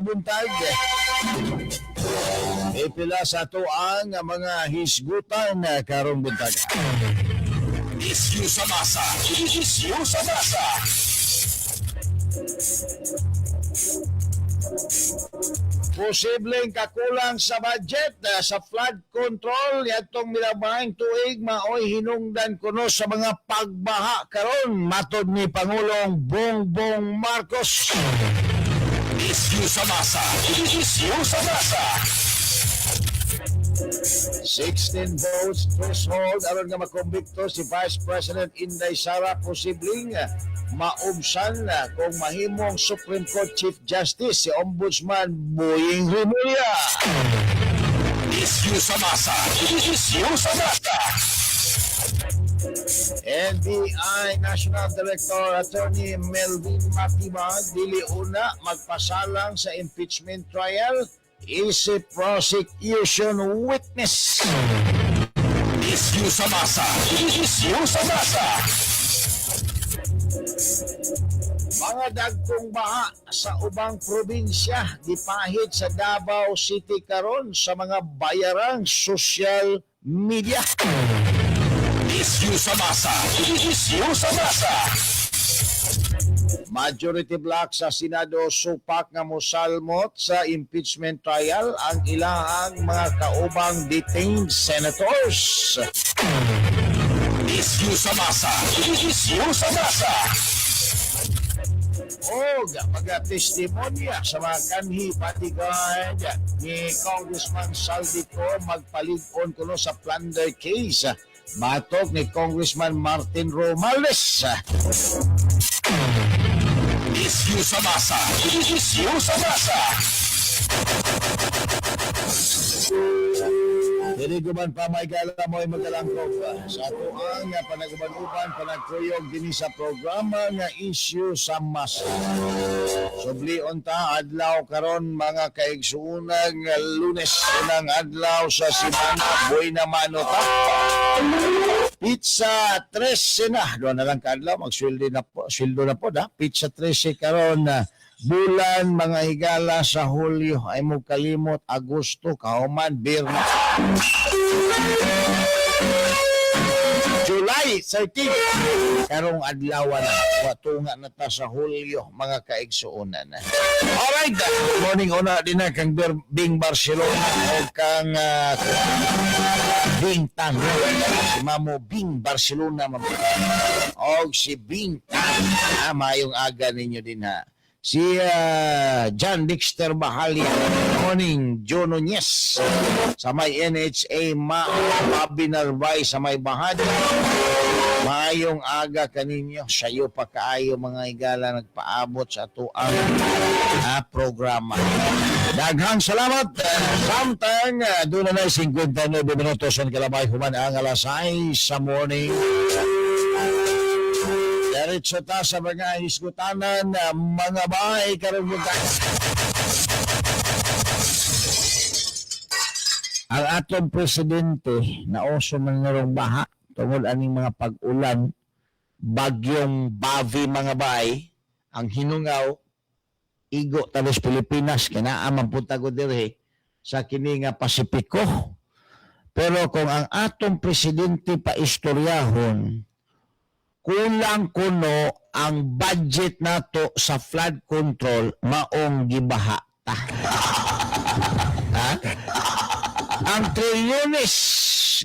buntag. Ipila sa tuang mga hisgutan karong buntag. Isyu sa masa. Isyu sa masa. Posibleng kakulang sa budget sa flood control yatong milabahing tuig maoy hinungdan kuno sa mga pagbaha karon matod ni Pangulong Bongbong Marcos. Isyu sa masa. Isyu sa masa. 16 votes threshold aron nga makumbikto si Vice President Inday Sara posibleng maubsan kung mahimong Supreme Court Chief Justice si Ombudsman Boying Rimulya. Isyu sa masa. Isyu sa masa. NBI National Director Attorney Melvin Matibag dili una magpasalang sa impeachment trial isip prosecution witness. Isyu sa masa. Isyu sa masa. Mga dagkong baha sa ubang probinsya gipahid sa Davao City karon sa mga bayarang social media. Isyu sa masa. Isyu sa masa. Majority block sa Senado supak nga mosalmot sa impeachment trial ang ilang mga kaubang detained senators. Isyu sa masa. Isyu sa masa. O mga-testimonya sa mga kanhi bodyguard ni Congressman Saldico magpalig-on kuno sa plunder case batok ni Congressman Martin Romales. Isyu sa masa. Isyu sa masa. Dili guban pa may gala mo ay magalangkog sa tuang nga panaguban-uban panagkuyog dinhi sa programa nga issue sa masa. Sublion ta adlaw karon mga kaigsuunang Lunes unang adlaw sa semana buhay na manota. Pizza 13 na. Doon na lang kadlaw magsweldo na po da. Pizza 13 karon bulan mga higala sa Hulyo ay mo kalimot Agosto kauman Birna. July 13 karong adlaw na watunga na ta sa Hulyo mga kaigsuonan. Alright, good morning una din na kang Bing Barcelona o kang Bing Tan. Si Mamo Bing Barcelona o si Bing Tan. Mayong aga ninyo din ha. Si John Dexter Bahalia, morning, Joe Nunez, sa may NHA, Bobby Narvay, sa may Bahad. Mayong aga kaninyo, sayo pa kaayo mga higala nagpaabot sa tuang programa. Daghang salamat. Samtang doon na 59 minutos ang kalabay human ang alas 6 sa morning. Diretso ta sa mga hisgutanan mga bahay karong buntag. Ang atong presidente na oso man ngarong baha tungod aning mga pag-ulan bagyong Bavi mga bahay ang hinungaw igo talos Pilipinas kinaa man punta ko dire sa kini nga Pasipiko. Pero kung ang atong presidente pa istoryahon kulang kuno ang budget nato sa flood control maong gibaha ta. Ha? Ang trilyones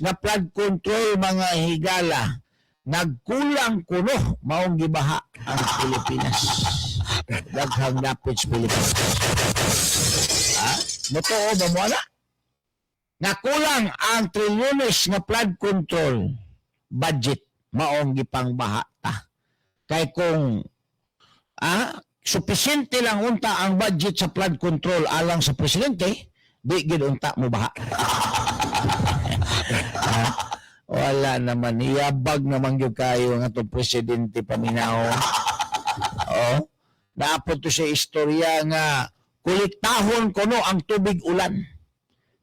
na flood control mga higala nagkulang kuno maong gibaha ang Pilipinas. Daghang dapit sa Pilipinas. Ha? Motoo ba mo na? Nakulang ang trilyones na flood control budget maong gipang baha ta. Kay kung supisente lang unta ang budget sa flood control alang sa presidente, di gid unta mo baha. Wala naman, iyabag naman yung kayo nga itong presidente paminaw. Naapot to sa istorya nga kuliktahon kuno ang tubig ulan.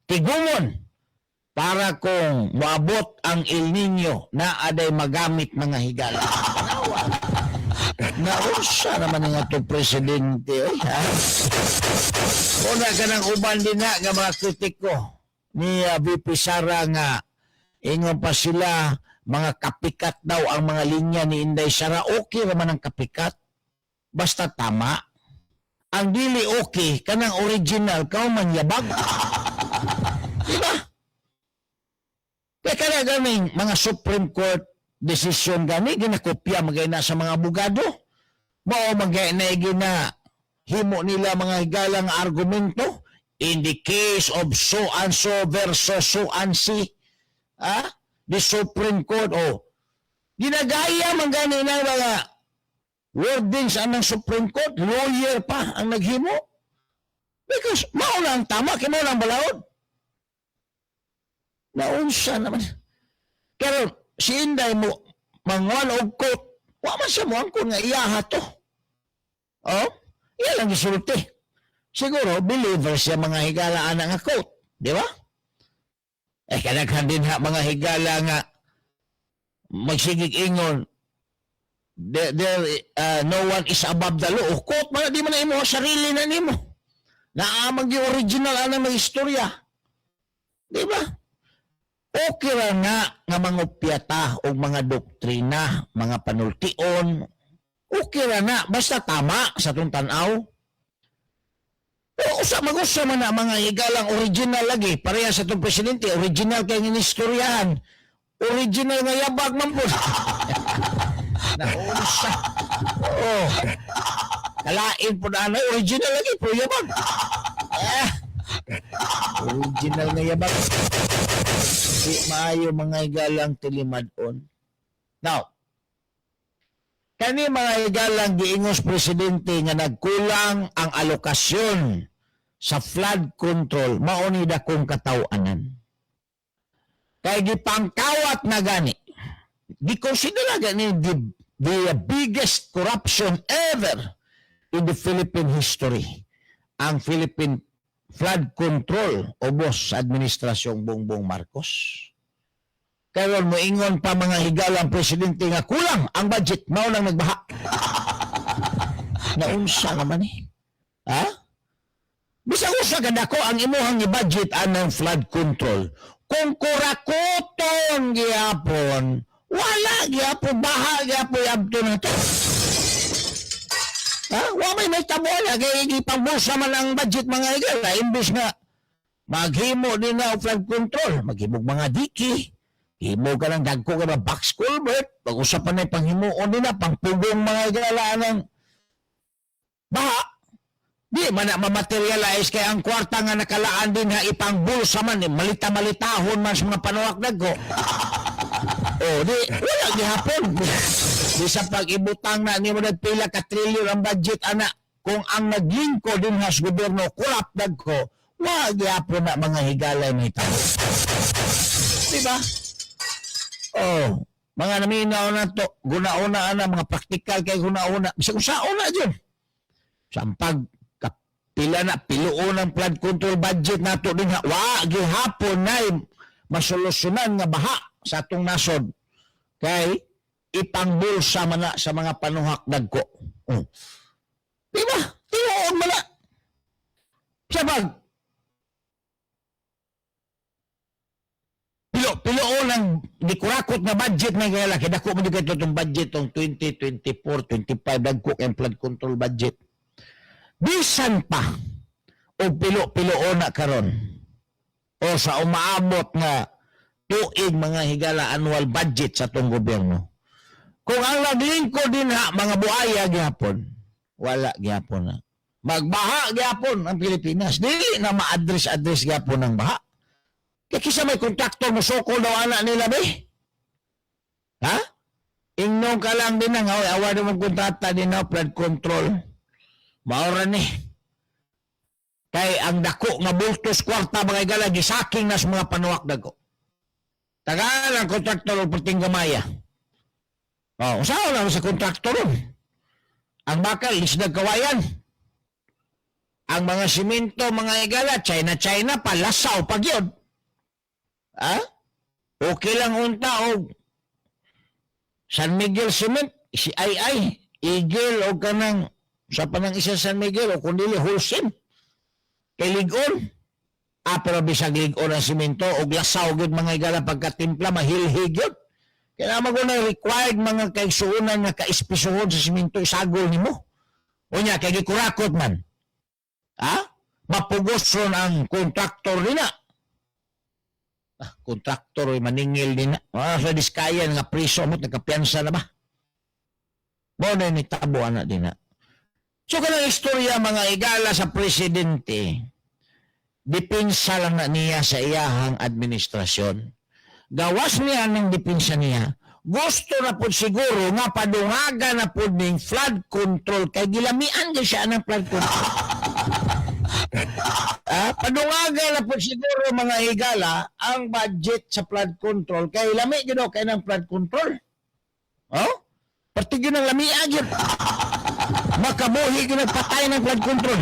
Tigumon para kung maabot ang El Nino na aday magamit mga higala. Nausa naman nga itong presidente. Ha? Muna ka ng uban din nga mga kritiko ni VP Sara nga ingon pa sila mga kapikat daw ang mga linya ni Inday Sara. Okay naman ang kapikat. Basta tama. Ang dili okay, kanang original, kao man yabag. Diba? Kaya kaya ganing mga Supreme Court decision gani, ginakopya magay na sa mga abogado. Mao magay na gina himo nila mga higalang argumento in the case of so and so versus so and si. The Supreme Court, ginagaya man gani na mga wordings anang Supreme Court, lawyer pa ang naghimo. Because mauna ang tama, kaya mauna ang balaod. Naunsa naman. Pero si Inday mo, manguan og court, waman siya mo ang kung nga iyaha to. Iya lang gisulti. Siguro, believer siya mga higala anak nga court. Di ba? Kanaghan din ha, mga higala nga magsigig ingon, no one is above the law. Quote man, di man na imo, sarili na nimo. Naamag yung original anang mga istorya. Di ba? Okay ra nga mga opyata o mga doktrina, mga panultion. Okay ra na, basta tama sa itong tanaw. Mag-usa man na mga higalang original lagi. Pareha sa itong presidente, original kaya inistoryahan. Original nga yabag man po. Nausa. Kalain po na original lagi po yabag. Original nga yabag. Di maayo mga higalang tilimadon. Now, kani mga higalang giingos presidente nga nagkulang ang alokasyon sa flood control, mauni dakong katawanan. Kaya gipangkawat na gani, gikonsidera gani the biggest corruption ever in the Philippine history. Ang Philippine flood control o boss sa administrasyong Bongbong Marcos. Kaya moingon pa mga higalang presidente nga kulang ang budget, mao nang nagbaha. Naunsa naman Bisag usa kadako ang imuhang i-budget anang flood control. Kung kurakuton gyapon, wala gyapon baha gyapon abto na to. Wa may tabola kay gipambusa man ang budget mga higala imbis nga maghimo din na flood control, maghimog mga diki. Himo ka ng dagko ka na box culvert. Pag-usapan na yung panghimuon nila, pangpugong mga igalaan ng baha. Di man na mamaterialize kaya ang kwarta nga nakalaan din ha ipangbulsa man. Malita-malitahon man sa mga panuwak dagko. Di wala gihapon. Di sa pag-ibutang na ni mo nagpila ka trilyon ang budget, anak. Kung ang naglingko din ha sa gobyerno, kulap dagko, wala gihapon na mga higalay na itaw. Diba? Mga naminaw na to, gunauna na, mga praktikal kay gunauna. Bisa kung saan na dyan. Sampag, pila na, piluon ang flood control budget na to din. Gihapon na masolusyonan nga baha sa atong nasod. Kay, ipangbulsa man na sa mga panuhak dagko. Diba? Tinuon man na. Sabag, piloon ang dikurakot na budget na kaya laki. Dako mo dito itong budget itong 2024, 25 dagko ang flood control budget. Bisan pa o piloon na karon o sa umaabot nga tuig mga higala annual budget sa itong gobyerno. Kung ang naglingko din mga buaya gihapon, wala gihapon na. Magbaha gihapon ang Pilipinas. Dili na ma-address gihapon ang baha. Kaya kisa may kontraktor mo sokol daw anak nila be. Ingnon ka lang din ang awa naman kontrata din na flood control. Maura ni. Kay ang dako nga bultos kwarta mga igala gisaking na sa mga panuwak dako. Tagal ang kontraktor o puting gamaya. Usaw lang sa kontraktor ron. Ang bakal, isdag kawayan. Ang mga simento, mga igala, China, palasaw pag yun. Okay lang unta o San Miguel Cement, si Eagle o kanang sa panang isa San Miguel o kundili Holcim. Kay ligon. Pero bisag ligon ang simento o glasaw gud mga higala pagkatimpla mahilhig yun. Kaya naman ko na required mga kaigsuunan nga kaispisuhon sa simento isagol nimo. Unya kay gikurakot man. Mapugos ron ang kontraktor nina. Kontraktor maningil din na. Sa diskayan nga priso mo nagkapiansa na ba? Mo na ni tabo ana din na. So kanang istorya mga higala sa presidente. Dipinsa lang na niya sa iyahang administrasyon. Gawas niya ng dipinsa niya. Gusto na po siguro nga padungaga na po ng flood control. Kay gilamian din siya ng flood control. Padungaga na po siguro mga higala ang budget sa flood control. Kay lami yun o kay ng flood control. Pati yun ang lami agad. Makabuhi yun nagpatay ng flood control.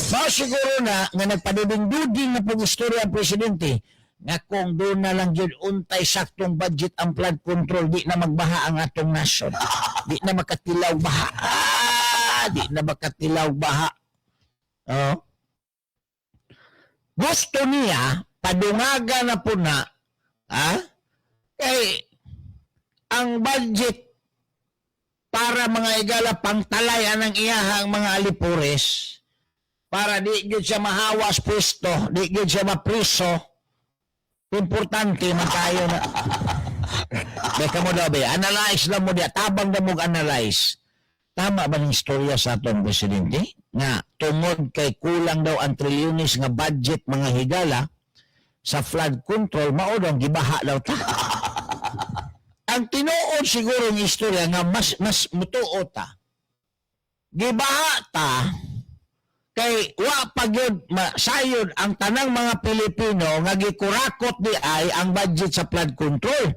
Mao siguro na nga nagpaduding-duding na pag-istorya ang presidente nga kung doon na lang yun untay saktong budget ang flood control, di na magbaha ang atong nasyon. Di na makatilaw baha. Di na makatilaw baha. Gusto niya, padungaga na po na, kay ang budget para mga higala pangtalayan ng iyahang mga alipores, para di gid siya mahawas pwesto, di gid siya mapriso. Importante man tayo na. Beka mo daw ba? Analyze lang mo diya. Tabang na mo analyze. Tama ba ng istorya sa atong presidente? Nga, tungod kay kulang daw ang trilyones nga budget mga higala sa flood control, maudang gibaha daw ta. Ang tinuod siguro ng istorya nga mas mutuo ta. Gibaha ta kay wa pagyud masayod ang tanang mga Pilipino nga gikurakot di ay ang budget sa flood control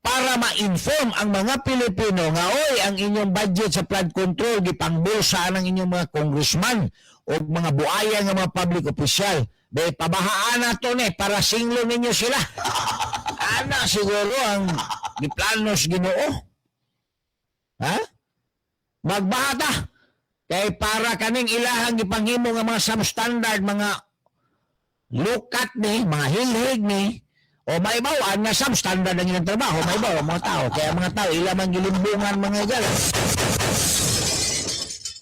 para ma-inform ang mga Pilipino nga oy ang inyong budget sa flood control gipangbulsa ng inyong mga congressman o mga buaya nga mga public official. Day pabahaan nato ni para singlo ninyo sila. Ana siguro ang giplanos Ginoo. Magbata kay para kaning ilahang gipanghimo nga mga substandard, mga lukat ni, mga hilhig ni, o maibawaan na substandard ang ilang trabaho, maibaw ang mga tao. Kaya mga tao, ilamang gilimbungan mga higala.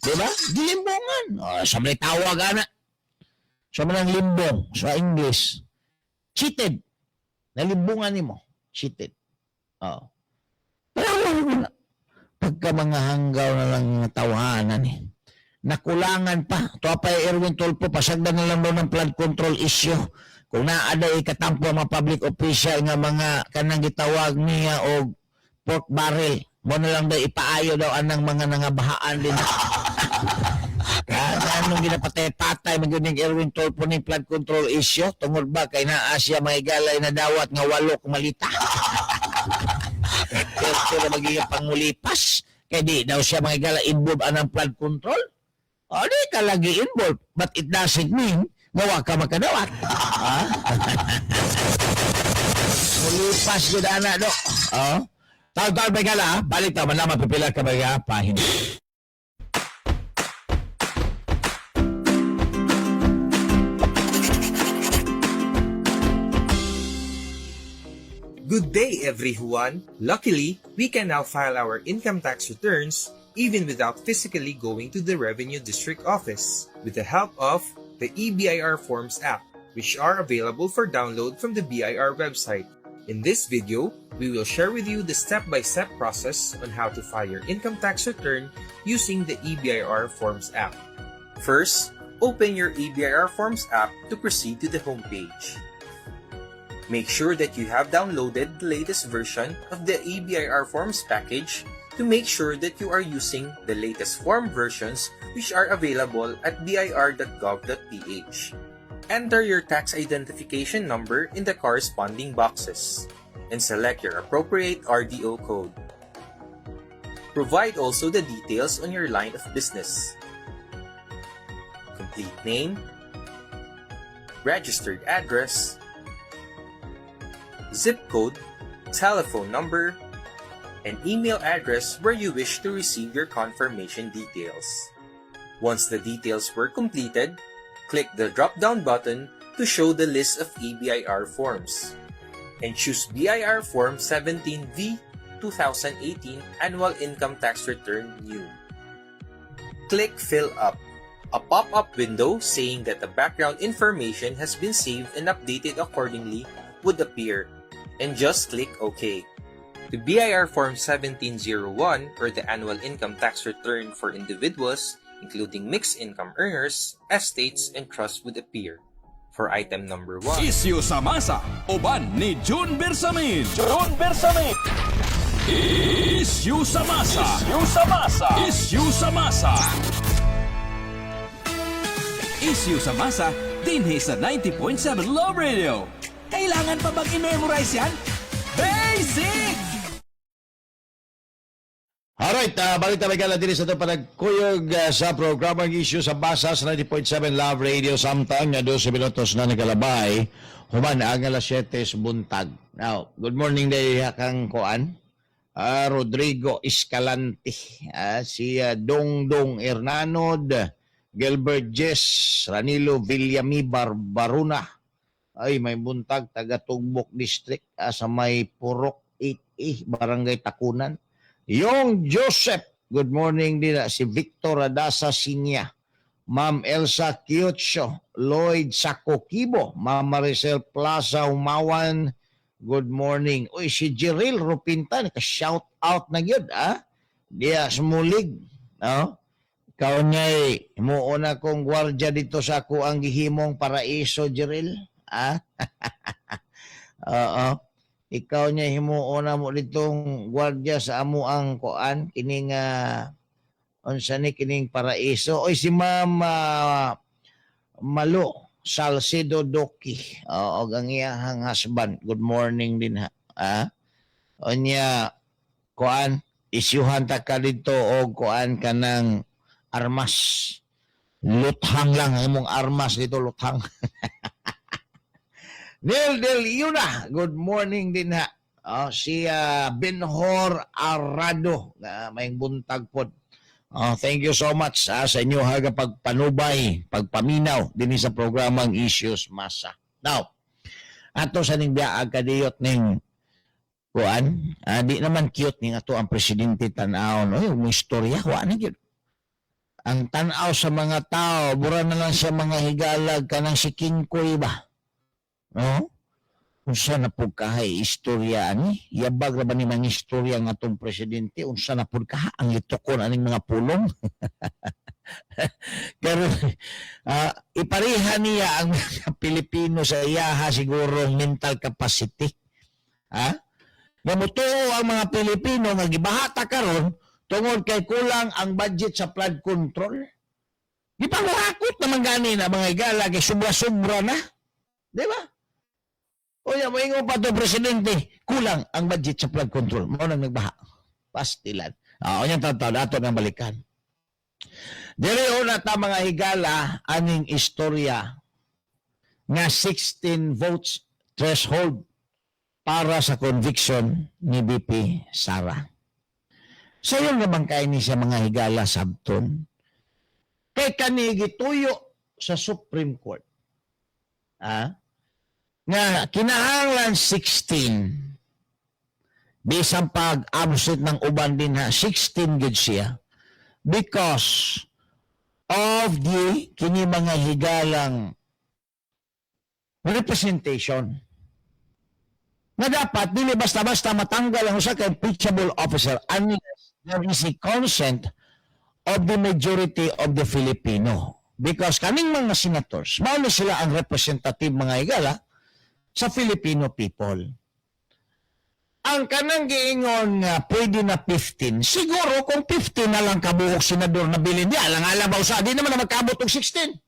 Diba? Gilimbungan. Sa may tawag ana. Sa manang limbong, sa English. Cheated. Nalimbungan ni mo. Cheated. Pagka mga hanggaw na lang tawanan eh. Nakulangan pa. Ito pa Erwin Tulfo, pasagdan na lang doon ng flood control issue. Kung naada ikatampo ang mga public official nga mga kanang gitawag niya o pork barrel, mo na lang daw ipaayo daw anang mga nangabahaan din. Anong ginapatay-patay magaling Erwin Tulfo ng flood control issue? Tungod ba kay naa siya may galay na dawat nga walok malita? Pero na magiging pangulipas. Kaya di daw siya mga gala involved anang flood control. Di ka lagi involved. But it doesn't mean gawa ka makadawat. Mulipas yun anak do. Taon-taon may gala, balik taon man mapipila ka ba pa hindi. Good day, everyone! Luckily, we can now file our income tax returns even without physically going to the Revenue District Office with the help of the eBIR Forms app, which are available for download from the BIR website. In this video, we will share with you the step-by-step process on how to file your income tax return using the eBIR Forms app. First, open your eBIR Forms app to proceed to the homepage. Make sure that you have downloaded the latest version of the eBIR Forms package to make sure that you are using the latest form versions which are available at bir.gov.ph. Enter your tax identification number in the corresponding boxes and select your appropriate RDO code. Provide also the details on your line of business. Complete name, registered address, zip code, telephone number, and email address where you wish to receive your confirmation details. Once the details were completed, click the drop-down button to show the list of EBIR forms, and choose BIR Form 17V 2018 Annual Income Tax Return New. Click Fill Up. A pop-up window saying that the background information has been saved and updated accordingly would appear, and just click OK. The BIR Form 1701, or the Annual Income Tax Return for individuals, including mixed income earners, estates, and trusts would appear. For item number 1, Isyu sa masa, uban ni June Bersamin. June Bersamin. Isyu sa masa. Isyu sa masa. Isyu sa masa. Isyu sa masa, dinhi sa 90.7 Love Radio. Kailangan pa bang i-memorize yan? Basic! Alright, balik tayo kala din sa ito panagkuyog sa programang Issue sa Basa sa 90.7 Love Radio. Samtang nga 12 minutos na nagalabay, human ang alas 7 buntag. Now, good morning day kang Koan. Rodrigo Escalante, si Dongdong Hernanod, Gilbert Jess, Ranilo Villami Barbaruna. Ay, may buntag, taga Tugbok District, sa may Purok 8E, Barangay Takunan. Yung Joseph, good morning din si Victor Adasa Sinya, Ma'am Elsa Kiyotso, Lloyd Sakokibo, Ma'am Maricel Plaza Umawan, good morning. Uy, si Jeril Rupinta, naka-shout out na yun, Diya sumulig, no? Ikaw niya'y muuna kong gwardya dito sa ako ang gihimong paraiso, Jeril, Oo. Ikaw niya himuuna mo ditong gwardya sa amo ang koan kining unsa ni kining paraiso. Oy si Ma'am Malo Salcedo Doki. Oo, ang iyang husband. Good morning din ha. Onya koan isyuhan ta ka dito og koan kanang armas. Luthang lang imong armas dito luthang. Del Yuna, good morning din ha. Si Benhor Arado, may buntag po. Thank you so much sa inyo haga pagpanubay, pagpaminaw din sa programang Issues Masa. Now, ato sa ning biyaag kadiyot ning kuan, di naman cute ning ato ang presidente tan-aw no, yung istorya wa na gyud. Ang tan-aw sa mga tao, bura na lang siya mga higalag kanang si King Koy ba? No? Unsa na pud kahay istorya ani? Yabag ra ba ni mga istorya ng atong presidente? Unsa na pud kaha ang itukon aning mga pulong? Pero ipariha niya ang mga Pilipino sa iyaha siguro mental capacity. Namutuo ang mga Pilipino nga gibahata karon tungod kay kulang ang budget sa flood control. Gipangurakot naman gani na mga igala kay sobra-sobra na. Di ba? O yan, maingon pa ito, Presidente, kulang ang budget sa flood control. Mao nang nagbaha. Pastilan. O yan, tataw, ato nang balikan. Dere na ta mga higala, aning istorya nga 16 votes threshold para sa conviction ni BP Sara. Sayo naman kayo ni sa mga higala sabton. Kay kanigituyo sa Supreme Court. Nga kinahanglan 16 bisan pag-absent ng uban din 16 gud siya because of the kini mga higalang representation na dapat dili basta-basta matanggal ang usa ka impeachable officer unless there is a consent of the majority of the Filipino because kaning mga senators mao na sila ang representative mga higala sa Filipino people. Ang kanang giingon nga pwede na 15, siguro kung 15 na lang kabuhok senador na bilin niya, alang-alang ba usa, di naman na magkabot og 16.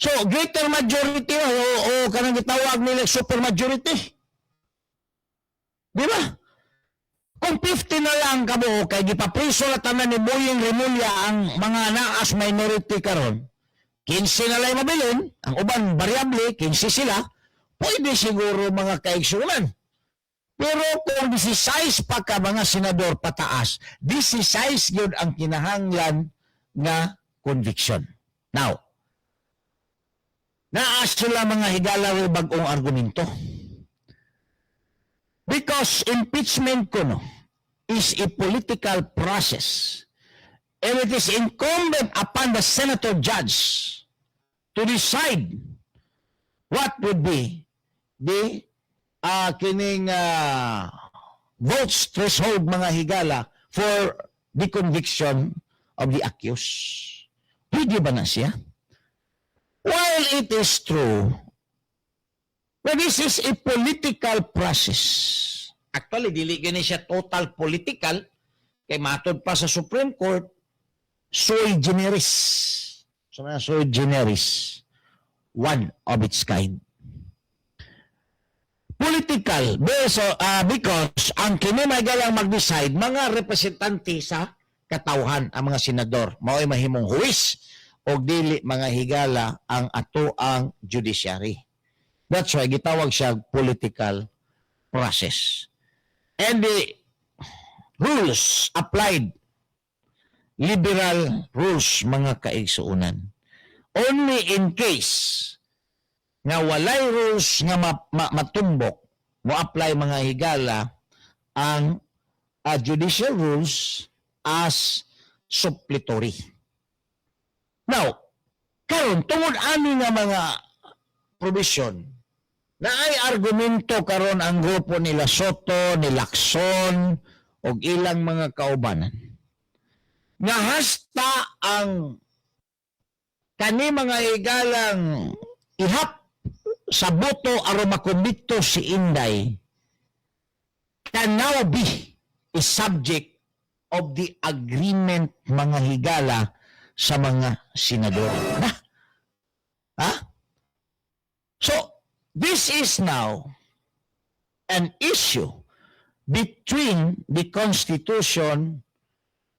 So, greater majority o kanang gitawag nila super majority. Di ba? Kung 50 na lang kabuhok, kay gipapriso na tanan ni Boyeng Remulla ang mga naas minority karon. 15 na lang mabilin, ang uban variable, 15 sila, pwede siguro mga kaigsunan. Pero kung 16 pa ka mga senador pataas, 16 yun ang kinahanglan nga conviction. Now, naa sila mga higala ng bagong argumento. Because impeachment kuno is a political process and it is incumbent upon the senator judge to decide what would be the kining votes threshold mga higala for the conviction of the accused. Pwede ba na siya? While it is true that this is a political process, actually, dili gani siya total political, kay matod pa sa Supreme Court, sui generis. So, sui generis, one of its kind. Political, because ang kinimagalang mag-decide, mga representante sa katawhan, ang mga senador, mao'y mahimong huwis, o dili mga higala ang ato ang judiciary. That's why gitawag siya political process. And the rules applied, liberal rules mga kaigsuunan. Only in case nga walay rules nga matumbok, mo apply mga higala ang judicial rules as suppletory. Now, karon tungod ani nga mga provision na ay argumento karon ang grupo nila Soto, ni Lacson o ilang mga kaubanan nga hasta ang kani mga higalang ihap sa boto aron makumbikto si Inday can now be a subject of the agreement mga higala sa mga senador. Ha? So, this is now an issue between the Constitution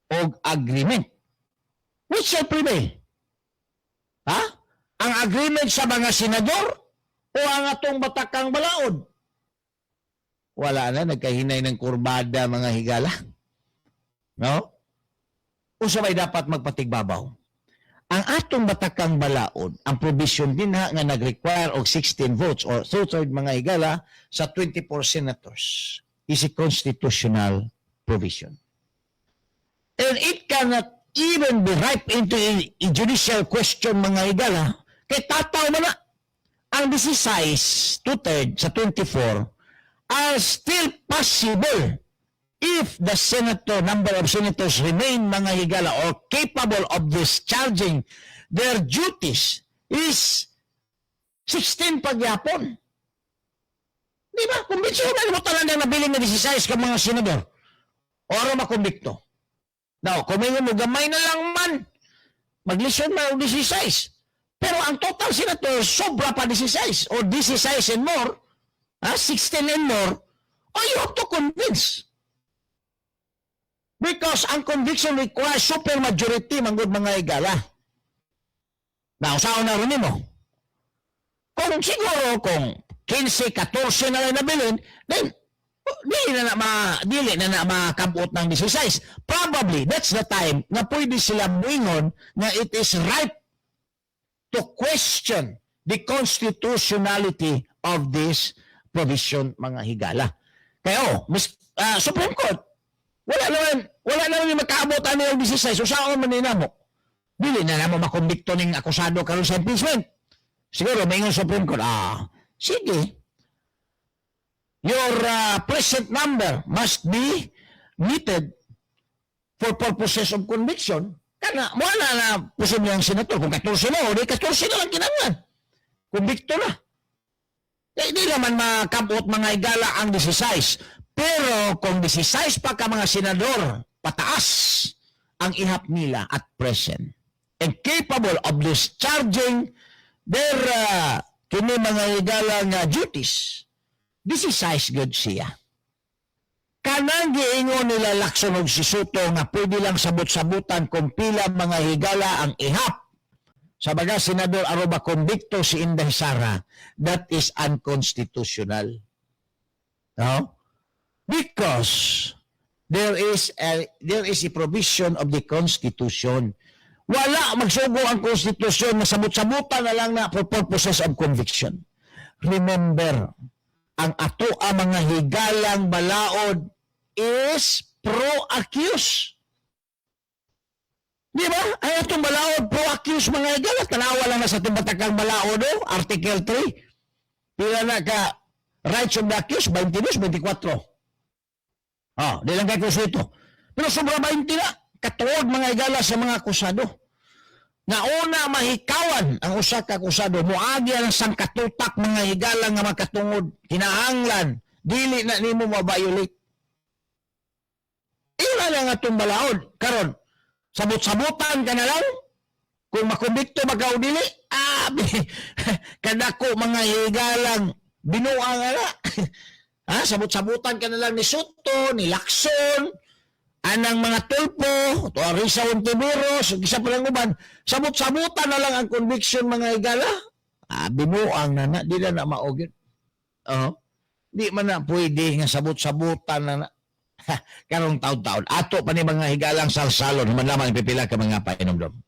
o agreement. Which shall prevail? Ha? Ang agreement sa mga senador o ang atong batakang balaod? Wala na, nagkahinay ng kurbada mga higala. No? O sabay dapat magpatigbabaw. Ang atong batakang balaod, ang provision din nga nag-require og 16 votes or two-thirds mga higala sa 24 senators is a constitutional provision. And it cannot even be ripe into a judicial question mga higala kay tataw man na ang 16, two-thirds sa 24 are still possible if the number of senators remain mga higala or capable of discharging their duties is 16 pagyapon. Di ba? Kumbitsyon na mo talaga nabiling na 16 ka mga senador. Oro makumbikto. Now, kung may mo gamay na lang man, maglisyon na 16. Pero ang total senators, sobra pa 16 or 16 and more, 16 and more, or you have to convince. Because ang conviction requires supermajority manggod mga higala. Now, saan na rin mo? Kung siguro, kung 15, 14 na lang nabilin, then, dili na makabot ng 16. Probably, that's the time na pwede sila buingon na it is right to question the constitutionality of this provision, mga higala. Kaya, Supreme Court, wala naman yung makaabot ano yung 16. So, saan man ninamo? Dili na naman makumbikto ng akusado karon sa impeachment. Siguro, may Supreme Court, sige, your present number must be meted for purposes of conviction. Kana, wala na posible ang senator. Kung 14 na, o di 14 na lang kinanglan. Kumbikto na. Hindi naman makabot mga higala ang 16. Pero kung 16 pa ka mga senador, pataas ang ihap nila at present and capable of discharging their kini mga higalang duties, 16 good siya. Kanang giingon nila Lacson og si Soto nga pwede lang sabot-sabutan kung pila mga higala ang ihap sa mga senador aron makumbikto si Inday Sara. That is unconstitutional. No? Because there is a provision of the Constitution Wala magsugo ang konstitusyon na sabot-sabutan na lang na for purposes of conviction. Remember, ang ato ang mga higalang balaod is pro-accuse. Di ba? Ay atong balaod, pro-accuse mga higala. Tanawa lang na sa timbatakang balaod, Article 3. Pila na ka rights of the accused, 22, 24. Di lang kayo ito. Pero sobra 20 na, katuod mga higala sa mga akusado. Nauna mahikawan ang usa ka akusado, muagi ang sangkatutak mga higala nga makatungod, kinahanglan, dili na nimo ma-violate. Ila lang atong balaod. Karon, sabot-sabutan ka na lang. Kung makumbikto magaw dili, kadako mga higalang binuang na. Sabot-sabutan ka na lang ni Soto, ni Lacson, anang mga tulpo, to Arisa Ontiveros, isa pa lang uban, sabot-sabutan na lang ang conviction mga higala. Binuang na, di na maugit. Di man na pwede nga sabot-sabutan na. Karong taon-taon. Ato pa ni mga higalang salsalon, naman lamang ipipila ka mga painom-dom.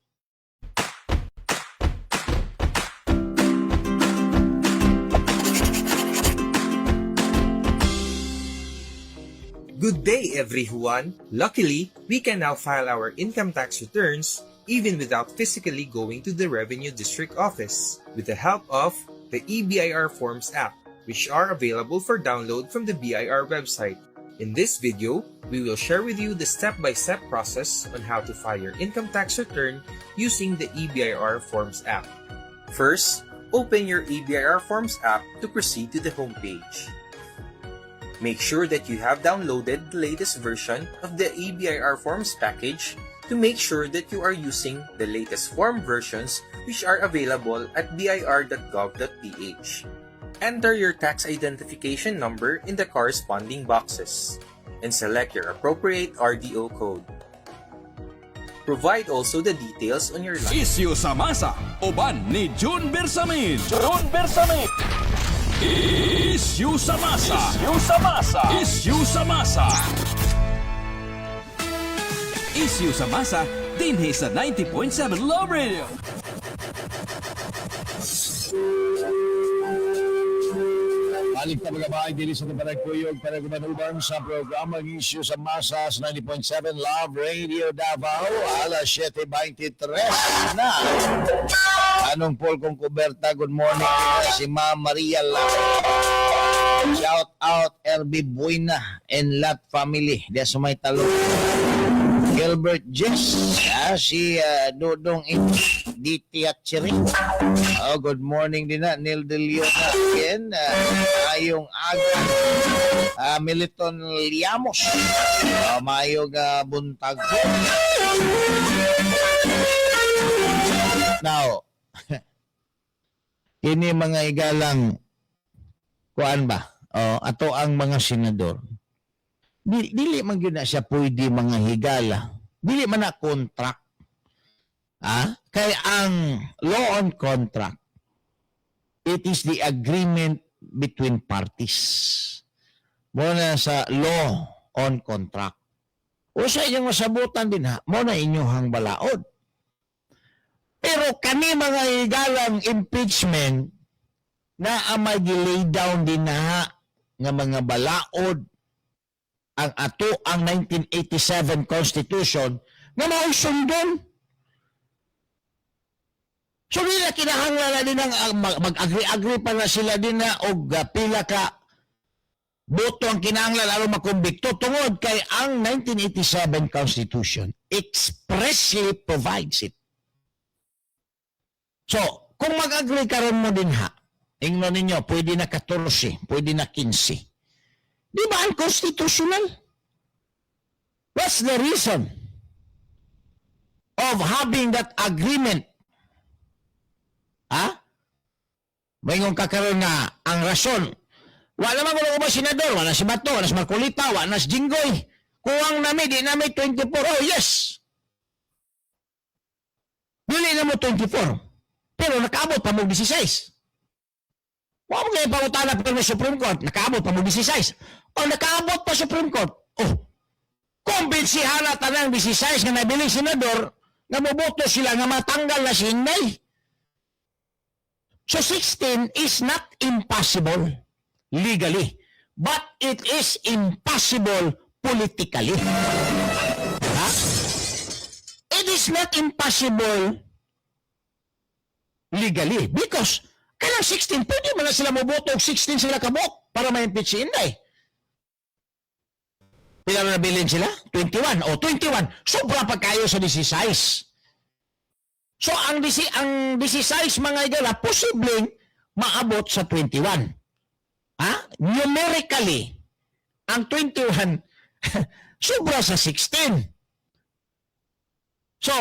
Good day, everyone! Luckily, we can now file our income tax returns even without physically going to the Revenue District Office with the help of the EBIR Forms app, which are available for download from the BIR website. In this video, we will share with you the step-by-step process on how to file your income tax return using the EBIR Forms app. First, open your EBIR Forms app to proceed to the homepage. Make sure that you have downloaded the latest version of the EBIR Forms package to make sure that you are using the latest form versions which are available at bir.gov.ph. Enter your tax identification number in the corresponding boxes and select your appropriate RDO code. Provide also the details on your Isyu sa masa, uban ni June Bersamin. June Bersamin. Isyu sa masa. Isyu sa masa. Isyu sa masa. Isyu sa masa, dinhi sa 90.7 Love Radio. Balik na mga bahay, dili sa Tabaragkuyog para gumanuban sa programang Issue sa Masa sa 90.7 Love Radio Davao, alas 7:23 na. Anong Paul kong kuberta, good morning si Ma'am Maria Lat. Shout out RB Buena and Lat family. Diya sumay talong. Gilbert Jess, si Dodong Diti at Chiri. Good morning din na, Neil De Leon again. Mayong aga. Militon Liamos. Mayong buntag. Now, kini mga igalang kuan ba? Ato ang mga senador. Dili man gyud na siya pwede mga higala. Dili man na contract. Kaya ang law on contract, it is the agreement between parties. Muna sa law on contract. O sa inyong masabutan din muna inyong balaod. Pero kani mga higalang impeachment na amay gilay down din nga mga balaod ang ato ang 1987 Constitution na mausundon. So nila kinahanglan na din ang mag-agree-agree pa na sila din na og pila ka boto ang kinahanglan aron makumbikto tungod kay ang 1987 Constitution expressly provides it. So, kung mag-agree karon mo din ingnon ninyo, pwede na 14, pwede na 15. Di ba ang constitutional? What's the reason of having that agreement? Mayroon kakaroon na ang rason. Wala naman kung ba senador, wala si Bato, wala si Marcolita, wala si Jinggoy. Kuwang nami, di nami 24. Oh, yes. Dili na mo 24. Pero nakaabot pa mo 16. Huwag mo kayo pangutana pa ng Supreme Court, nakaabot pa mo 16. O nakaabot pa Supreme Court, kumbinsihan na tanang 16 nga nabiling senador, nga moboto sila nga matanggal na si Inday. So 16 is not impossible legally, but it is impossible politically. Ha? It is not impossible legally because kanang 16, pwede man na sila moboto og 16 sila kabok para ma-impeach si Inday. Pila na nabilin sila? 21. O, 21. Sobra pa kayo sa 16. So, ang 16 mga igala, posibleng maabot sa 21. Ha? Numerically, ang 21, sobra sa 16. So,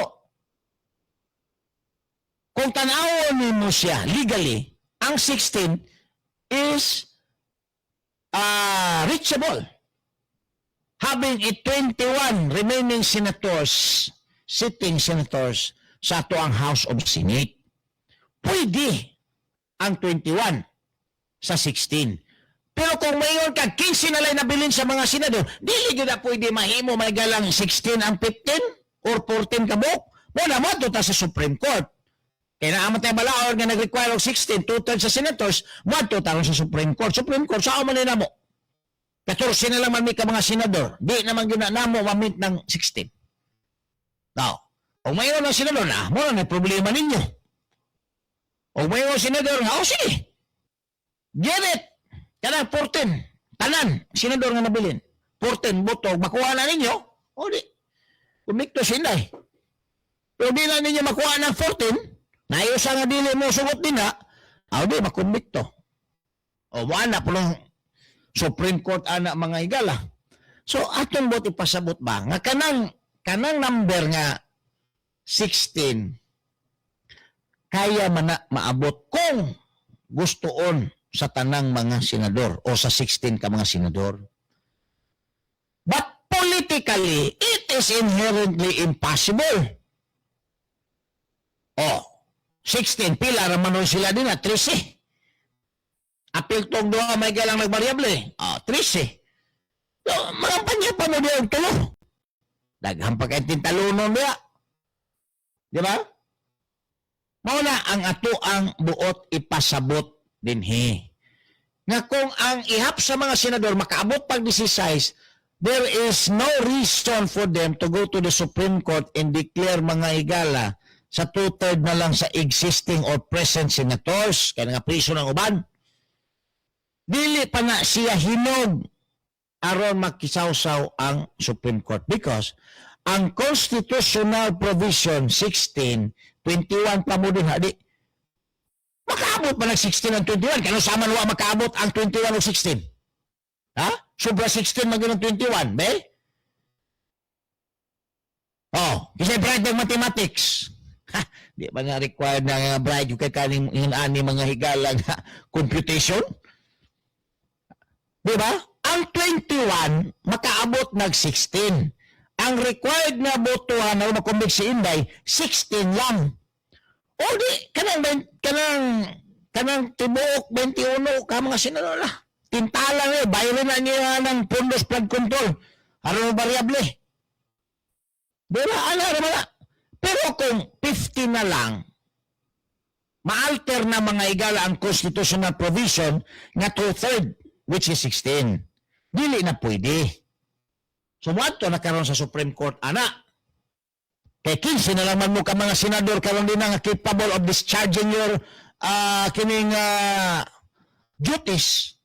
kung tanawon mo siya legally, ang 16 is reachable. Having a 21 remaining senators, sitting senators, sa ato ang House of Senate. Pwede ang 21 sa 16. Pero kung mayon ka, 15 na lang nabilin sa mga senador, dili gyud na pwede mahimo may galang 16 ang 15 or 14 kabuk. Muna mo ito sa Supreme Court. Kaya naaman tayo balaor nga nag-require of 16, 2/3 sa senators, mo ito sa Supreme Court. Supreme Court, saan man nila mo? 14 na lang mamit ka mga senador. Di naman ginana mo mamit ng 16. Now, kung mayroon ng senador na, mo na problema ninyo. Kung mayroon ng senador na, sige. Get it. Kanang 14. Tanan, senador nga nabilin. 14 boto, makuha na ninyo. O di. Kumikto sinday. Pero di na ninyo makuha ng 14, nayusa nga dili mo sugot din na, o di, makumbikto. O, wala po ng Supreme Court anak mga higala. So, atong bot ipasabot ba? Nga kanang number nga 16, kaya man na maabot kung gustoon sa tanang mga senador o sa 16 ka mga senador. But politically, it is inherently impossible. Oh, 16, pila raman sila din na 13. Apil tong doa may galang nagvariable. 13. So, mga panya pa mo diyan tulo. Daghang pagkaintin talunon diya. Di ba? Mauna ang ato ang buot ipasabot dinhi. Nga kung ang ihap sa mga senador makaabot pag 16, there is no reason for them to go to the Supreme Court and declare mga higala sa 2/3 na lang sa existing or present senators. Kaya nga priso ng uban. Dili pa na siya hinog aron makisawsaw ang Supreme Court because ang constitutional provision 16, 21 pa mo din hadi. Makaabot pa ng 16 ang 21. Kano sama nawa makaabot ang 21 o 16? Ha? Sobra 16 maging 21, be? Oh, kasi bright ng mathematics. Ha, di ba nga required na nga bright yung kakaning hinani mga higalang computation? Di ba? Ang 21, makaabot ng 16. Ang required na botohan na makumbig si Inday, 16 lang. O di, kanang tibuok 21 ka mga senador na. Tintalan bayro na niya ng pundos flood control. Ano variable? Di ba? Ano na? Pero kung 50 na lang, ma-alter na mga igala ang constitutional provision nga 2/3, which is 16. Dili na pwede. So, wato nakaroon sa Supreme Court, anak. Kaya 15 na naman mo ka mga senador karon din nga capable of discharging your kining duties.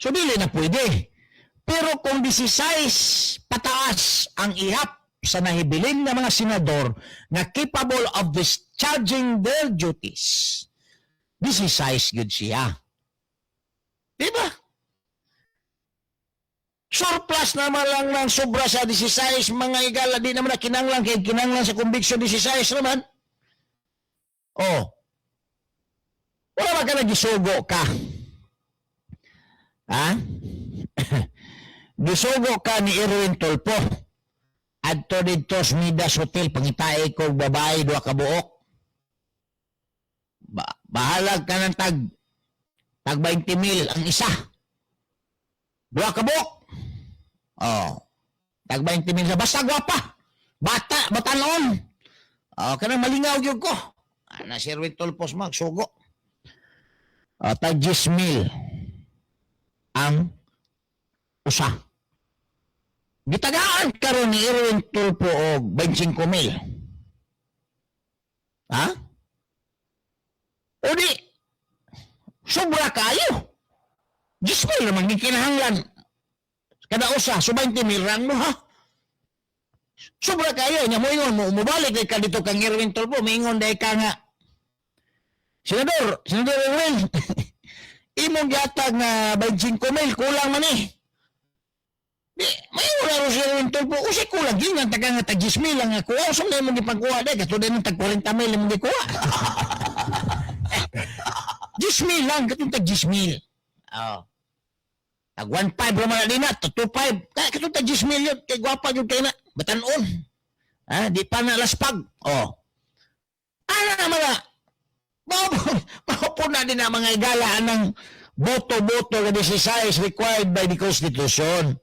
So, dili na pwede. Pero kung 16 pataas ang ihap sa nahibiling na mga senador na capable of discharging their duties, 16 good siya. Diba? Surplus naman lang ng sobra sa 16 mga igala, di naman na kinanglang sa conviction 16 naman. Oh. Wala ba ka nagisugo ka? Ha? Gisugo ka ni Erwin Tolpo. Adto dito sa Midas Hotel, pangitae ko babae, 2 ka buok. Bahalag ka ng tag 20,000 ang isa. 2 ka buok. Oh. Tag 20,000 basta gwapa. Bata noon. Kanang malingaw gyud ko. Na si Erwin Tulfos magsugo. Tag 10,000 ang usa. Gitagaan karon ni Erwin Tulfo og 25,000. Ha? O di, sobra kayo. 10,000 naman gikinahanglan. Kada usa, so 20,000 rang mo ha? Sobra kayo. Nya mo ingon mo, umubalik ka dito kang Erwin Tulfo, mingon dahil ka nga. Senador Erwin, imong gatag na 25,000, kulang man eh. Di, may wala rin si Erwin Tulfo, kasi kulang yun, ang taga nga tag 10,000 lang nga kuha, usang na imong ipagkuha dahil, kato din ang tag 40,000 imong ikuha. 10,000 lang, katong tag 10,000. Tag 1,500 naman na din na, tag 2,500, kaya katong tag 10,000 yun, kay gwapa yun kayo na, batanon. Di pa nalaspag. Ano naman na, Maupo na din ang mga igala ng boto-boto na 16 required by the Constitution.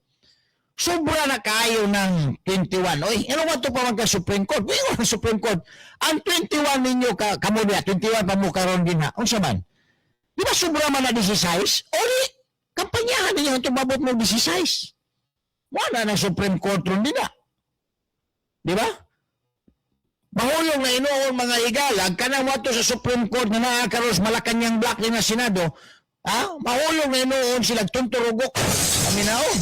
Sobra na kayo ng 21. Oy, ano ba ito pa mga Supreme Court? May mga Supreme Court. Ang 21 ninyo, kamo niya, 21 pa mo karon din ha. Ano saman? Di ba sobra man na 16? Ori, kampanyahan ninyo ang tumabot mo 16. Wala na Supreme Court ron din ha. Di ba? Mahulong na inoon mga igalag, kanang wato sa Supreme Court na nakakaroon Malacanang Black na Senado, mahulong na inoon sila tunturugok. Kami naon.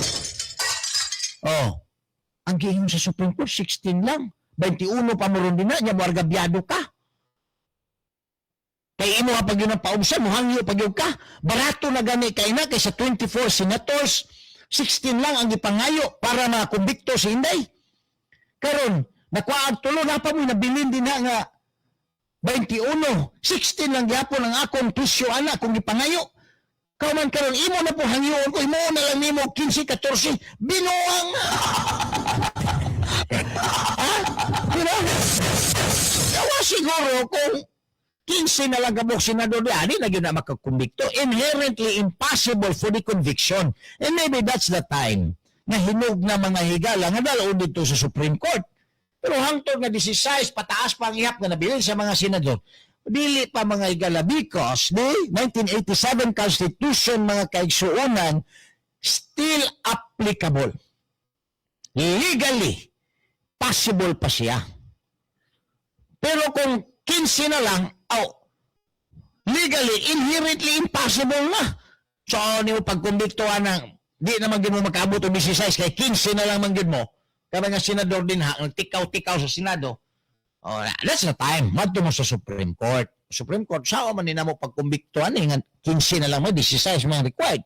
Ang gihim sa Supreme Court, 16 lang. 21 pa mo ron din na, niya margabyado ka. Kaya imo pag yun ang paubsan, muhangyo pag yun ka. Barato na gani kay na, kaysa 24 senators, 16 lang ang ipangayo para makakumbikto si Inday. Karon, nakuha tulo na pa mo, nabilin din na nga 21, 16 lang yapon ang akong presyo anak kung ipangayo. Kauman karon imo na po hangyoon ko, imo na lang nimo 15, 14, binuang na. Diba? Yawa siguro kung 15 na lang kabuk senador di, na yun na makakumbikto. Inherently impossible for the conviction. And maybe that's the time na hinog na mga higala nga dalaw dito sa Supreme Court. Pero hangtod na 16, pataas pa ang ihap na nabilin sa mga senador. Dili pa mga higala because the 1987 Constitution, mga kaigsuunan, still applicable. Legally, possible pa siya. Pero kung 15 na lang, legally, inherently impossible na. So, ni mo pagkumbiktuhan ng, di naman gin mo makaabot o 16, kaya 15 na lang manggid mo. Kaya nga senador din ha, tikaw-tikaw sa Senado. That's the time. Madto mo sa Supreme Court. Supreme Court, sao man din na mo pagkumbiktuhan, 15 na lang mo, 16 mga required.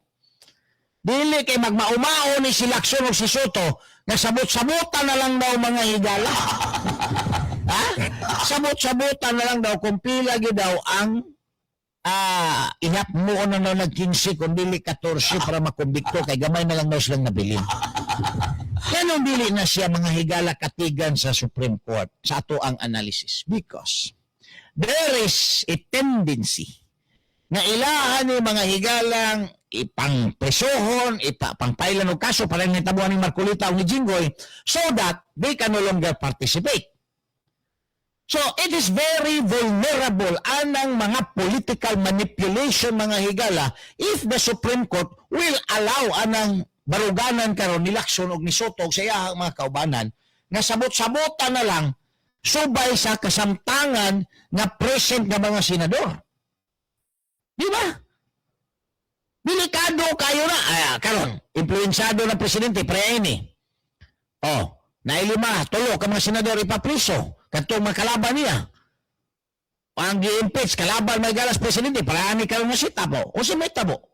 Dili kay magmaumao ni si Lacson o si Soto, na sabot-sabutan na lang daw mga higala. Sabot-sabutan na lang daw, kung pila daw ang ihap mo na nag-15, kung dili 14 para makumbikto, kay gamay na lang daw silang nabilin. Ganong dili na siya mga higala katigan sa Supreme Court sa ato ang analysis because there is a tendency na ilahan ni mga higalang ipangpresohon, ipangpailan og kaso para ni tabuan ni Marcolita o ni Jinggoy so that they can no longer participate. So it is very vulnerable anang mga political manipulation mga higala if the Supreme Court will allow anang baruganan karon ni Lacson og ni Soto og sa iyang mga kaubanan nga sabot-sabotan na lang subay sa kasamtangan nga present nga mga senador. Di ba? Delikado kayo na. Karon, influensado ng presidente, pre-ini. Nailima, tulo ka mga senador ipapriso. Katong makalaban niya. Ang gi-impeach, kalaban may galas presidente, parani karon nga si tabo. O si may tabo.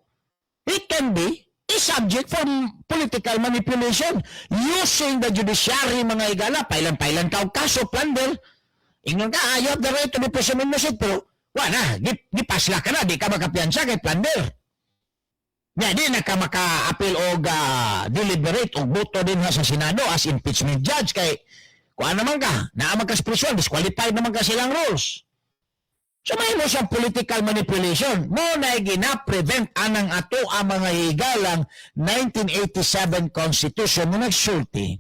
It can be is subject for political manipulation using the judiciary mga higala. Pailan-pailan ka og kaso, plunder. Ingnon ka, you have the right to be present in the pero wala, gipasla ka na, di ka makapiyansa kay plunder. Di na ka maka-appeal o deliberate o boto din sa Senado as impeachment judge kay kung ano naman ka, naamag ka sa prisyon, disqualified naman ka silang rules. So may mo siyang political manipulation. Mo na gina-prevent anang ato ang mga higalang 1987 Constitution mo nagsulti.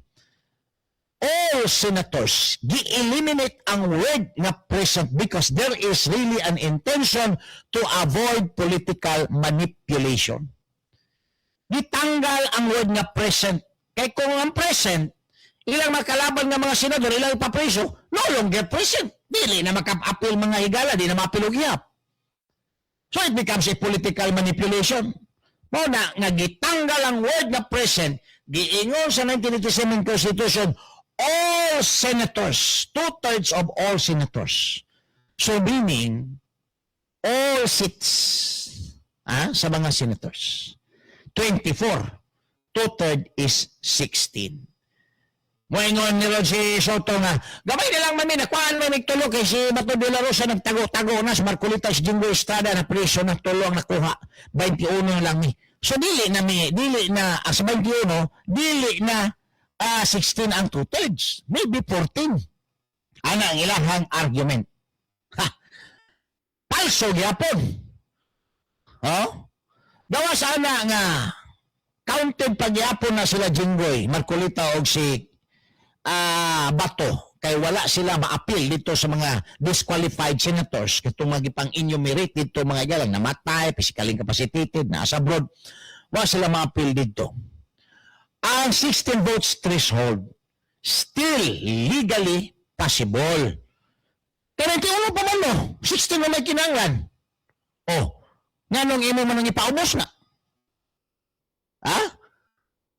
all senators. Gi-eliminate ang word nga present because there is really an intention to avoid political manipulation. Gitanggal ang word nga present. Kay kung ang present, ilang makalaban nga mga senador, ilang ipapreso, no longer present. Dili na maka-appeal mga higala, di na ma-appeal og ihap. So it becomes a political manipulation. Mo na nga gitanggal ang word na present, giingon sa 1987 Constitution, all senators, 2/3 of all senators. So meaning, all seats sa mga senators. 24, 2/3 is 16. Moingon ni si Soto nga, gamay na lang mami, nakuhaan may nagtulo kay si Bato de la Rosa nagtago-tago na sa Marcolita si Jingo Estrada na preso na tulo ang nakuha. 21 lang mi. So dili na sa 21, dili na 16 ang 2/3. Maybe 14. Ana ang ilahang argument. Palso gyapon. Gawa sana nga counted pagyapon na sila Jinggoy, Marcolita og si Bato kay wala sila ma-appeal dito sa mga disqualified senators katong magipang enumerate dito mga galang namatay, physically incapacitated, nasa abroad, wala sila ma-appeal dito. Ang 16 votes threshold still legally possible. Kaya ulo pa man mo, 16 na may kinanglan. Nanong imo man ang ipaubos na?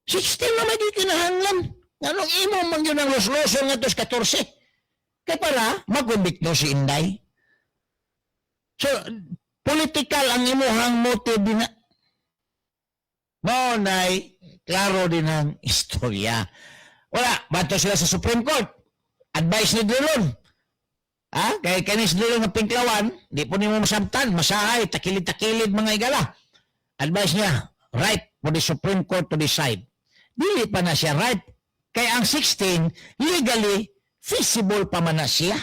16 na may kinahanglan. Anong imo man yun ang los-loso nga tos 14? Kaya para mag-convict si Inday. So, political ang imuhang motive din na. Maunay, klaro din ang istorya. Wala, bato sila sa Supreme Court. Advice ni Dulon. Kaya kanis Dulon ng Pinklawan, di po nimo masabtan, masahay, takilid-takilid mga igala. Advice niya, right for the Supreme Court to decide. Dili pa na siya right. Kaya ang 16, legally, feasible pa man na siya.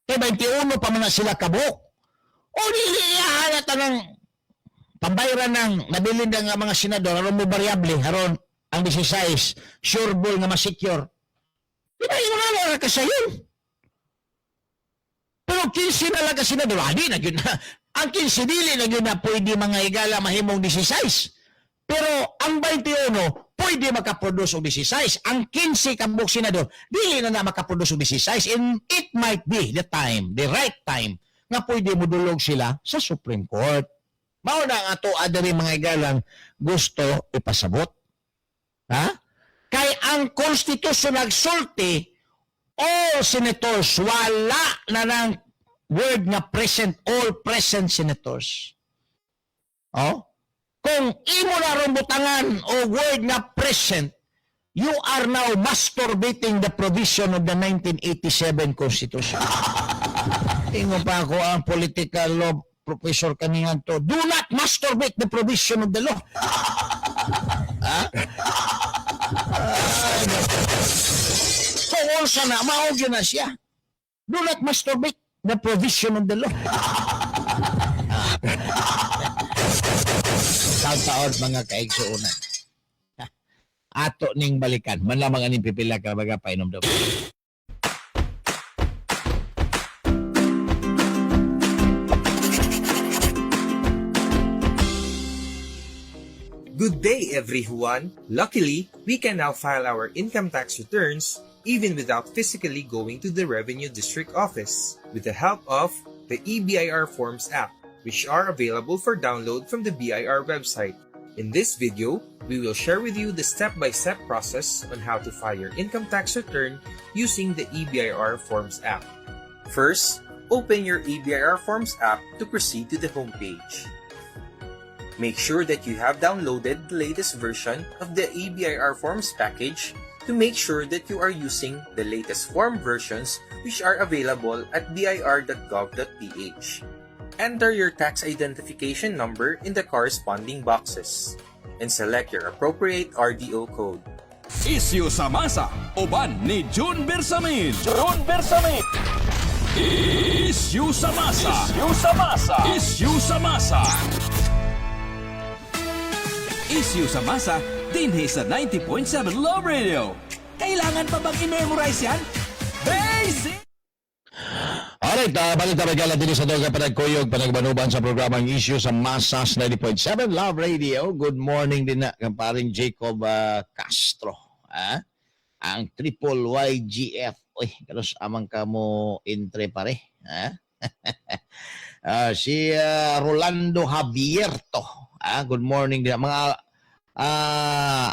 Kaya 21 pa man na sila kabuk. O nilihalata ng pambayaran ng nabilin ng mga senador, aron mo variable, aron ang 16, sure ball nga masecure. Di ba yung mga kasayon? Pero 15 na lang ka senador, di na yun na. Ang 15 dili na yun na pwede mga higala mahimong 16. Pero ang 21, pwede makaproduce og 16. Ang 15 kabuk senador, dili na makaproduce og 16. And it might be the time, the right time, nga pwede modulog sila sa Supreme Court. Mao na ang ato adari mga igalang gusto ipasabot. Kay ang Constitution nagsulti, all senators, wala na ng word nga present, all present senators. Kung imo na ron butangan o word na present, you are now masturbating the provision of the 1987 Constitution. Tingnan pa ako ang political law professor kanihan to. Do not masturbate the provision of the law. So also na, maugyo na siya. Do not masturbate the provision of the law. Taon mga kaigsuunan. Ato ning balikan. Man lamang aning pipila ka baga painom daw. Good day, everyone! Luckily, we can now file our income tax returns even without physically going to the Revenue District Office with the help of the EBIR Forms app, which are available for download from the BIR website. In this video, we will share with you the step-by-step process on how to file your income tax return using the EBIR Forms app. First, open your EBIR Forms app to proceed to the homepage. Make sure that you have downloaded the latest version of the EBIR Forms package to make sure that you are using the latest form versions which are available at bir.gov.ph. Enter your tax identification number in the corresponding boxes and select your appropriate RDO code. Isyu sa masa, uban ni June Bersamin. June Bersamin. Isyu sa masa. Isyu sa masa. Isyu sa masa. Isyu sa masa, dinhi sa 90.7 Love Radio. Kailangan pa bang i-memorize yan? Basic! Alright, balik na regala din sa Doga Panagkuyog, panagbanuban sa programang Issue sa Masas 90.7 Love Radio. Good morning din na kamparing Jacob Castro. Ang triple YGF. Uy, kalos amang ka mo entre pare. Si Rolando Javierto. Good morning din. Mga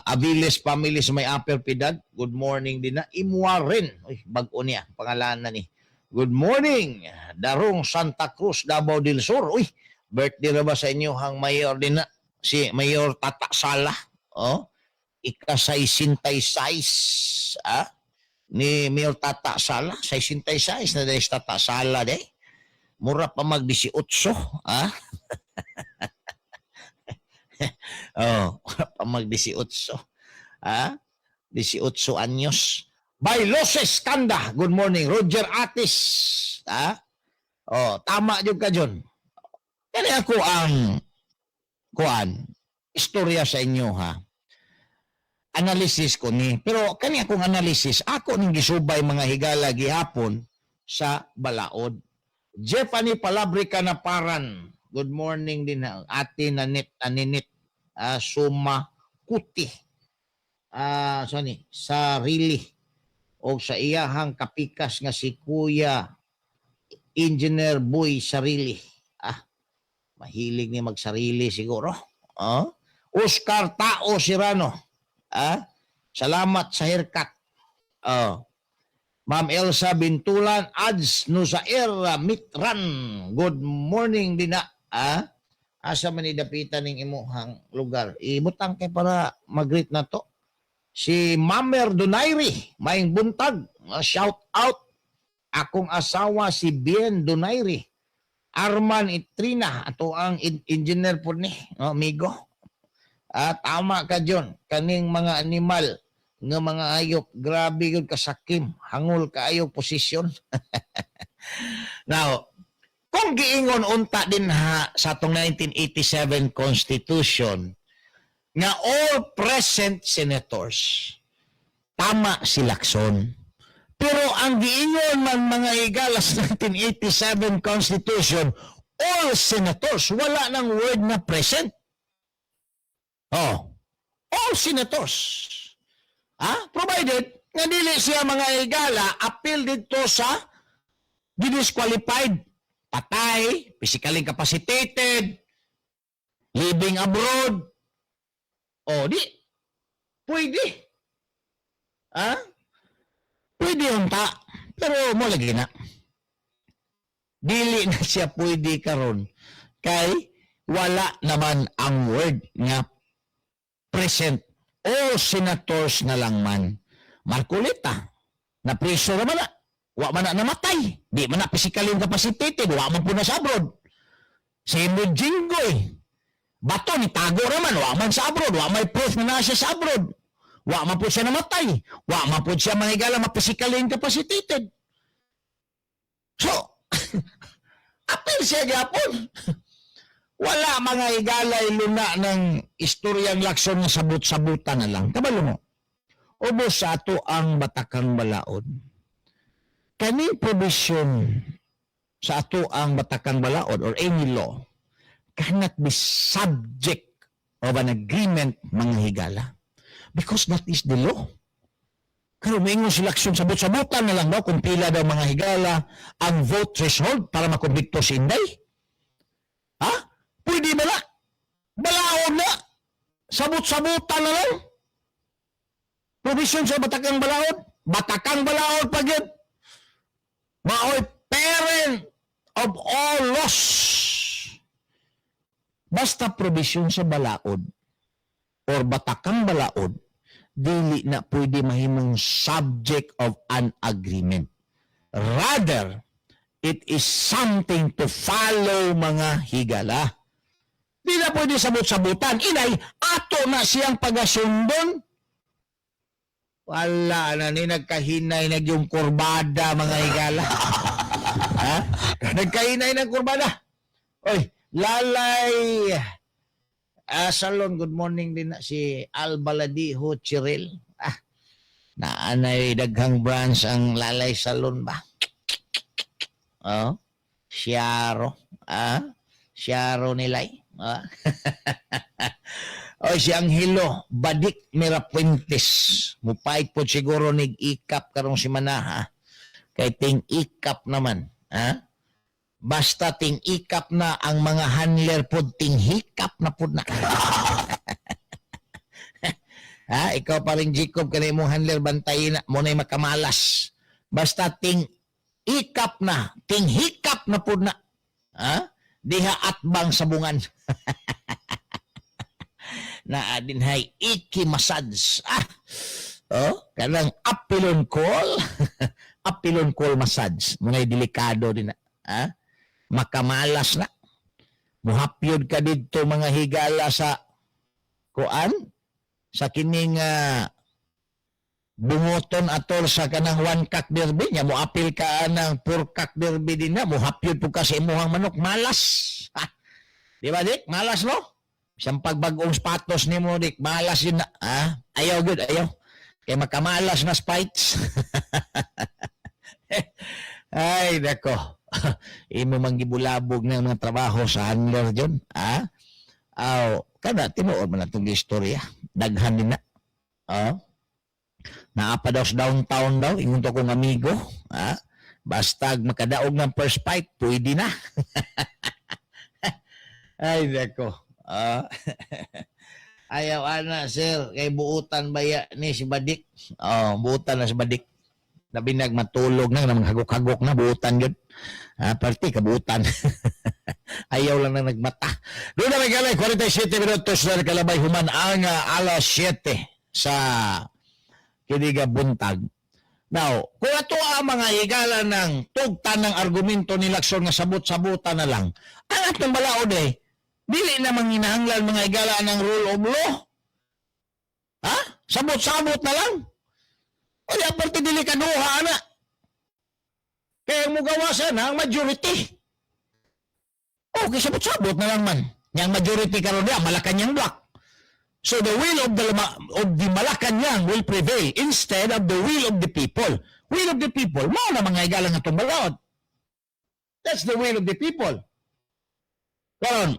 Aviles family sa may Upper Piedad. Good morning din na. Imwa rin. Uy, bago niya. Pangalan na ni. Good morning, Darong Santa Cruz, Davao del Sur. Uy, birthday na ba sa inyo hang mayor din na? Si Mayor Tata Sala. Oh, ika-66. Ni Mayor Tata Sala. 66 na dahil Tata Sala de. Mura pa mag-18. Oh, mura pa mag-18. 18 anyos. By Loses Kanda. Good morning. Roger Atis. Tama yung ka dyan. Kani ako ang istorya sa inyo ha. Analysis ko ni. Pero kani akong analysis, ako ning gisubay mga higala gihapon sa Balaod. Jeffany Palabrica na paran. Good morning din na ate Nanit Aninit. Suma Kuti. Sarili. O sa iyahang kapikas nga si Kuya Engineer Boy Sarili. Mahilig niya magsarili siguro. Oscar Tao Sirano. Salamat sa haircut. Ma'am Elsa Bintulan Ads Nusair Mitran. Good morning din na. Asa man idapitan ning imuhang lugar. Ibutang kay para mag-greet na to. Si Mamer Donairi, maing buntag, shout out. Akong asawa si Bien Donairi. Arman Itrina, ato ang engineer po ni, amigo. Tama ka dyan, kaning mga animal, nga mga ayop, grabe yun kasakim, hangul ka ayop posisyon. Now, kung giingon unta din ha sa itong 1987 Constitution, nga all present senators, tama si Lacson. Pero ang giingon man mga higalas 1987 Constitution, all senators, wala nang word na present. All senators. Provided nga dili siya mga higala, appeal dito sa disqualified, patay, physically incapacitated, living abroad. Pwede. Pwede unta. Pero mo lagi na. Dili na siya pwede karon kay wala naman ang word nga present. All senators na lang man. Marcolita, na preso naman na. Wa man na namatay. Di man na physically incapacitated. Wa man po na sa abroad. Si Emil Jinggoy, bato ni tago naman, wa man sa abroad, wa may proof na nasa sa abroad. Wa man po siya namatay. Wa man po siya mga higala physically incapacitated. So, apil siya gapon. Wala mga higala iluna ng istoryang Lacson na sabot-sabutan na lang. Kabalo mo, ubos sa ato ang Batakang Balaod. Kaning provision sa ato ang Batakang Balaod or any law cannot be subject of an agreement mga higala. Because that is the law. Pero may ingon si Lacson, sabot-sabutan na lang daw kung pila daw mga higala ang vote threshold para makumbikto si Inday. Pwede ba na? Balaod na. Sabot-sabutan na lang. Provision sa Batakang Balaod. Batakang Balaod pag yun. Maoy parent of all laws. Basta provision sa Balaod or Batakang Balaod, dili na pwede mahimong subject of an agreement. Rather, it is something to follow mga higala. Di na pwede sabot-sabutan. Inay, ato na siyang pagasundon. Wala na ni nagkahinay na yung kurbada mga higala. Nagkahinay ng kurbada. Oy, lalay. Salon, good morning din na si Al Baladiho Chiril. Naanay daghang branch ang Lalay Salon ba? Oh, Siaro. Siaro nilay. O si Angelo Badik Mirapuentes. Mupait po siguro nig-ikap karong si Manaha. Kay ting ikap naman. Basta ting ikap na ang mga handler po, ting hikap na po na. Ikaw pa rin Jacob, kanay mong handler bantayin na, mo na'y makamalas. Basta ting ikap na, ting hikap na po na. Diha atbang sabungan. Na adinhay iki massage. Kanang apilon call. Apilon call massage. Muna'y delikado din na. Makamalas na. Muhapyod ka dito mga higala sa kuan. Sa kining bungoton atol sa kanang one cock derby nya mo apil ka ng four cock derby din na mo hapyod po ka sa imuhang manok malas. Di ba dik malas no? Isang pagbagong spatos nimo dik malas yun na. Ayaw good ayaw. Kay makamalas na spites. Ay nako. Imo manggibulabog ng mga trabaho sa handler dyan. Kada tinuod man natong istorya. Daghan din na. Naapa daw sa downtown daw. Ingon to kong amigo. Basta makadaog ng first fight, pwede na. Ay, nako. Ayaw ana, sir. Kay buutan baya ni si Badik. Buutan na si Badik. Nabinag matulog na, hagok-hagok na, buutan yun. Parti, kabuutan. Ayaw lang na nagmata. Doon na may galay, 47 minutos na kalabay human ang alas 7 sa Kiniga Buntag. Now, kung ito ang mga higala ng tugtan ng argumento ni Lacson nga sabot-sabutan na lang, ang atong balaod dili na manginahanglan mga higala ng rule of law. Sabot-sabot na lang. O di aparte dili kaduha na. Kaya mo gawasan ang majority. Okay, sabot-sabot na lang man. Yang majority karon niya, Malacanang block. So the will of the Malacanang will prevail instead of the will of the people. Will of the people, mao na mga igalang atong balaod. That's the will of the people. Karon,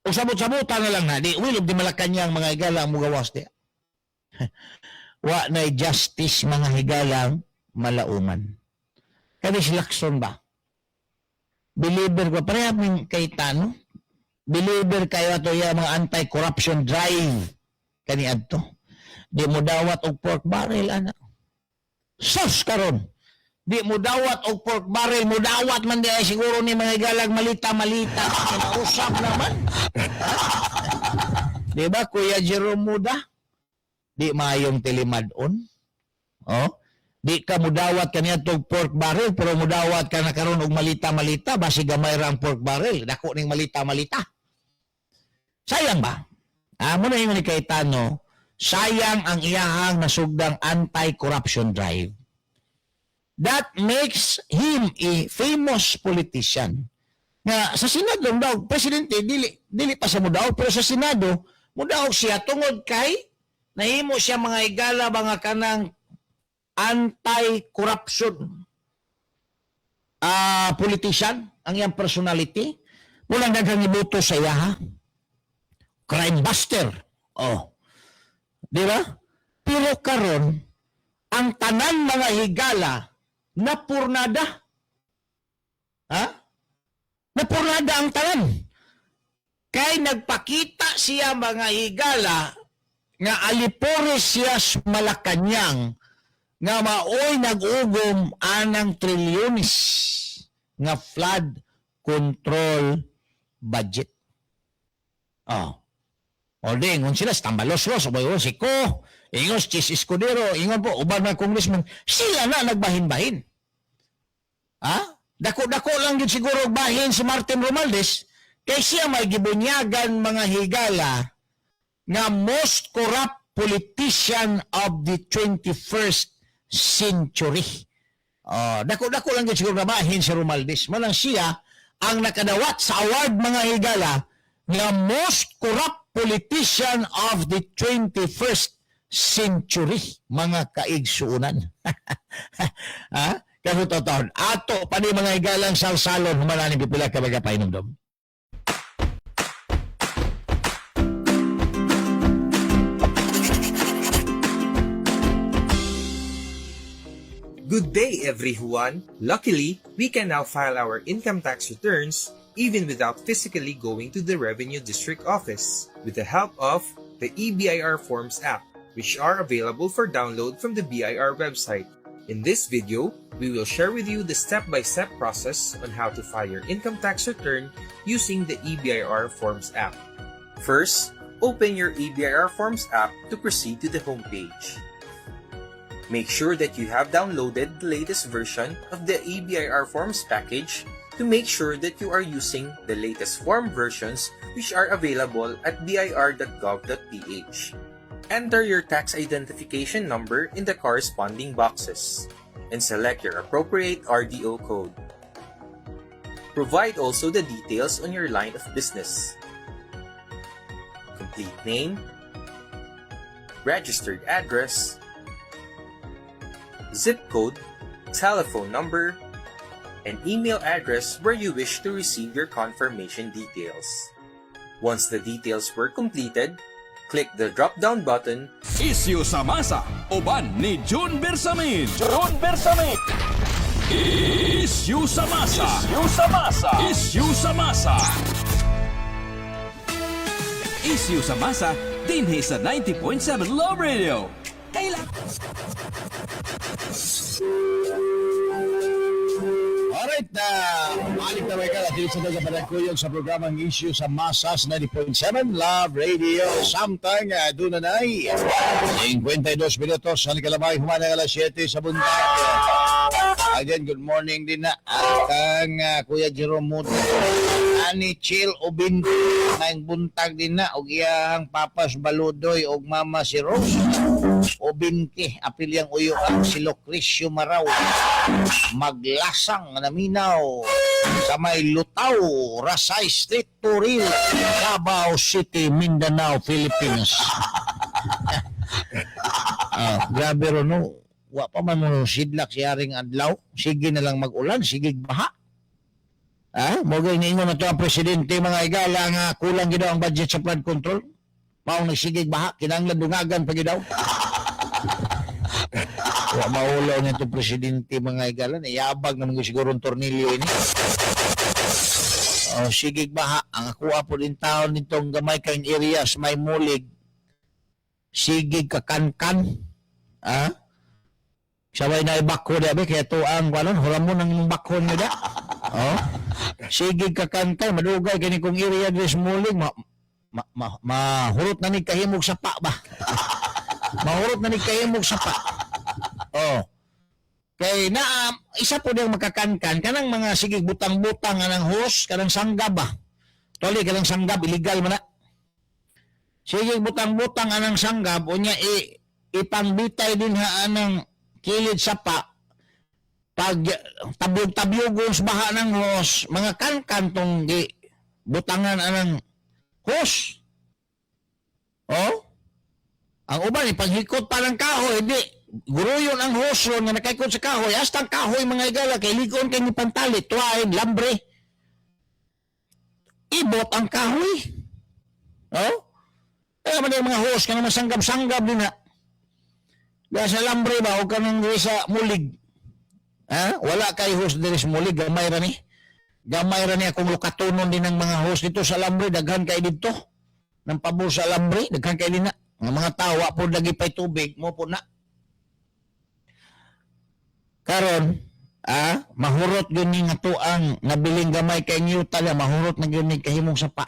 o sabot-sabutan na lang na, the will of the Malacanang mga igalang mo gawas niya. Wa na justice mga higalang malauman. Kani si Lacson ba? Believer ko, pareha ming kay Tano. Believer kayo ato yung mga anti-corruption drive. Kani adto. Di mo dawat og pork barrel, ana. Sus karon. Di mo dawat og pork barrel, mo dawat man di ay siguro ni mga higalang malita-malita. Kinausap naman. Di ba, Kuya Jerome Muda? Di mayong tilimadon. Di ka mudawat kaniya tog pork barrel pero mudawat ka na karon og malita-malita basi gamay ra ang pork barrel dako ning malita-malita. Sayang ba? Mo na ni kay Tano, sayang ang iyahang nasugdang anti-corruption drive. That makes him a famous politician. Nga sa Senado daw presidente dili pa sa mudaog pero sa Senado mudaog siya tungod kay nahimo siya mga higala mga kanang anti-corruption politician ang iyang personality. Walang daghang iboto sa iya. Crime buster. Di ba? Pero karon ang tanan mga higala napurnada. Napurnada ang tanan. Kay nagpakita siya mga higala nga alipores siya sa Malacanang nga maoy nag-ugom anang trilyones nga flood control budget. O ingon sila, tambalos-los, si Ko, ingon Chis Escudero, ingon po, uban mga congressman, sila na nagbahin-bahin. Dako-dako lang yun siguro bahin si Martin Romualdez, kay siya may gibunyagan mga higala nga most corrupt politician of the 21st century. Dako-dako lang yun siguro nabahin si Romualdez. Manang siya ang nakadawat sa award mga higala nga most corrupt politician of the 21st century, mga kaigsuunan. Ha? Kasi taon ato pa ni mga igalang salsalon humanani pipila ka mga painomdom. Good day, everyone! Luckily, we can now file our income tax returns even without physically going to the Revenue District Office with the help of the EBIR Forms app, which are available for download from the BIR website. In this video, we will share with you the step-by-step process on how to file your income tax return using the EBIR Forms app. First, open your EBIR Forms app to proceed to the homepage. Make sure that you have downloaded the latest version of the EBIR Forms package to make sure that you are using the latest form versions which are available at bir.gov.ph. Enter your tax identification number in the corresponding boxes and select your appropriate RDO code. Provide also the details on your line of business. Complete name, registered address, zip code, telephone number, and email address where you wish to receive your confirmation details. Once the details were completed, click the drop-down button. Isyu sa masa, uban ni June Bersamin. June Bersamin. Isyu sa masa. Isyu sa masa. Isyu sa masa. Isyu sa masa, dinhi sa 90.7 Love Radio. Alright na, balik na may kalatil sa nagpapanagkuyog sa programang Issue sa Masas 90.7 Love Radio. Samtang doon na ay 52 minutos sa Kalamay, humana alas 7 sa bundag. Again, good morning din na ang Kuya Jerome Muto. Ani Chill o Binti ng buntag din na og iyang Papas Baludoy og Mama si Rose o Binti apilyang uyo ang si Lucrecio Maraw maglasang naminaw sa may Lutaw Rasay Street Turil Davao City, Mindanao, Philippines. Grabe ro no, wa pa man mo sidlak si Haring Adlaw, sige na lang mag-ulan, sige baha. Mogay niingon na ito ang presidente mga igala nga kulang ginaw ang budget sa flood control. Maong nagsigig baha, kinanglan dungagan pa ginaw. Wa maulaw na ito presidente mga igala, nayabag naman siguro ang tornilyo ini. Sigig baha, ang akuha po din taon nitong gamay kang areas may mulig. Sigig kakankan. Sabay na ibako na kaya ito ang walon, huramon ang bakon nyo da. Sigig kakankan, madugay kani kong area des mulig, mahurot na ni kahimog sapa ba? Mahurot na ni kahimog sapa. Kay na isa po diyang makakankan, kanang mga sigig butang-butang anang hos, kanang sanggab ba? Toli, kanang sanggab, illegal man na. Sigig butang-butang anang sanggab, o niya ipangbitay din ha anang kilid sapa, pag tabyog-tabyog sa baha ng hos, mga kankan tong butangan anang hos. Ang uban, ipaghikot pa ng kahoy, hindi. Guruyon ang hosron nga nakaikot sa kahoy. Hastang kahoy mga igala, kay ligon kay ni pantalit, tuwain, lambre. Ibot ang kahoy. Kaya man yung mga hos, ka naman sanggab-sanggab din na. Dahil sa lambre ba, o ka nang sa mulig. Wala kay hos din sa mulig, gamay ra ni. Gamay ra ni akong lukatunon din ng mga hos dito sa lambre, daghan kay dito. Nang pabor sa lambre, daghan kay din na. Ang mga tawa po lagi pa'y tubig, mo po na. Karon, mahurot yun ni nga tuang nabiling gamay kay Newton, mahurot na yun ni kahimong sapa.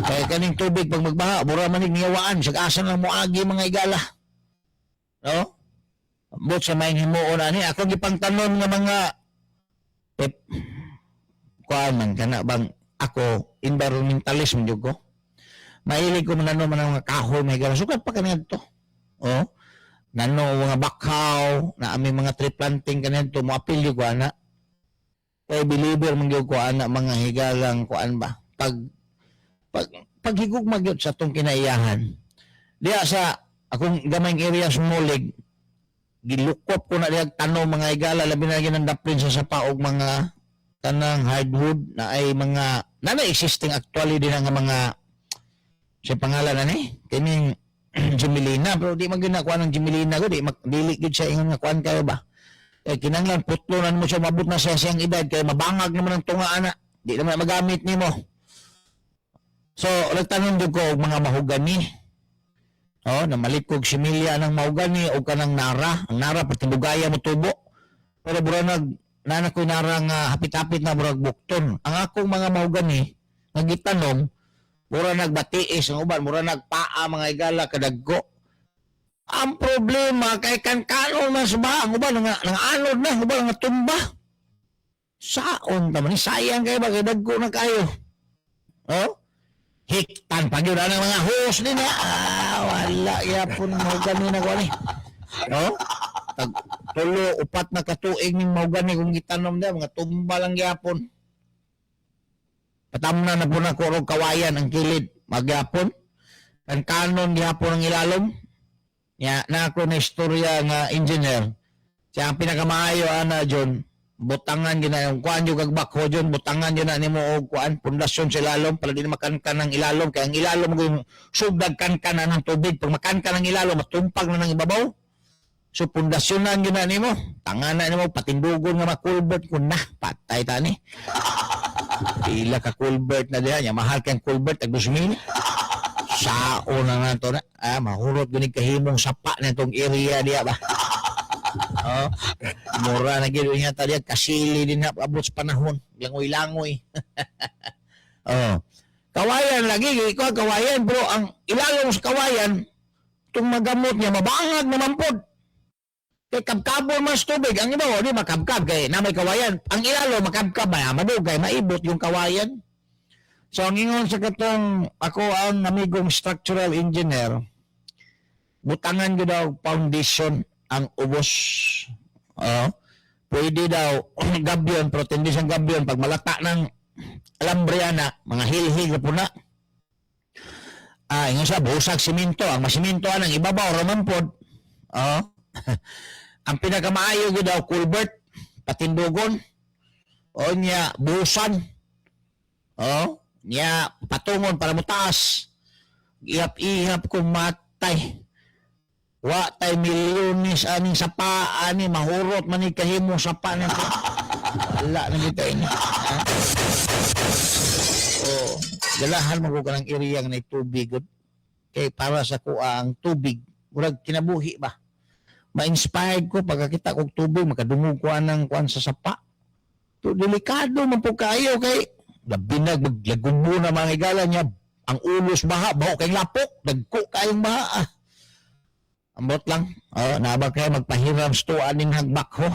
Kaya kaning tubig pag magbaha, bura manig niyawaan, sag-asan lang mo agi mga igala. But sa may himuon ani, ako gipangtanon nga mga kuan man kana bang ako environmentalism jud ko. Mahilig ko man ano man ang mga kahoy may igala. Sukat pa kanina to. Nano mga bakaw na aming mga tree planting kanito mo apil ko ana. Kay believer man gyud ko ana mga higalang kuan ba. Pag higugma gyud sa tong kinaiyahan. Diya sa akong gamayng area sa Molig, gilukop ko na diag tanong mga igala, labi na ginandaplin sa sapa og mga tanang hardwood na ay mga existing actually din ang mga sa pangalan na ni kining Jimelina, pero di man ginakuha ng Jimelina ko, dili gid siya ingon nga kuan kayo ba. Kinanglan putlonan mo siya, mabot na siya siyang edad kay mabangag naman ang tunga ana, di naman magamit nimo. So nagtanong jud ko og mga mahugani, na malikog similya ng mahugani o kanang nara. Ang nara pati bugaya mo tubo, pero bura nana ko nara nga hapit-hapit na burag bukton. Ang akong mga mahugani nga gitanong, mura nagbatiis ang uban, mura nagpaa mga igala kadagko. Ang problema kay kanon man sa baha, ang uban nga anod na, ang uban nga tumba. Saon ta man, sayang kay ba kay dagko na kayo. Hiktan pa gyud ang mga host din wala yapon mo gani na ko ni. Tag tulo upat na katuig ning mao gani kung gitanom da mga tumba lang gyapon. Patamna na po na kurog kawayan ang kilid magyapon. Kan kanon gyapon ang ilalom. Ya na ako na istorya nga engineer. Siya ang pinakamaayo ana John. Butangan gina yung kuan yung gagbakho John, butangan yun na nimo og kuan pundasyon sa ilalom para di na makankan ng ilalom kay ang ilalom mo yung sugdag kankan ng tubig pag makankan ng ilalom matumpag na ng ibabaw. So pundasyonan yun na nimo. Tangana nimo patindugon nga makulbert kun na patay tani. Pila ka culvert na diha, nya mahal kang culvert tag 2,000. Sao na nga to na. Mahurot gani kahimong sapa na itong area diha ba. Mura na gid niya tadi kasili din na abot sa panahon, langoy-langoy. Kawayan lagi ko kawayan bro, ang ilalong sa kawayan tung magamot niya mabangag naman pod. Kay kabkabon mas tubig, ang iba di makabkab kay na may kawayan. Ang ilalo makabkab ba madugay maibot yung kawayan. So ang ingon sa katong ako ang amigong structural engineer, butangan ko daw foundation ang ubos. Pwede daw gabyon, pero tindi siyang gabyon pag malata ng alambriana, mga hilhig na po na. Ingon sa busag simento, ang masiminto ang ibabaw ramampod. Ang pinakamaayo ko daw culvert, patindugon, o niya busan, niya patungon para mutaas, ihap-ihap kung matay. Wa tay milyones aning sapa ani mahurot man ni kahimo sapa na to. Wala na kita ini. Galahan mo ko kanang area nga tubig kay para sa ko ang tubig murag kinabuhi ba. Ma-inspired ko pagkakita kog tubig makadungog ko anang kuan sa sapa. To delikado man po kayo kay labinag maglagubo na mga igala niya ang ulos baha baho kay lapok dagko kayong baha. Ambot lang. Naba kayo magpahiram stuan ning hagbakho.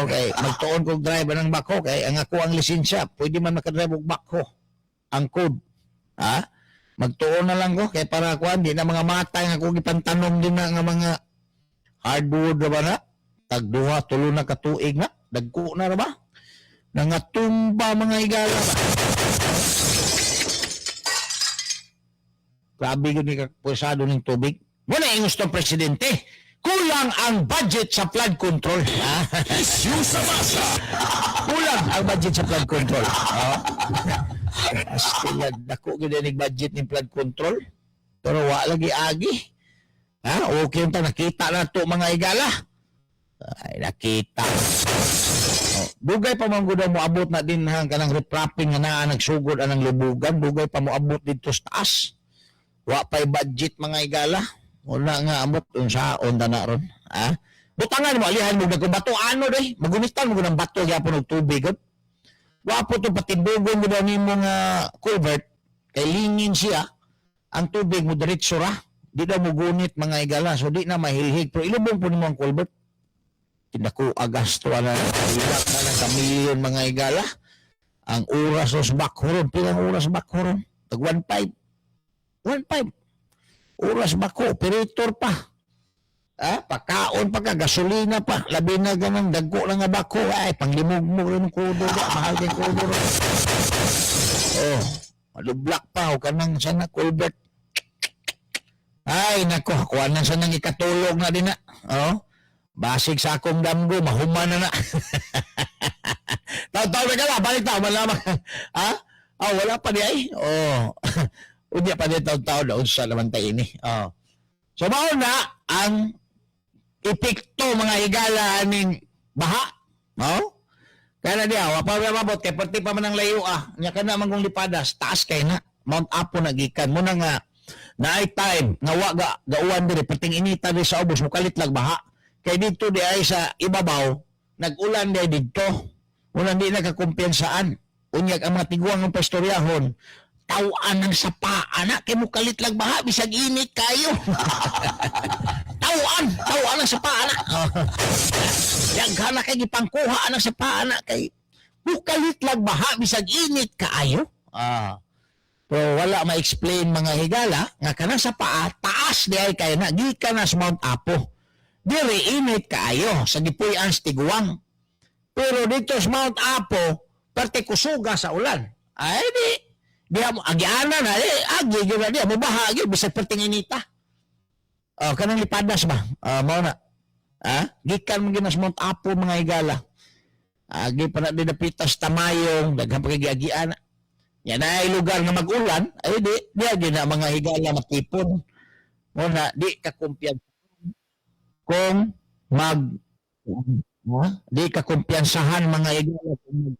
Okay, magtuon kog drive ng bakho kay ang ako ang lisensya, pwede man makadrive og bakho. Ang code. Magtuon na lang ko kay para kuan di na mga matay nga kog ipantanom din na nga mga hardwood ra ba na. Tagduha tulo na katuig na, dagko na ra ba? Nangatumba mga igala ba. Grabe yun ni kapusado ng tubig. Muna yung gustong presidente, kulang ang budget sa flood control. Issue sa masa. Kulang ang budget sa flood control. Still, dako gidanig budget ng flood control. Pero wala lagi agi. Okay yung nakita na to mga igala. Ay, nakita. Dugay pa man gud mo abot na din hang kanang repropping nga naa nagsugod anang lubugan. Dugay pa mo abot dito sa taas. Wa pa'y budget mga igala. Wala nga amot unsaon ta na ron. Butangan mo alihan mo dagko bato ano day. Magunitan mo ng bato gyapon og tubig. Wa po to patindugon mo daw nimo nga culvert kay lingin siya. Ang tubig mo diretso ra. Di daw mo gunit mga igala. So di na mahilhig. Pero ilubong po nimo ang culvert. Tinako agasto na ilak na ng kamilyon mga igala. Ang oras sa bakhoron. Pilang oras bakhoron? Tag 1.5. 1.5. Oras bako, operator pa. Pagkaon pa ka, gasolina pa. Labi na ganun, dagko lang nga bako. Ay, panglimog mo rin kudo. Mahal kay kudo. Malublak pa. O kanang sana, Colbert. Ay, nako, kuha na sa nang ikatulog na din na. Oh, basig sa akong damgo, mahuman na na. Taw-taw na ka na, balik taw, malaman. Ha? Oh, wala pa di ay. Oh, unya pa di taw-taw na, unsa naman tayo ini. Oh. So, mauna, ang epekto mga higala ning baha. Oh? Kaya na di, wapa mabot, kay pati pa man ang layo Nya ka na mangong lipadas, taas kay na. Mount Apo nagikan. Muna nga, night time, nga waga, gauwan diri, pating inita di sa ubos, mukalit lang baha. Kay dito di ay sa ibabaw, nag-ulan di dito. Unang di nakakumpensaan. Unyag ang mga tiguang ng pastoryahon, tawaan ng sapa, anak, kay mukalit lang baha, bisag init kayo. tawaan ng sapa, anak. Yaghan na kay gipangkuha ng sapa, anak, kay mukalit lang baha, bisag init kaayo. Pero wala ma-explain mga higala, nga kanang sapa, taas di ay kayo na, gikan na sa Mount Apo. Diri init kaayo, sa gipuy-an sa tiguang. Pero dito sa Mount Apo, parte kusuga sa ulan. Ay, di mo, agiana na, agi, yun na, mo bahagi, bisag perting inita. Kanang lipadas ba? Mao na. Gikan mo ginas Mount Apo, mga higala. Agi pa na dinapitas tamayong, daghang pagigiagian. Yan ay lugar na mag-ulan, ay di agi na mga higala matipon. Mao na, di ka kumpiyan. Kung di ka kumpiyansahan mga higala kung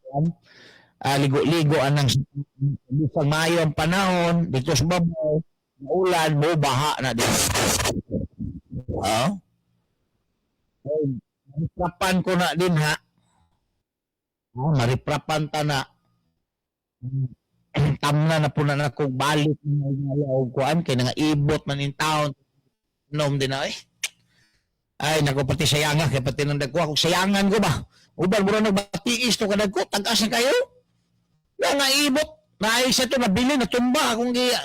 ligo-ligo anang sa Mayo ang panahon dito sa babaw ulan mo baha na din. Mariprapan ko na din ha. Mariprapan ta na. Tamna na po na kong balik ng kuan kay nga ibot man in town. Nom din na Ay, nako pati sayangan kay pati nang dagko ako sayangan ko ba. Uban mo na nagbatiis to kadag ko, tagas na kayo. Nga ibot, naisa to nabili na tumba akong gi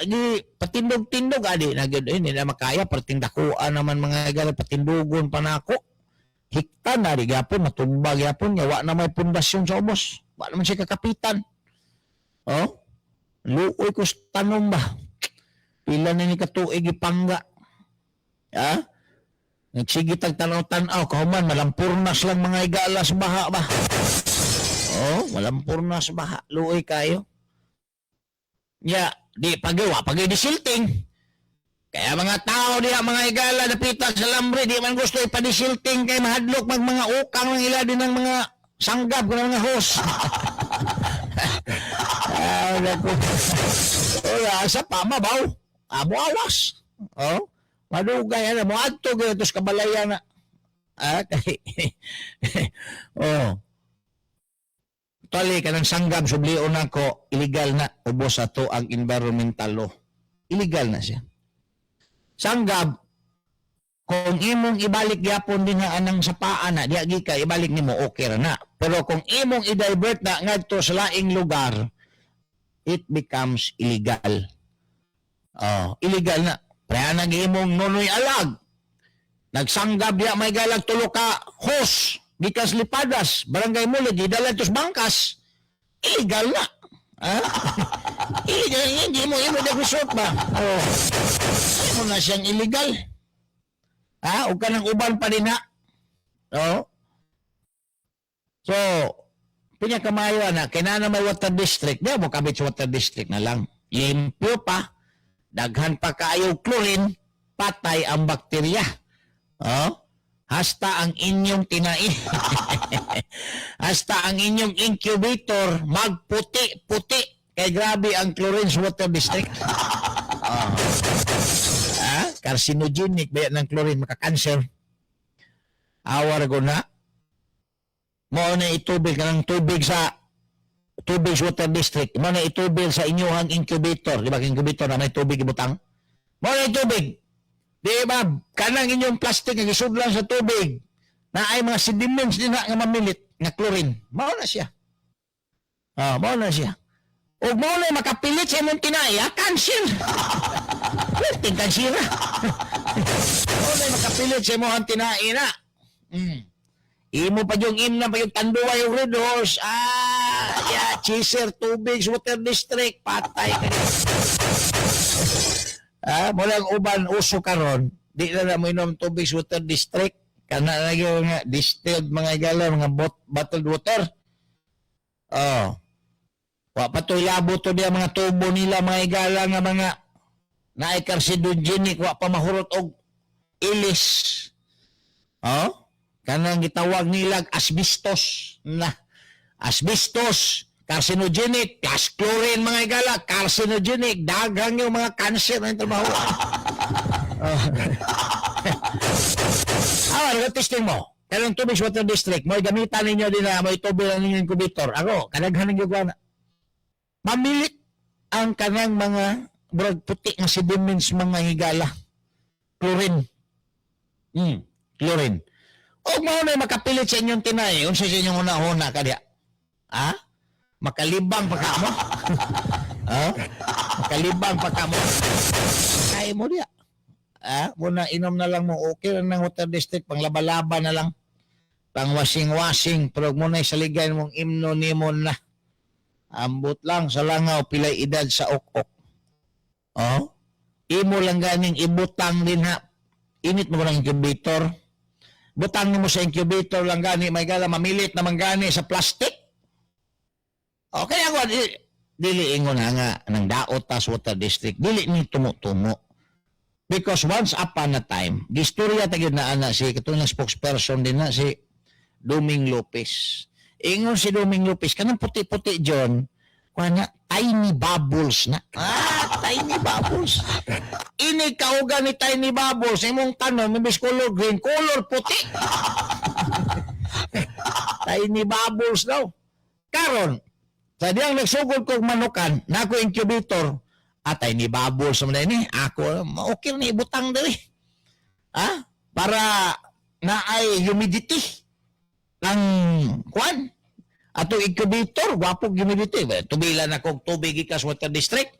patindog-tindog adi na gyud ini na makaya perting dakuan naman mga higala patindugon pa nako. Hiktan na di gyapon matumba gyapon nya wa na may pundasyon sa ubos. Wa naman siya kakapitan. Luoy ko sa tanom ba. Pila na ni katuig ipangga. Nagsige tag tanaw-tanaw kauman malampurnas lang mga higala sa baha ba. Malampurnas baha luoy kayo. Ya, di pagawa di silting. Kaya mga tao diha mga higala napita sa lambre di man gusto ipadisilting kay mahadlok mag mga ukang ng ila din ng mga sanggab ng mga host. Asa pa mabaw. Amo awas. Madugay na mo adto gyud sa kabalayan na. Tali ka ng sanggab sublion nako illegal na ubos ato ang environmental law. Illegal na siya. Sanggab kung imong ibalik gyapon din na anang sapaan na diagi ka ibalik nimo okay ra na. Pero kung imong i-divert na ngadto sa laing lugar it becomes illegal. Illegal na. Kaya nag-imong nunoy alag. Nagsanggab ya may galag tulo ka hos. Gikas lipadas. Barangay Mulid. Idala ito sa bangkas. Illegal na. Illegal. Hindi mo resort ba? Hindi mo na siyang illegal. Huwag ka ng uban pa din ha. So, pinakamayo na. Kinana may water district. Di mo kabit sa water district na lang. Limpyo pa. Daghan pa kaayo chlorine, patay ang bakterya. Hasta ang inyong tinain. Hasta ang inyong incubator magputi-puti. Kaya grabe ang chlorine sa water district. Carcinogenic ba ng chlorine, makakanser. Awar ko na. Mo na itubig ka ng tubig sa tubig water district. Mo na itubig sa inyong incubator. Di ba incubator na may tubig ibutang? Mo na itubig. Di ba kanang inyong plastic nga gisudlan sa tubig na ay mga sediments din nga mamilit nga chlorine. Mo na siya. Mo na siya. O mo na makapilit sa imong tinaya, cancer. Pwedeng cancer. Mo na makapilit sa imong tinaya na. Imo pa yung imna pa yung tanduwa yung Red Horse. Chaser, tubig, water district, patay ka. Mula uban uso karon, di na mo inom tubig sa water district, kana na yung nga distilled mga igala, mga bottled water. Oh. Wa patoy labo to diya mga tubo nila mga igala nga mga naay carcinogenic, wa pa mahurot og ilis. Oh? Kanang gitawag nila asbestos na. Asbestos, carcinogenic, gas chlorine mga igala, carcinogenic, daghang yung mga cancer na trabaho. Testing mo. Pero yung tubig water district, may gamitan ninyo din na may tubig na ninyo incubator. Ako, kadaghan ng gagawin. Mamilit ang kanang mga brad puti nga sediments mga higala. Chlorine. Chlorine. O mo na makapilit sa inyong tinay, unsa sa inyong una-una kadiya. Makalibang pa ka mo. Makalibang pa ka mo. Kaya mo diya. Muna inom na lang mo, okay lang ng water district, pang laba-laba na lang. Pang washing-washing, pero muna isaligay mong imno nimo na. Ambot lang sa langaw, pilay edad sa ok-ok. Imo lang ganing ibutang din ha. Init mo ng incubator. Butang mo sa incubator lang gani, may gala mamilit naman gani sa plastic. Okay ako, dili ingon nga ng daot tas water district, dili ni tumo-tumo. Because once upon a time, gistorya tagid na ana si katong spokesperson din na si Doming Lopez. Ingon si Doming Lopez kanang puti-puti John, kana tiny bubbles na. Tiny bubbles. Ini kauga ni tiny bubbles, imong tanom imbis color green, color puti. Tiny bubbles daw. Karon, sa diyang nagsugod kong manukan, na ako incubator, tiny bubbles naman ini, ako, okay na ibutang dali. Para na ay humidity ng kwan. Ato incubator, wapog humidity. Tubilan akong tubig ikas water district.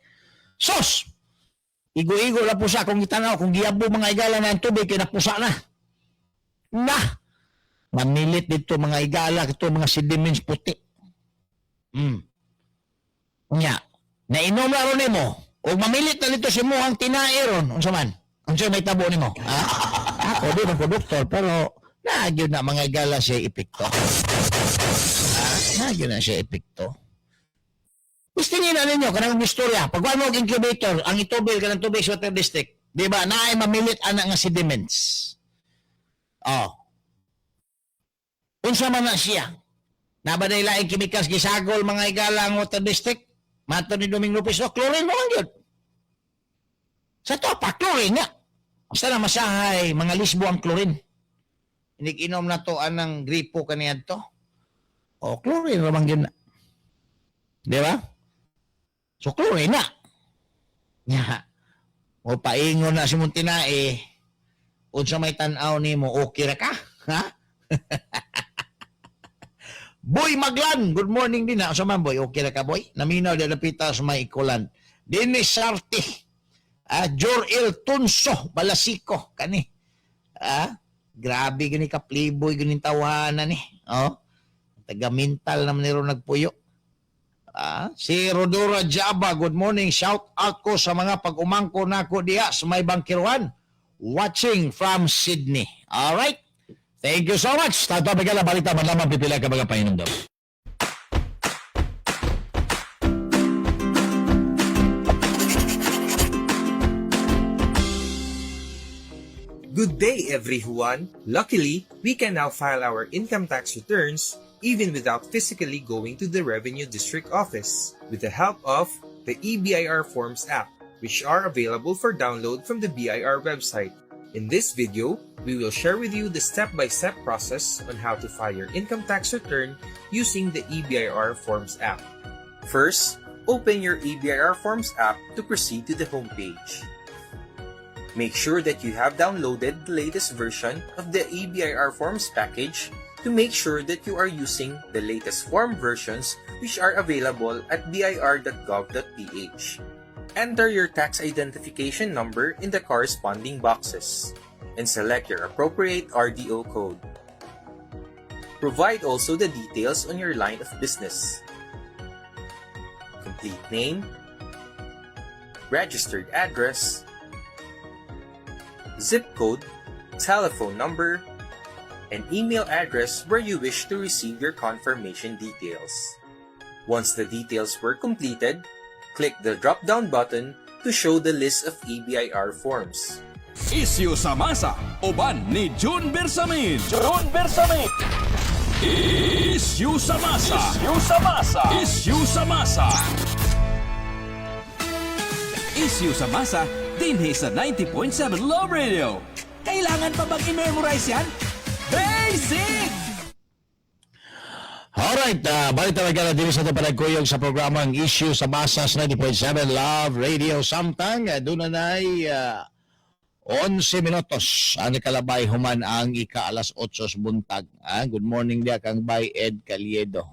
Sos! Igo-igo na po sa akong itanaw. Kung giyabo mga igala na ang tubig, kinapusa na. Mamilit dito mga igala, ito mga sediments puti. Nga, nainom na ron mo. O mamilit na dito si Muhang tinairon. Unsa man? Unsa may tabo ni mo? Ako din ako doktor, pero nagyo na mga igala siya epekto. Nagyo na siya epekto. Gusto niyo na ninyo, kanang istorya. Pag wala incubator, ang itubil ka ng tubig sa water district, di ba, na ay mamilit anak nga sediments. Unsa man na siya? Nabaday laing chemicals gisagol mga igala ang water district. Mato ni Doming Lopez, chlorine mo lang yun. Sa to pa, chlorine nga. Basta na masahay, mga lisbo ang chlorine. Inig-inom na to anang gripo kaniyan to. Chlorine ramang yun na. Di ba? So, chlorine na. O paingon na si Muntina unsa may tanaw ni mo, okay ra ka? Boy Maglan, good morning din na. Sa man, boy, okay na ka, boy? Naminaw, dalapita sa may ikulan. Dennis Sarti, Jor-El Tunso, Balasiko, kani. Grabe, gani ka, playboy, ganing tawanan ni. Taga-mental naman niro nagpuyo. Si Rodora Jaba, good morning. Shout out ko sa mga pag-umangko na ko diya sa may bangkiruan. Watching from Sydney. Alright? Thank you so much. Tato bigala balita man lamang pipila ka baga painom daw. Good day, everyone! Luckily, we can now file our income tax returns even without physically going to the Revenue District Office with the help of the eBIR Forms app, which are available for download from the BIR website. In this video, we will share with you the step-by-step process on how to file your income tax return using the eBIR Forms app. First, open your eBIR Forms app to proceed to the homepage. Make sure that you have downloaded the latest version of the eBIR Forms package to make sure that you are using the latest form versions which are available at bir.gov.ph. Enter your tax identification number in the corresponding boxes and select your appropriate RDO code. Provide also the details on your line of business. Complete name, registered address, zip code, telephone number, and email address where you wish to receive your confirmation details. Once the details were completed, click the drop-down button to show the list of EBIR forms. Isyu sa masa, uban ni June Bersamin. June Bersamin. Isyu sa masa. Isyu sa masa. Isyu sa masa. Isyu sa masa, dinhi sa 90.7 Love Radio. Kailangan pa bang i-memorize yan? Basic! Alright, balik talaga na din sa ito panagkuyog sa programang Issue sa Masa sa 90.7 Love Radio. Samtang, doon na ay 11 minutos. Ang kalabay human ang ika-alas 8 buntag. Good morning dia kang by Ed Caliedo.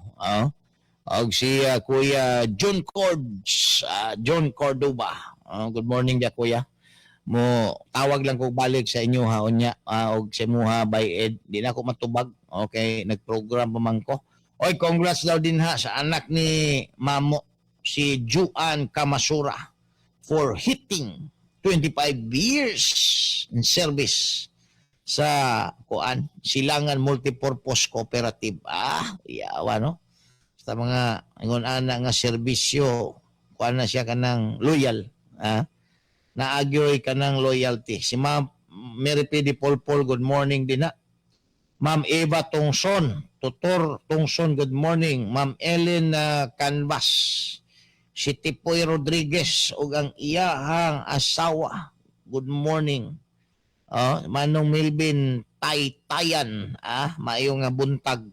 Og si Kuya John John Cordoba. Good morning dia Kuya. Mo tawag lang ko balik sa inyo ha unya og sa imuha by Ed. Di na ako matubag. Okay, nagprogram pa man ko. Oy, congrats daw din ha sa anak ni Mamo si Juan Kamasura for hitting 25 years in service sa Silangan Multipurpose Cooperative. Yawa no. Sa mga ingon ana nga serbisyo kuan na siya kanang loyal. Naagyoy kanang loyalty. Si Ma'am Mary P. Polpol, good morning din na. Ma'am Eva Tungson, Tutor Tungson, good morning. Ma'am Ellen Canvas, si Tipoy Rodriguez ug ang iyahang asawa, good morning. Manong Milvin Taytayan, maayo nga buntag.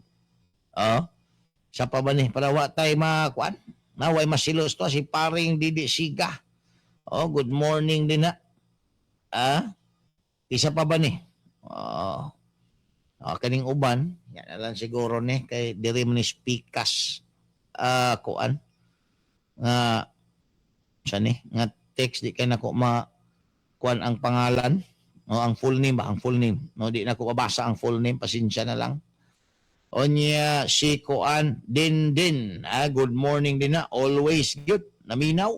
Sa pa ba ni para wa tay makuan? Naway masilos to si paring Didi Siga. Good morning din na. Isa pa ba ni? Kaning uban, yan na lang siguro ni kay diri man ni speakas kuan nga text di kay nako kuan ang pangalan ang full name no di nako mabasa ang full name, pasensya na lang. Onya si kuan din good morning din na, always good naminaw.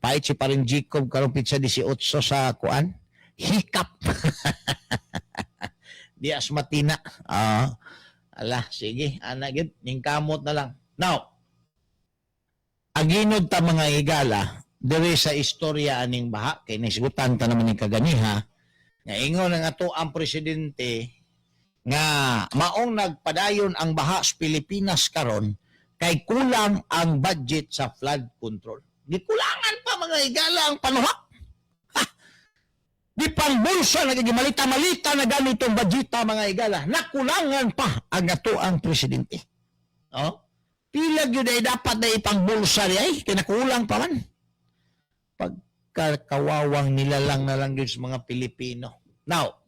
Pahit si paring Jacob karong pizza 18 sa kuan hikap. Di asmatina. Sige, gid ning kamot na lang. Now, aginod ta mga higala, diri sa istorya aning baha, kay naisgutan ta naman ni kaganiha, nga ingon ang ato ang presidente, nga maong nagpadayon ang baha sa Pilipinas karon, kay kulang ang budget sa flood control. Di kulangan pa mga higala ang panuhak. Di pang bulsa nagigimalita-malita na ganitong budgeta mga higala. Nakulangan pa ang ato ang presidente. Pilag yun ay dapat na ipang bulsa niya kaya nakulang pa man. Pagkakawawang nilalang na lang yun sa mga Pilipino. Now,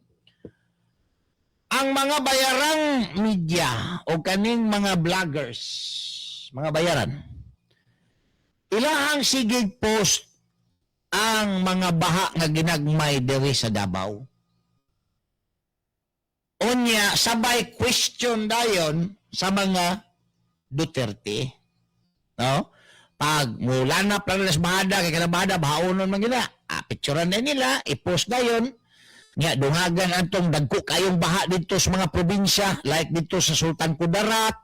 ang mga bayarang media o kaning mga vloggers, mga bayaran, ilahang sigig post ang mga baha nga ginagmay diri sa Davao. Unya, sabay question dayon sa mga Duterte. No? Pag mula na plan las bahada, kay kanabada, bahaunon man gina. Picturean na nila, i-post dayon. Nga, dungagan antong dagko kayong baha dito sa mga probinsya, like dito sa Sultan Kudarat,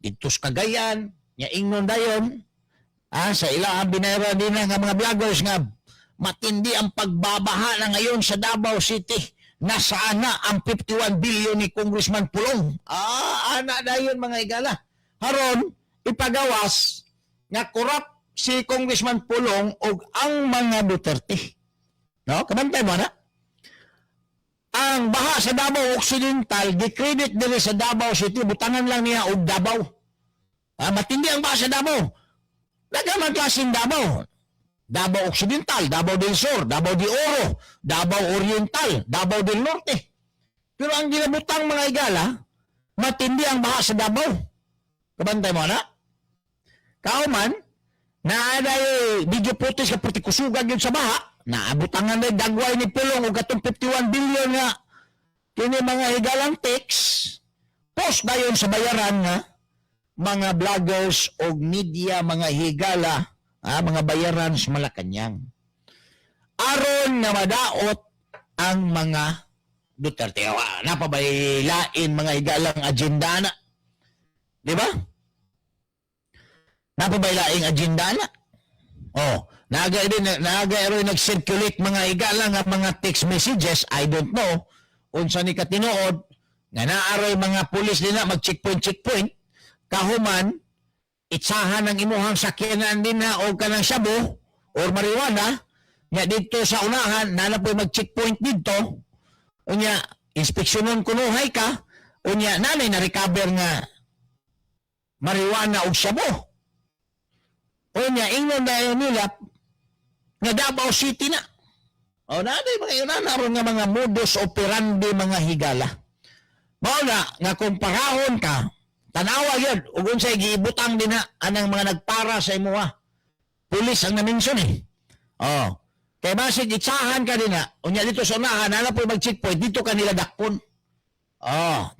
dito sa Cagayan, nga ingnon dayon. Sa ilang binayra din nga mga vloggers nga matindi ang pagbabaha na ngayon sa Davao City. Nasaan na ang 51 billion ni Congressman Pulong? Ana dayon mga higala. Haron, ipagawas nga korap si Congressman Pulong o ang mga Duterte. No? Kamantay mo na? Ang baha sa Davao Occidental, gikredit din sa Davao City, butangan lang niya o Davao. Matindi ang baha sa Davao. Nagaman klaseng Davao. Davao Occidental, Davao del Sur, Davao de Oro, Davao Oriental, Davao del Norte. Pero ang ginabutang mga higala, matindi ang baha sa Davao. Kabantay mo na? Kauman, naaday video footage ka partikusugan yun sa baha, naabutangan na dagway ni Pulong o katong 51 billion nga kini mga higalang text, post na yun sa bayaran nga mga vloggers o media, mga higala, mga bayaran sa Malacanang. Aron na madaot ang mga Duterte. Napabaylain mga higalang agenda na. Di ba? Napabaylaing agenda na. Naga nag-circulate mga higalang nga mga text messages. I don't know. Unsa ni katinood nga naaroy mga pulis din na mag-checkpoint. Kahuman, itsahan ng imuhang sakyanan din na o kanang shabu or marijuana nga dito sa unahan, na po mag-checkpoint dito. Unya, inspeksyonon kunuhay ka. Unya, nanay na-recover nga marijuana o shabu. Unya, ingnon na nila nga Davao City na. Nanay mga naroon nga mga modus operandi mga higala. Mauna, nga kung parahon ka, tanawa yun, ug unsay giibutang din na anang mga nagpara sa imuha. Pulis ang naminsyon eh. Kaya basig itsahan ka din na, unya dito sa unahan, na po mag-checkpoint, dito ka nila dakpon.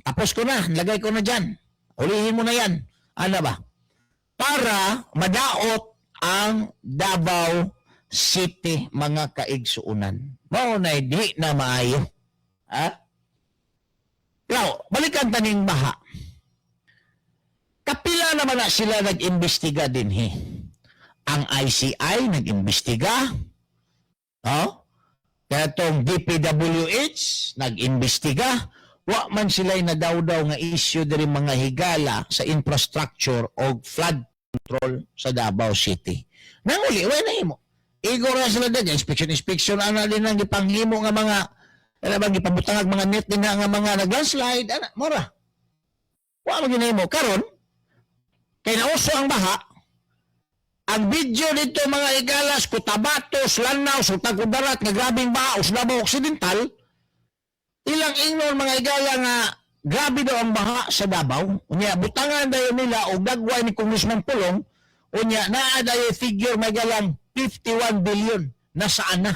Tapos ko na, lagay ko na dyan. Ulihin mo na yan. Ano ba? Para madaot ang Davao City mga kaigsuunan. Mauna, di na maayo. Now, balikan taning baha. Kapila naman na sila nag-imbestiga din Ang ICI nag-imbestiga. Kaya itong DPWH nag-imbestiga. Wa man sila'y nadawdaw nga issue diri mga higala sa infrastructure o flood control sa Davao City. Nanguli, wala na himo. Igor na sila din. Inspection ana din ang ipanghimo nga mga ipabutang mga net din nga mga nag-landslide. Mora. Wa man ginahimo. Karon, kay nauso ang baha, ang video dito mga igalas, Cotabatos, Lanao, Sultan Kudarat, nga grabing baha, Davao Occidental, ilang ingnon mga igala nga grabe daw ang baha sa Davao. Unya, butangan dayo nila o gagway ni Congressman Pulong, unya, naa dayo figure may galang 51 billion. Nasaan na?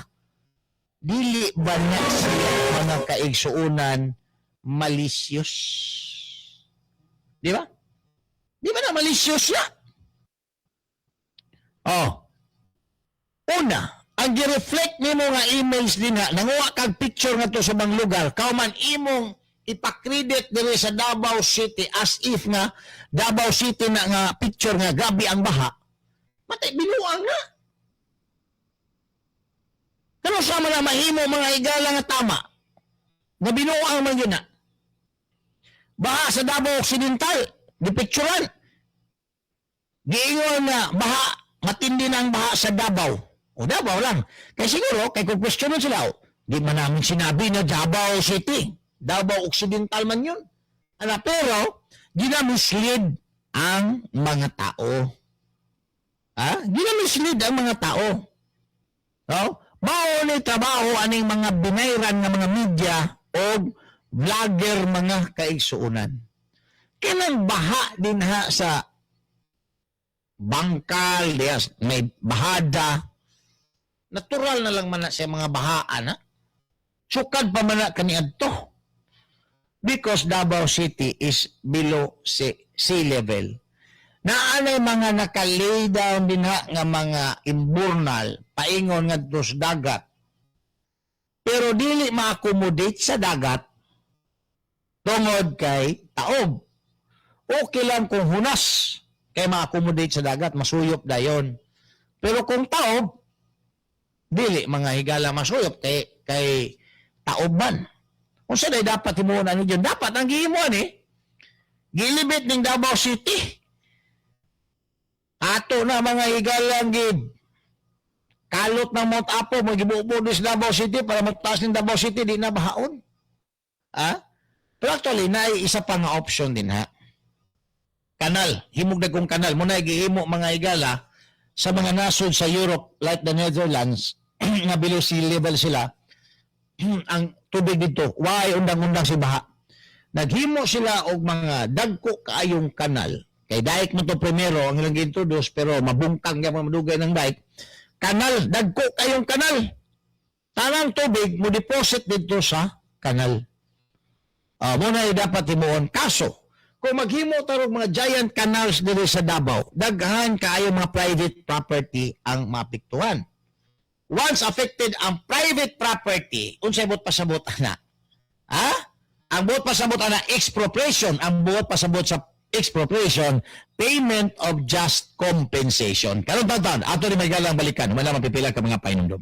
Dili ba na sila mga kaigsuunan malicious? Di ba? Di ba na malicious ya? Una, ang gi-reflect nimo nga emails din nanguha kag picture nga to sa bang lugar, kauman imong ipakredit diri sa Davao City as if nga Davao City na nga picture nga grabe ang baha. Matay, binuang na. Kano sa mga mahimo mga higala nga tama? Na binuang man yun na. Baha sa Davao Occidental, dipicturan. Giingon na baha, matindi na ang baha sa Davao. O Davao lang. Kaya siguro, kay kung questionin sila, di man namin sinabi na Davao City. Davao Occidental man yun. Pero, ginamislead ang mga tao. Ginamislead ang mga tao. Mao trabaho aning mga binayran ng mga media o vlogger mga kaigsuunan. Kanang baha din sa bangkal, may bahada. Natural na lang man na siya mga bahaan. Sukad pa man na kaniadto. Because Davao City is below sea level. Naanay mga nakalay down din nga mga imburnal, paingon nga dos dagat. Pero dili ma-accommodate sa dagat tungod kay taob. Okay lang kung hunas kay ma-accommodate sa dagat, masuyop dayon. Pero kung taob, dili mga higala masuyop kay taob man. Kung saan ay dapat himuon ano dyan, dapat ang gihimuan gilibit ng Davao City. Ato na mga higalang kalot ng Mount Apo, magibubo sa Davao City para magtaas ng Davao City, di na bahaon. Pero actually, isa pa nga option din Kanal, himog na kong kanal. Muna gihimo mga higala sa mga nasod sa Europe, like the Netherlands, nga below sea level sila, ang tubig dito, why undang-undang si baha. Naghimo sila og mga dagko kaayong kanal. Kay daik mo to primero ang ilang introduce pero mabungkang yung madugay ng daik. Kanal, dagko kayong kanal. Tanang tubig mo deposit dito sa kanal. Muna dapat himuon. Kaso, kung maghimo tarong mga giant canals dito sa Davao, daghan kaayo mga private property ang mapiktuhan. once affected ang private property, unsay bot pasabot na? Ha? Ang bot pasabot na expropriation, ang bot pasabot sa expropriation, payment of just compensation. Karon taon, ato ni may galang balikan, wala mapipila ka mga painumdom.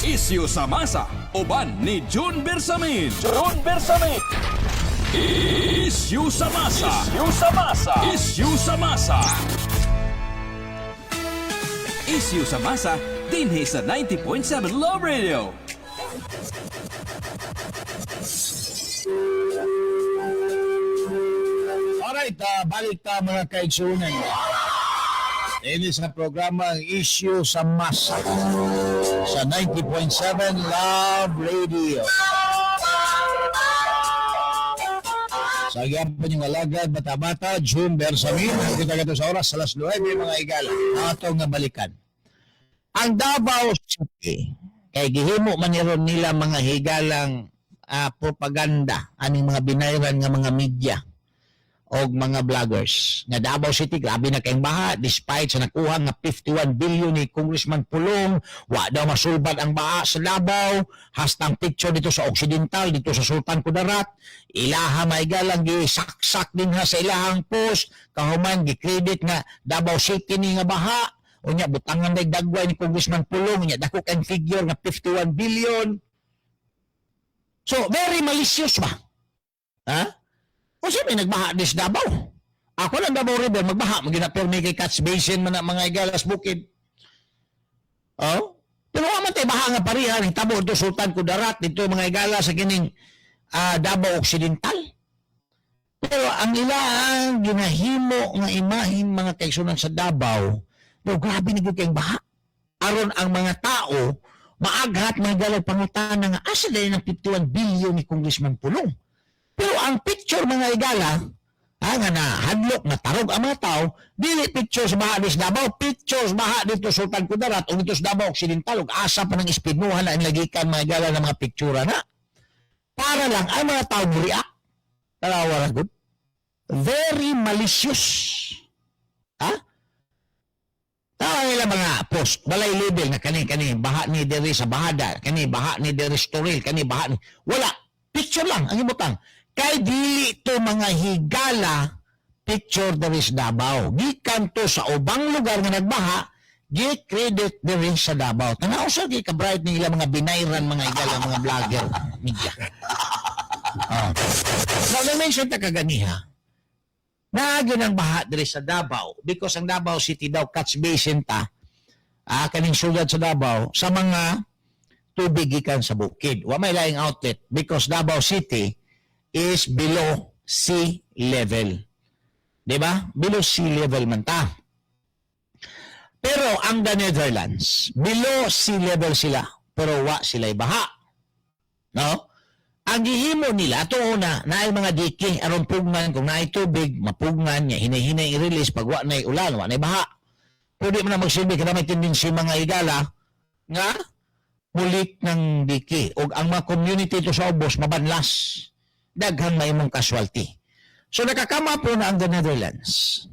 Isyu sa masa, uban ni June Bersamin. June Bersamin. Isyu sa masa. Isyu sa masa. Isyu sa masa. Isyu sa masa, dinhi sa 90.7 Love Radio. Alright, balik ta mga kaigsunan. Ini sa programa ang Issue sa Masa sa 90.7 Love Radio. Sa gyapon yung alagad, bata-bata, June Bersamin. Kita ka sa oras, alas 9, mga igala. Atong nga balikan. Ang Davao City, kay gihimo maniron nila mga higalang propaganda, aning mga binayran nga mga media o mga vloggers. Nga Davao City, grabe na kayong baha, despite sa nakuha nga 51 billion ni Congressman Pulong, wa daw masulbad ang baha sa Davao, hastang picture dito sa Occidental, dito sa Sultan Kudarat, ilaha may galang gisaksak din ha sa ilahang post, kahuman gikredit nga Davao City ni nga baha, o niya butangan na dagway ni Congressman Pulong, niya dako kang figure nga 51 billion. So, very malicious ba? Ha? O siya may nagbaha dis Davao. Ako lang Davao River, magbaha. Magina-permi kay Catch Basin man mga igalas bukid. Oh? Pero aman tayo baha nga parihan. Hitabo ito Sultan Kudarat. Dito mga igalas sa kining Davao Occidental. Pero ang ilang ginahimo nga imahin mga kaigsunan sa Davao, pero grabe na kayong baha. Aron ang mga tao, maaghat mga galang pangutana nga asa dahil ng 51 billion ni Congressman Pulong. Pero ang picture mga igala, nga na hadlok, na tarog ang mga tao, dili picture sa baha ni Davao, picture sa baha dito Sultan Kudarat o dito sa Davao Occidental, o asa pa ng ispinuhan na inlagikan mga igala ng mga picture na. Para lang ang mga tao muriak. Tarawa na good. Very malicious. Ha? Tawa nila mga post, balay label na kani, baha ni diri sa bahada, kani baha ni diri storil, kani baha ni... Wala. Picture lang, ang ibutang. Kay dili to mga higala picture diri sa Davao. Gikan to sa ubang lugar nga nagbaha, gi-credit diri sa Davao. Tanaw sa gi ka-bright nila mga binayran mga higala mga vlogger media. So, na-mention ta kaganiha, naagin ang baha diri sa Davao because ang Davao City daw catch basin ta, kaning sugad sa Davao sa mga tubig gikan sa bukid. Wa may laing outlet because Davao City is below sea level. Diba? Below sea level man ta. Pero ang the Netherlands, below sea level sila, pero wa sila'y baha. No? Ang gihimo nila, ito una, naay mga diki, aron pugnan, kung naay tubig, mapugnan, niya, hinay-hinay i-release, pag wa na'y ulan, wa na'y baha. Pwede mo na magsilbi, kada may tendency mga igala, nga, mulik ng diki. O ang mga community to sa ubos, mabanlas. Daghang may mong casualty. So nakakama po na ang the Netherlands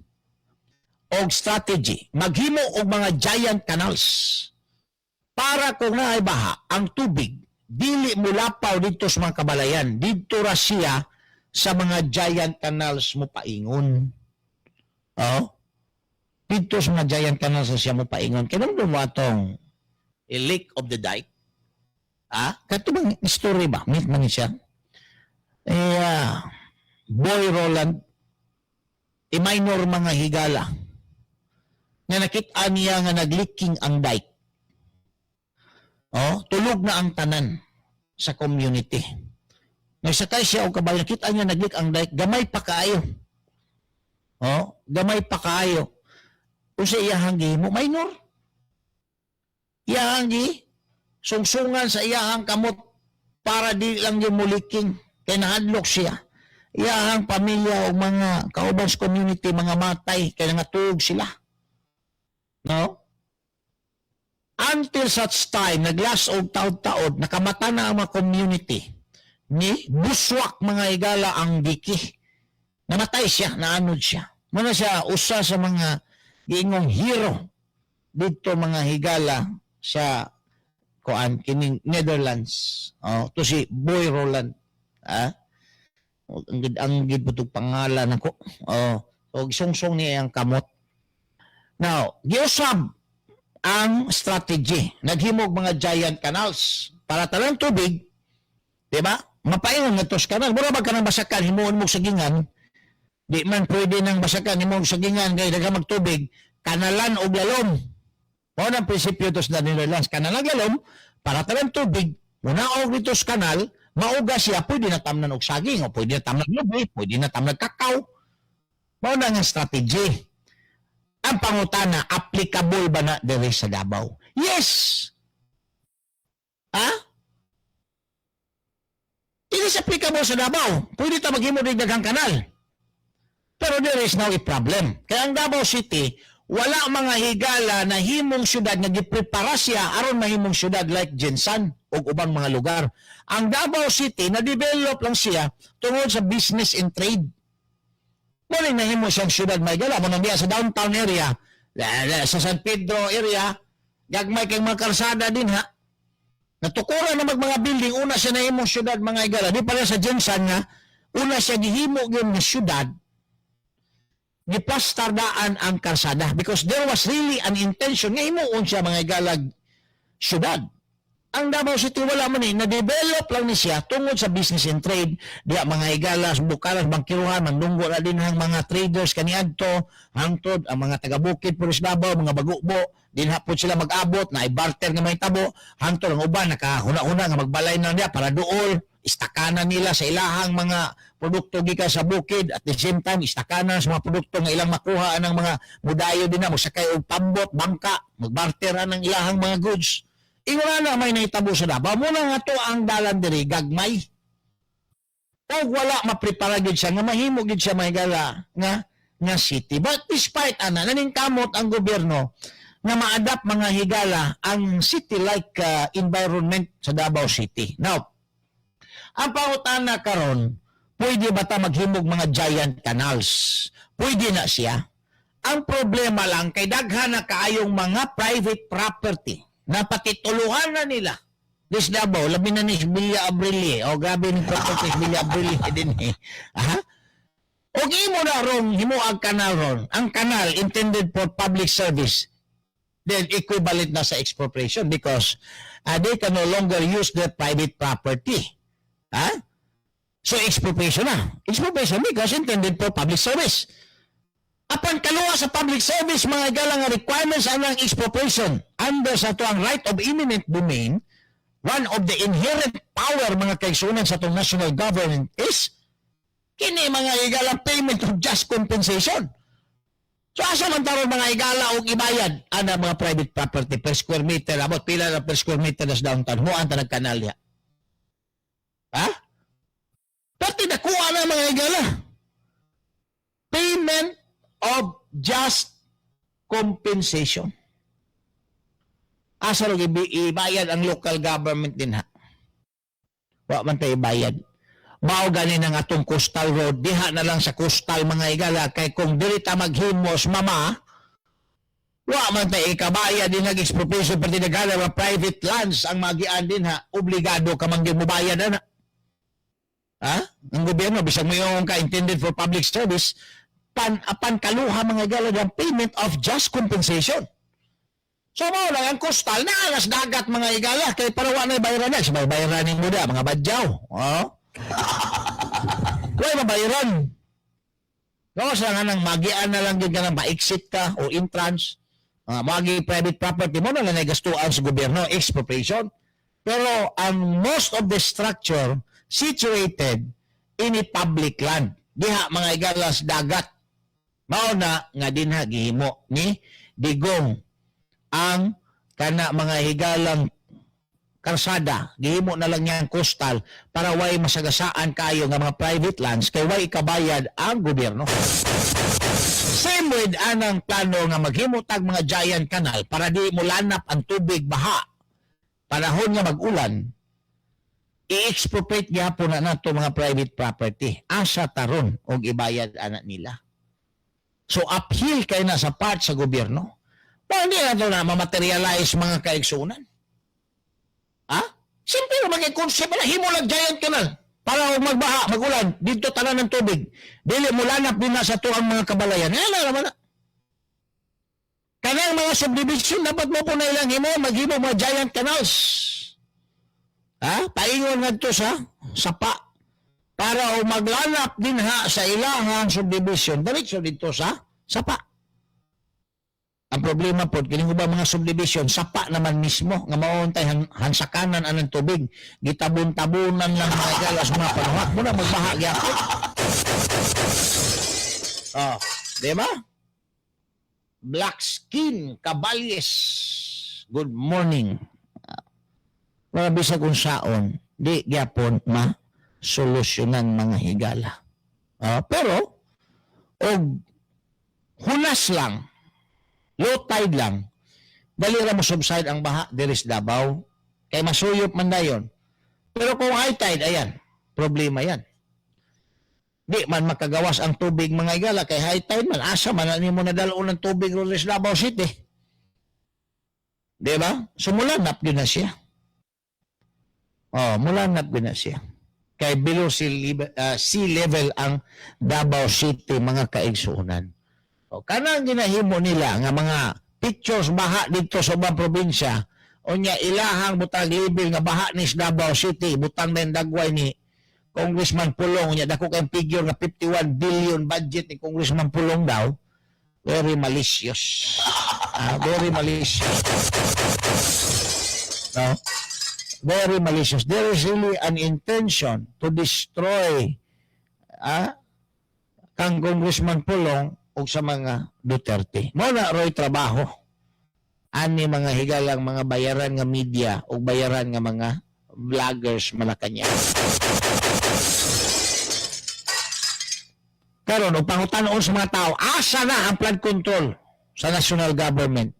og strategy, maghimo og mga giant canals para kung naay baha, ang tubig dili mulapaw dito sa mga kabalayan, dito ra siya sa mga giant canals mo paingon. Oh? Dito sa mga giant canals na siya mo paingon. Kinamdo mo atong Lake of the Dike? Kato bang story ba? Meet man siya. Boy Roland, minor mga higala, na nakita niya nga nagliking ang dike. Oh, tulog na ang tanan sa community. Nagsakay siya o kabal, nakita niya naglik ang dike, gamay pa kaayo. Oh, gamay pa kaayo. O sa iyahang gihimo, minor. Iyahang sungsungan sa iyahang kamot para di lang yung muliking. Kaya nahadlok siya. Iyahang pamilya o mga kaubans community, mga matay, kaya natulog sila. No? Until such time, naglas og taod-taod, nakamata na ang mga community ni buswak mga igala ang diki. Namatay siya, naanod siya. Muna siya usa sa mga giingong hero dito mga higala sa kining Netherlands. To si Boy Roland. Ang gid pangalan nako. So sungsong niya ang kamot. Now, giusab ang strategy. Naghimog mga giant canals para talang tubig, di ba? Mapaingon nga tos kanal. Mura ba ka nang basakan, himuon mo sagingan? Di man pwede nang basakan, himuon sagingan, kaya daga magtubig, kanalan o lalom. O ng prinsipyo tos na nilalas, kanalan lalom, para talang tubig, muna o dito sa kanal, mauga siya, pwede na tamnan og saging, o pwede na tamnan lubi, pwede na tamnan kakao. Mao na nga strategy. Ang pangutana, applicable ba na diri sa Davao? Yes! It is applicable sa Davao. Pwede ta maghimo rin daghang kanal. Pero there is now a problem. Kaya ang Davao City, wala mga higala na himong syudad na giprepara siya aron mahimong syudad like Jensan o ubang mga lugar. Ang Davao City, na-develop lang siya tungod sa business and trade. Muli nahimo siyang syudad may gala. Muna diya sa downtown area, sa San Pedro area, gagmay kay mga karsada din ha. Natukuran na mga building, una siya nahimong syudad mga igala. Di pala sa Jensan nga, una siya gihimo yung na syudad, gipastardaan ang karsada because there was really an intention nga himuon siya mga igalag syudad. Ang Davao City wala man na-develop lang ni siya tungod sa business and trade. Diya mga igalas, bukaras, bangkiruhan, mandunggo na din ang mga traders kaniadto, hangtod, ang mga taga-bukid, Puris Davao, mga bagubo, din hapon sila mag-abot, na i-barter nga may tabo, hangtod ang uban, nakahuna-huna nga magbalay na niya para dool, istakanan nila sa ilahang mga produkto gikan sa bukid, at the same time, istakanan sa mga produkto nga ilang makuha ng mga mudayo din na, magsakay og pambot, bangka, magbarteran ng ilahang mga goods. Inguna na may naitabo sa Davao. Muna nga to ang dalan diri gagmay. O wala maprepara gid siya nga mahimo gid siya mahigala nga city. But despite naning kamot ang gobyerno nga ma-adapt mga higala ang city-like environment sa Davao City. Now, ang pangutana karon, pwede ba ta maghimog mga giant canals? Pwede na siya. Ang problema lang kay daghan na kaayong mga private property na patituluhan na nila. This Davao, labi na ni Villa Abrili. O grabe ni property Villa Abrili din eh. O imo na ron, himuag kanal ron. Ang kanal intended for public service, then equivalent na sa expropriation because they can no longer use their private property. So expropriation na. Expropriation because intended for public service. Apan kaluwa sa public service, mga galang requirements ang expropriation under sa ito ang right of eminent domain, one of the inherent power mga kaigsunan sa itong national government is kini mga igalang payment of just compensation. So asa man taron mga igala o ibayad ana mga private property per square meter, abot pila na per square meter nas downtown, huwaan ta nagkanal ya. Pati nakuha na mga igala. Payment of just compensation. Asa ro ibayad ang local government din ha. Wa man tayo ibayad. Mao gani ng atong coastal road, diha na lang sa coastal mga igala kay kung dili ta maghimos mama, wa man tayo ikabayad din nag-expropriation pati nagala mga private lands ang magian din ha, obligado ka man gyud mobayad ana. Ang gobyerno bisag mo yung ka-intended for public service, apan kaluha mga igala payment of just compensation. So mao lang ang coastal na alas dagat mga igala kay para wa na bayaran na, sa bayaran ning muda mga badyaw. Wala mabayaran. Gawas lang nang magian na lang din ka nang ma-exit ka o entrance. Magi private property mo na lang nagastuan sa gobyerno, expropriation. Pero ang most of the structure situated in a public land. Diha mga igalas dagat. Mao na nga dinha gihimo ni Digong ang kana mga higalang karsada, gihimo na lang niyang coastal para way masagasaan kayo nga mga private lands kay way ikabayad ang gobyerno. Same with anang plano nga maghimo tag mga giant canal para di mo lanap ang tubig baha panahon nga mag-ulan. i-expropriate gyapon na nato mga private property. Asa taron og ibayad anak nila. So uphill kay na sa part sa gobyerno. Hindi na ito na mamaterialize mga kaigsunan. Ha? Simple na mag-concept na himo lang giant canal para huwag magbaha, magulan, dito tanan ng tubig. Dili mo lanap din na sa tuang mga kabalayan. Yan naman na. Kanang mga subdivision, dapat mo po na ilang himo, maghimo mga giant canals. Ha? Paingon nga ito sa sapa. Para o maglanap din ha sa ilahang subdivision, diretso dito sa sapa. Ang problema po, kining ba mga subdivision, sapa naman mismo, nga mauntay hansakanan anang tubig, gitabon-tabunan lang mga igalas mga panuhak, muna magbahagi ako. Oh, di ba? Black skin, kabalyes, good morning. Mga bisag kung saon, di gyapon solusyonan mga higala. Pero, og hunas lang, low tide lang, dali ra mo subside ang baha, diris Davao, kay masuyop man dayon. Pero kung high tide, ayan, problema yan. Di man makagawas ang tubig mga higala, kay high tide man, asa man mo nadaloon ng tubig diris Davao City. Di ba? So mulanap din na siya. Mulanap din na siya. Kay below sea level ang Davao City mga kaigsunan. Kanang ginahimo nila nga mga pictures baha dito sa ubang probinsya o niya ilahang butang level nga baha ni Davao City, butang na dagway ni Congressman Pulong, niya dako kay figure nga 51 billion budget ni Congressman Pulong daw. Very malicious. Very malicious. No? Very malicious. There is really an intention to destroy kang Congressman Pulong o sa mga Duterte. Muna ro'y trabaho. Ani mga higalang mga bayaran nga media o bayaran nga mga vloggers Malacanang. Karon og pangutanon sa mga tao, asa na ang flood control sa national government?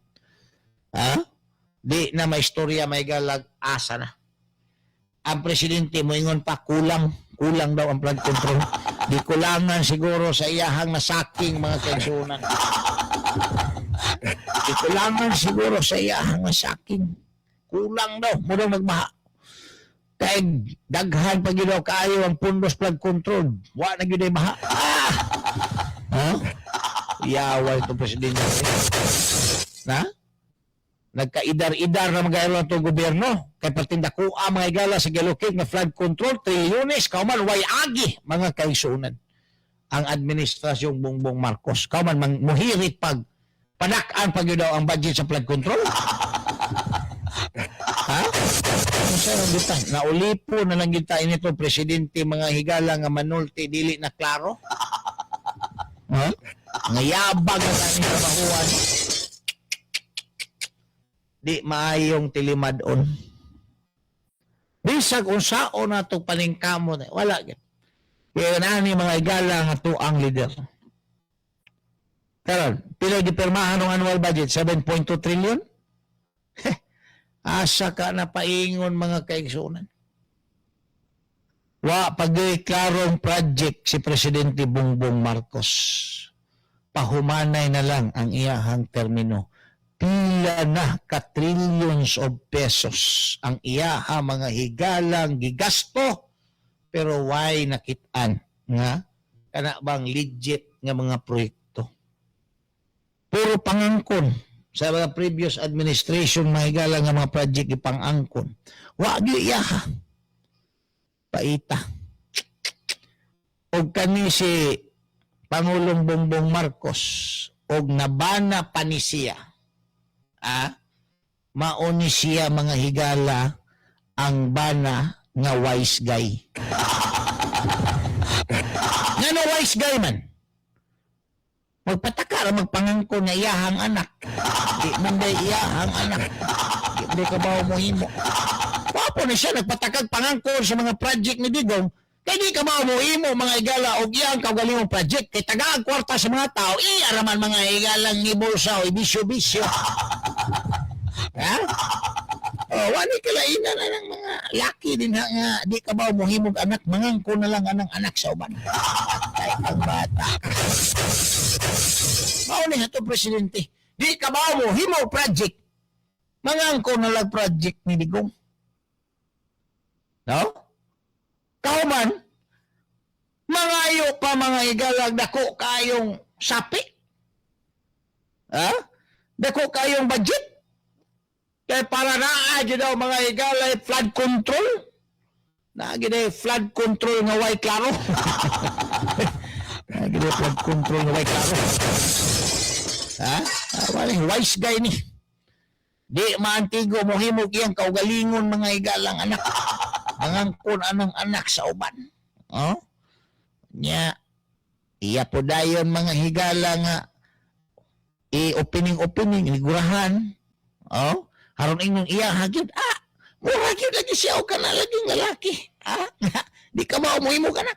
Di na may istorya may galag, asa na. Ang presidente moingon pa kulang daw ang flood control. Di kulangan siguro sa iyahang nasaking mga kaigsunan. Di kulangan siguro sa iyahang nasaking. Kulang daw, muna magmaha. Kaya daghan pag daw kaayo ang pundos flood control. Wa na yun ay maha. Yaway itong presidente. Nagkaidar-idar na mga itong gobyerno. Kaya patindakua mga igala sa galukig na flood control, trilyones, kauman, way agi, mga kaigsunan. Ang administrasyong Bongbong Marcos. Kauman, muhirit pag panakaan pag daw ang budget sa flood control. Kung saan kita, naulipo na lang kita inito, presidente, mga higala nga manulti, dili na klaro. Nga yabag na tani trabahuan. Di maayong tilimadon. Bisag unsaon na itong paningkamo, wala. Kaya na ni mga igala nga to ang leader. Karon, pila gipirmahan ng annual budget? 7.2 trillion? Asa ka na paingon mga kaigsunan. Wa pagklarong project si Presidente Bongbong Marcos. Pahumanay na lang ang iyahang termino. Pila na ka-trillions of pesos ang iyaha mga higalang gigasto pero why nakitaan nga kana bang legit nga mga proyekto. Puro pangangkon sa mga previous administration mga higalang nga mga project ipangangkon. Wa gyud iyaha. Paita. Og kani si Pangulong Bongbong Marcos og nabana pa ni siya. Mauni siya mga higala ang bana nga wise guy. Nga na wise guy man. Magpataka ra magpangangko nga iyahang anak. Di man day iyahang anak. Di ka ba mo himo. Wapo na siya nagpatakag pangangko sa mga project ni Digong. Kaya di ka ba mo himo mga higala o iyang kaugalingong project. Kaya tagaag kwarta sa mga tao. Araman mga higalang ibulsa o ibisyo-bisyo. Ha? wani kalainan na ng mga laki din nga di ka ba mohimog anak mangangko na lang anang anak sa uban. Kay ang bata. Mao ni ato presidente. Di ka ba mohimog project. Mangangko na lang project ni Digong. No? Kauman mangayo pa mga igalag dako kayong sapi. Ha? Dako kayong budget. Kaya para naagi daw mga higalay flood control. Naagi daw flood control nga way klaro. Naagi daw flood control nga way klaro. Ha? Walang wise guy ni. Di maantigo mo himog iyang kaugalingon mga higalang anak. Mangangkon anang anak sa uban. Oh? Nya, iya po dayon mga higala nga opening ligurahan. Oh? Haron ingon iya hagyod mura gyud lagi siya o kana laging lalaki di ka ba umuhimo kana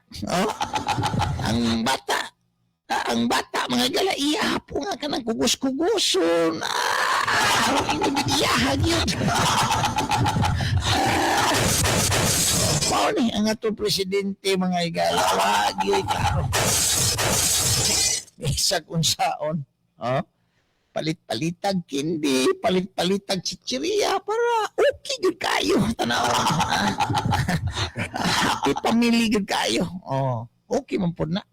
ang bata mga gala iya po nga kanang kugus-kuguson haron ingon iya hagyod mao ni ang ato presidente mga igala wagi klaro bisag unsaon palit-palitag kindi, palit-palitag chichirya para okay good kayo. Tanaw. Happy family good kayo. Oh, okay man po na.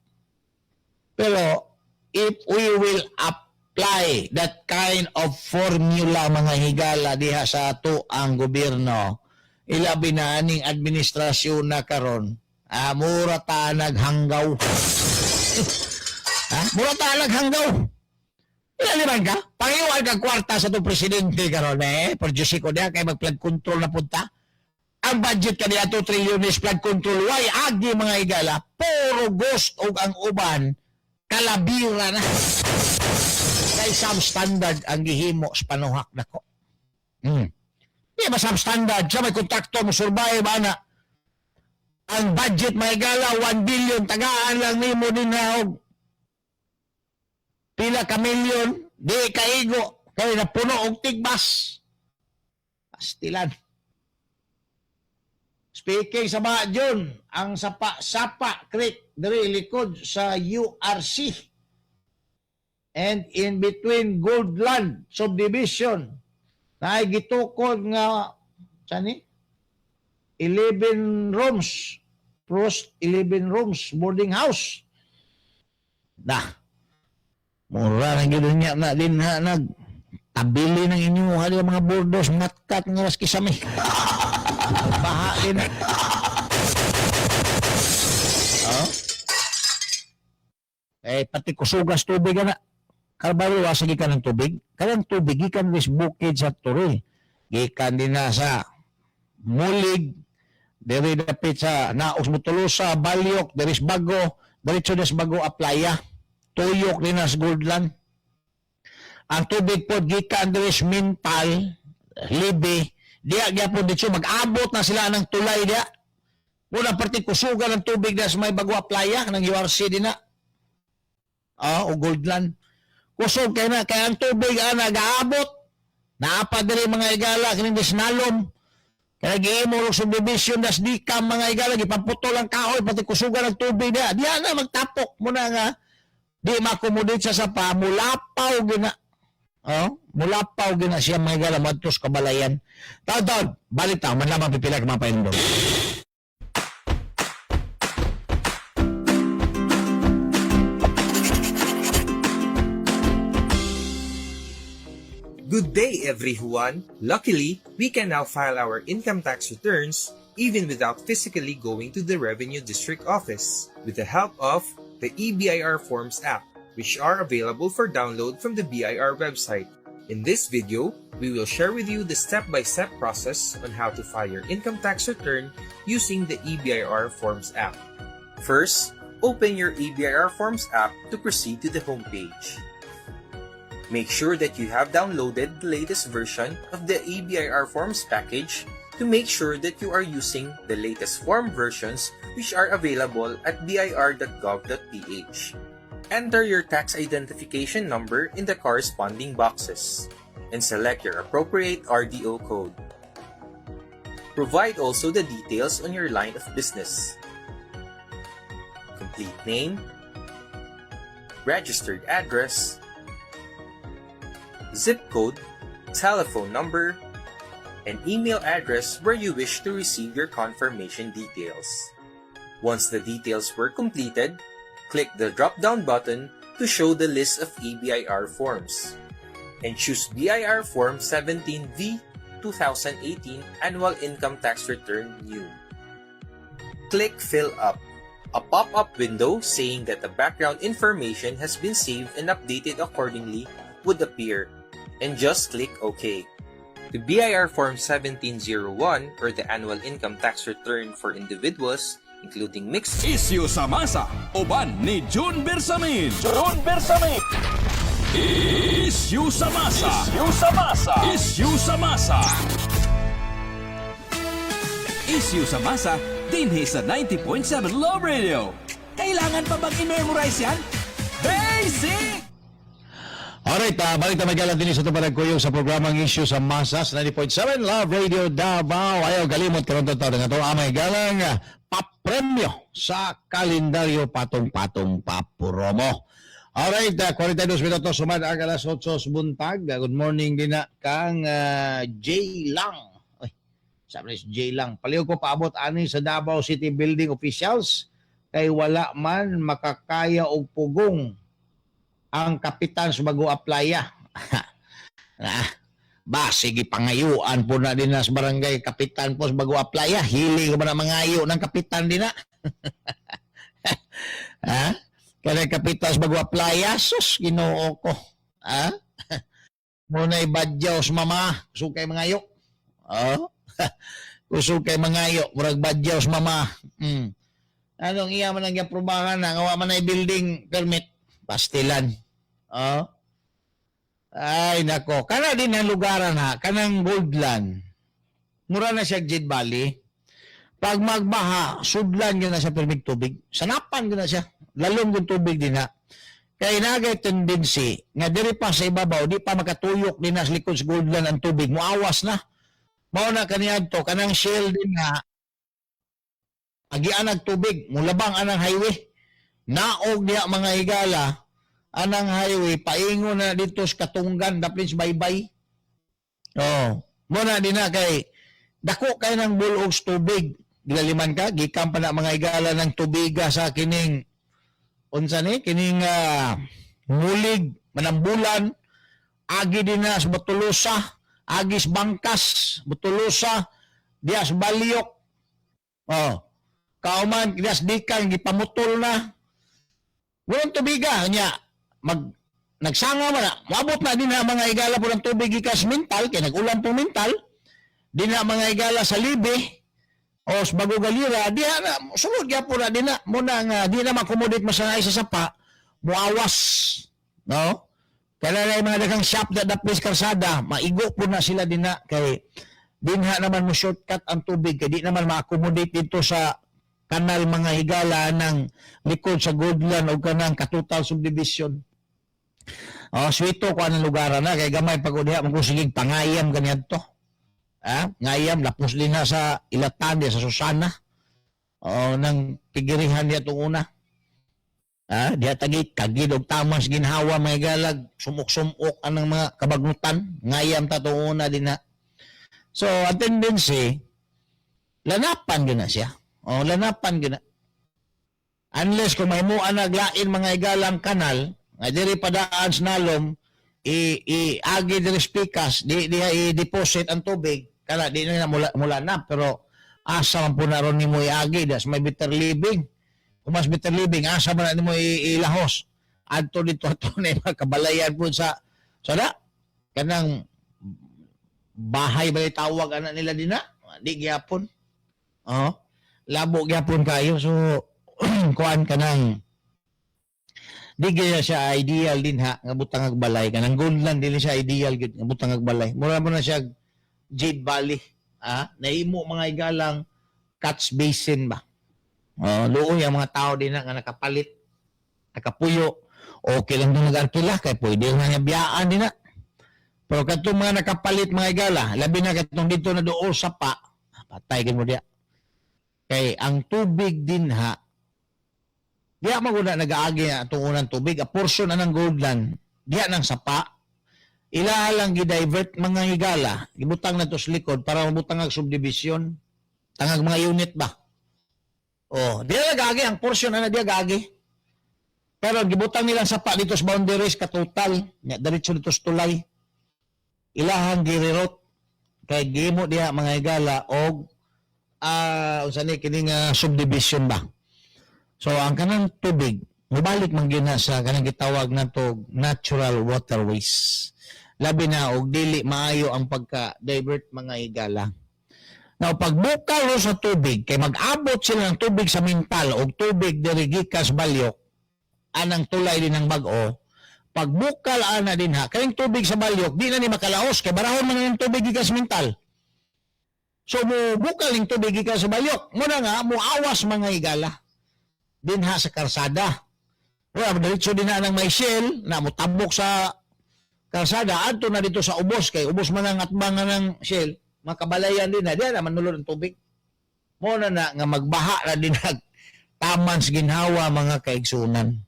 Pero if we will apply that kind of formula mga higala diha sa ato ang gobyerno, ilabi na aning administrasyon na karon, mura ta naghanggaw. Mura ta naghanggaw. Ilan ka? Pangiwan ka kwarta sa itong presidente karon produce ko niya kay mag-flood control na punta. Ang budget ka niya 2 trillion is flood control. Why? Agi mga igala. Puro ghost o ang uban. Kalabira na. Kay substandard ang gihimo sa panuhak na ko. Di ba substandard? Sa may kontraktor mo survive ana. Ang budget mga igala 1 billion. Tagaan lang ni mo din na pila ka milyon, di kaigo, kaya napuno og tigbas. Pastilan. Speaking sa mga John, ang Sapa Creek, diri likod sa URC, and in between Goldland Subdivision, na ay gitukod nga, sani? 11 rooms, Prost 11 rooms, boarding house. Mura na gano'n niya na din na nagtabili ng inyo mga bordos, matkat nga mas kisame. Baha din. Pati kusugas tubig na. Karbalo, wasagi ka ng tubig. Kayang tubig, ikan this bukid sa turi. Ikan din na sa mulig, diri dapit sa naos Mutulusa, Balyok, diri Bago, diretso des Bago Aplaya. Tuyok din sa Goldland. Ang tubig po, gikan deres Mintal, Libe, diya po dito, mag-abot na sila ng tulay diya. Muna parte kusugan ng tubig na sa may Bagwa Playa, ng URC din na. O Goldland. Kusog kayo na, kaya ang tubig nag-aabot. Naapad din mga igala, kining disnalom. Kaya giimo ro subdivision das dikam mga igala, gipaputol ang kahoy, pati kusugan ng tubig diya. Diya na magtapok muna nga. Di makomodate sa sapa, mulapaw gina. Mulapaw gina siya mga gala madtos kabalayan. Taon, balik taon, man lamang pipila ka mga paindong. Good day, everyone! Luckily, we can now file our income tax returns even without physically going to the Revenue District Office with the help of the EBIR Forms app, which are available for download from the BIR website. In this video, we will share with you the step-by-step process on how to file your income tax return using the EBIR Forms app. First, open your EBIR Forms app to proceed to the homepage. Make sure that you have downloaded the latest version of the EBIR Forms package to make sure that you are using the latest form versions which are available at bir.gov.ph. Enter your tax identification number in the corresponding boxes and select your appropriate RDO code. Provide also the details on your line of business. Complete name, registered address, zip code, telephone number, and email address where you wish to receive your confirmation details. Once the details were completed, click the drop-down button to show the list of EBIR forms and choose BIR Form 17V 2018 Annual Income Tax Return New. Click Fill Up. A pop-up window saying that the background information has been saved and updated accordingly would appear, and just click OK. The BIR Form 1701 or the Annual Income Tax Return for individuals, including mixed Isyu sa Masa, uban ni June Bersamin. June Bersamin. Isyu sa Masa. Isyu sa Masa. Isyu sa Masa. Isyu sa Masa, dinhi sa 90.7 Love Radio. Kailangan pa bang i-memorize yan? Basic! Alright, balik na magalang din sa ito kuyong sa programang Issue sa Masas 90.7 Love Radio Davao. Ayaw galimot karon to nga to amay galang papremyo sa kalendaryo patong-patong papuromo. Alright, 42 minutos sumad ang alas 8 buntag. Good morning din na kang J Lang. Ay, sabi ni J Lang. Paliw ko paabot ani sa Davao City Building officials kay wala man makakaya og pugong ang kapitan sa bago aplaya. Sige pangayuan po na din na sa barangay kapitan po sa bago aplaya. Hiling ko ba na mangayo ng kapitan din na? Ha? Kaya kapitan sa bago aplaya, sus, ginoo ko. Ha? Muna'y badyaw sa mama, kusukay mangayo. Oh? Kusukay mangayo, murag badyaw sa mama. Anong iya man ang yaprubahan na, ngawa man ay building permit. Pastilan. Oh. Ay, nako. Kana din ang lugaran ha. Kanang Goldland. Mura na siya Jade Valley. Pag magbaha, sudlan yun na siya permit tubig. Sanapan yun na siya. Lalong yung tubig din ha. Kaya nagay tendency, nga diri pa sa ibabaw, di pa makatuyok din na sa likod sa Goldland ang tubig. Muawas na. Mao na kaniyad to. Kanang shell din na agian tubig. Mulabang anang highway. Naog niya mga higala anang highway, paingon na dito sa Katunggan, daplin sa Baybay. Oh, muna din na kay, dako kayo ng bulog sa tubig. Gilaliman ka, gikan pa na mga higala ng tubiga sa kining, unsa ni, kining mulig, manambulan, agi din na sa Batulusa, agi sa Bangkas, Batulusa, diya sa Balyok. Oh, kauman, diya sa Dikan, gipamutol na. Walang tubiga niya nagsanga man na mabot na din na mga higala po ng tubig ikas mental kay nagulan po mental din na mga higala sa Libe o sa Bago Galira di na sulod gyapon na din na muna nga di na makomodate masanay sa sapa muawas no kaya na mga daghang shop na dapis karsada maigo po na sila din na kay dinha naman mo shortcut ang tubig kay di naman ma-accommodate dito sa kanal mga higala ng likod sa Goldland o kanang Katutal Subdivision. Swito ko anong lugar na kay gamay pag udiha magkusigig pangayam ganyan to. Ngayam lapos din na sa Ilatan sa Susana. Nang pigirihan niya itong una. Diya tagi kagid og tamas ginhawa mga galag sumuk-sumuk anang mga kabagnutan ngayam ta itong una din na. So ang tendency lanapan gyud na siya. Lanapan gyud na. Unless kung may muan naglain mga igalang kanal nga diri padaan sa nalom agi diri spikas di i-deposit ang tubig kana di na mula na pero asa man po naron nimo iagi das may bitter living kung mas bitter living asa man nimo ilahos adto dito ato na mga kabalayan po sa sada kanang bahay ba tawag ana nila dina di gyapon labo gyapon kayo so kuan kanang di gaya siya ideal din ha nga butang agbalay kanang Goldland dili siya ideal gid nga butang agbalay mura mo na siya Jade Valley naimo mga igalang catch basin ba luoy ang mga tao din na nga nakapalit nakapuyo okay lang din nag-arkila kay pwede nga biyaan din na pero katong mga nakapalit mga igala labi na katong dito na dool sa pa patay mo diya. Kay ang tubig din ha, diya maguna nag-aagi na itong unang tubig, a portion na ng Goldland, diya ng sapa, ilahalang gi-divert mga higala, gibutang na to sa likod para mabutang ang subdivision, tangag mga unit ba? Oh, diya nag-aagi, ang portion na diya gagi. Pero gibutang nilang sapa dito sa boundaries katotal, diretso dito sa tulay. Ilahang girirot, kay gimo diya mga higala og unsa ni kining subdivision ba. So ang kanang tubig mubalik man gyud na sa kanang gitawag nato natural waterways. Labi na og dili maayo ang pagka-divert mga higala. Now pagbukal ro sa tubig kay mag-abot sila ng tubig sa Mintal og tubig diri gikan sa Balyok anang tulay din ng bag-o. Pagbukal ana din ha, kayong tubig sa Balyok di na ni makalaos kay barahon man ang tubig gikan sa Mintal. So mo bukal ning tubig gikan sa Balyok, muna nga mo awas mga higala dinha sa karsada. Wala, diretso din na ng may shell na mutabok sa karsada, adto na dito sa ubos, kay ubos man ang atbangan ng shell, makabalayan din na, diyan naman nulod ang tubig. Muna na nga magbaha na din taman sa ginhawa mga kaigsunan.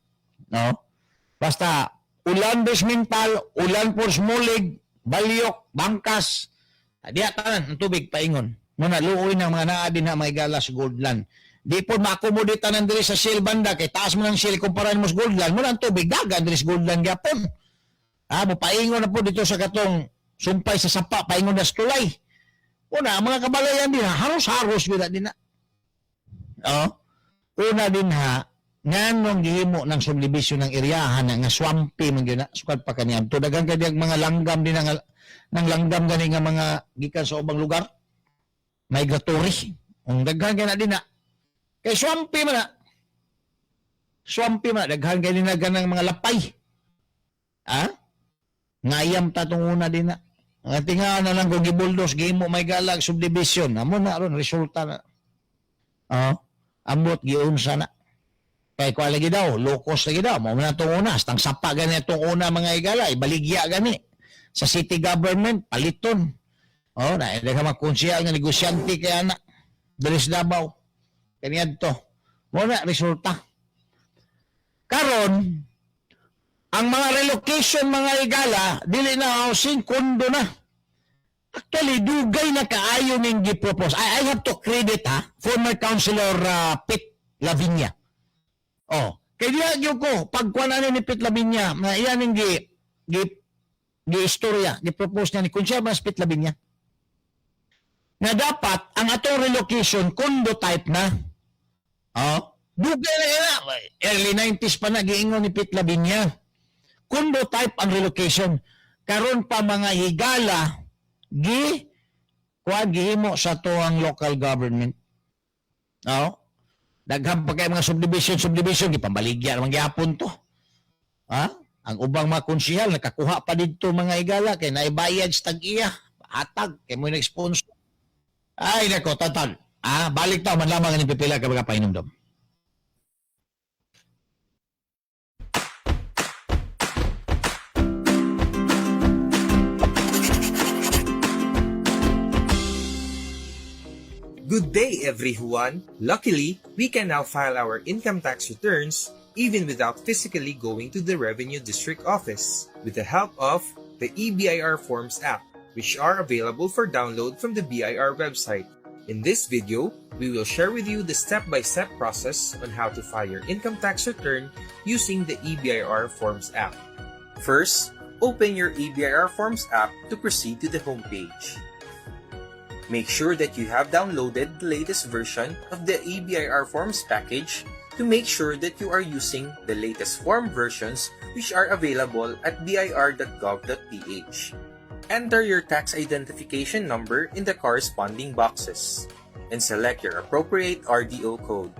No? Basta, ulan Besmental, ulan Porsmulig, Balyok, Bangkas, diya tanan ang tubig paingon. Muna luoy ng mga naa din na may gala sa Goldland. Di po makomodita ng diri sa Shell banda kay taas mo ng Shell kumpara mo sa Goldland mo ang tubig dagan diri sa Goldland gyapon. Mo paingon na po dito sa katong sumpay sa sapa paingon na sa tulay. Una mga kabalayan din haros-haros gyud din na. Una din ha nganong gihimo ng subdivision ng eryahan nga swampy man gyud na sukad pa kaniya. To dagan kay mga langgam din ng langgam gani nga mga gikan sa ubang lugar. Migratory. Ang daghan kay na din na kay swampy man na. Swampy man na. Daghan kayo ng mga lapay. Ngayam tatong una din na. Ang tinga na lang kung gibuldos, gimo may galag, subdivision. Amo na ron, resulta na. Ambot, giunsa na. Kay kwa lagi daw, locos lagi daw. Mo na itong una. Stang sapa gani itong una mga igala. Ibaligya gani. Sa city government, paliton. Na ka magkonsyal nga negosyante kaya na. Dalis Davao. Kaniad to. Muna, resulta. Karon, ang mga relocation mga igala, dili na housing, kondo na. Actually, dugay na kaayo ning gipropose. I have to credit former Councilor Pete Lavinia. Kaya diya ko, pagkuhan ni Pete Lavinia, na iyan yung gi-istorya, gi-propose niya ni Conserva Pete Lavinia, na dapat ang atong relocation, kondo type na. Dugay na yan. Early 90s pa na, giingon ni Pete Lavinia. Kondo type ang relocation. Karon pa mga higala, gihimo sa tuwang local government. Daghang pa kay mga subdivision, gipambaligya naman gyapon to. Ang ubang mga konsihal, nakakuha pa dito mga higala, kay naibayad sa tag-iya, atag, kay mo nag-sponsor. Ay, nako, tatag. Balik tao, man lamang ni pipila ka mga painumdom. Good day, everyone! Luckily, we can now file our income tax returns even without physically going to the Revenue District Office with the help of the EBIR Forms app, which are available for download from the BIR website. In this video, we will share with you the step-by-step process on how to file your income tax return using the EBIR Forms app. First, open your EBIR Forms app to proceed to the homepage. Make sure that you have downloaded the latest version of the EBIR Forms package to make sure that you are using the latest form versions which are available at bir.gov.ph. Enter your tax identification number in the corresponding boxes and select your appropriate RDO code.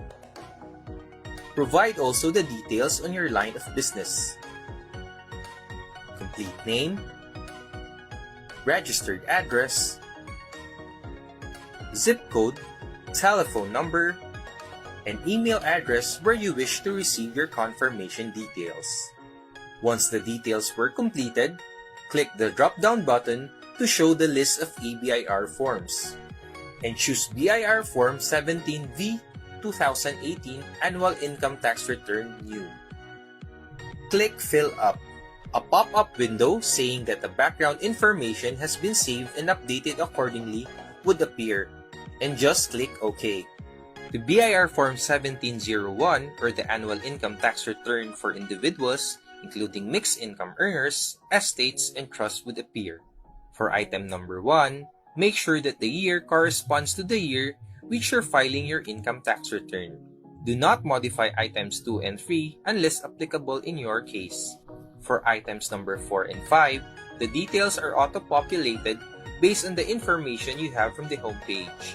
Provide also the details on your line of business. Complete name, registered address, zip code, telephone number, and email address where you wish to receive your confirmation details. Once the details were completed, click the drop-down button to show the list of EBIR forms. and choose BIR Form 17V 2018 Annual Income Tax Return New. Click Fill Up. A pop-up window saying that the background information has been saved and updated accordingly would appear, and just click OK. The BIR Form 1701 or the Annual Income Tax Return for individuals, including mixed income earners, estates, and trusts would appear. For item number 1, make sure that the year corresponds to the year which you're filing your income tax return. Do not modify items 2 and 3 unless applicable in your case. For items number 4 and 5, the details are auto-populated based on the information you have from the homepage.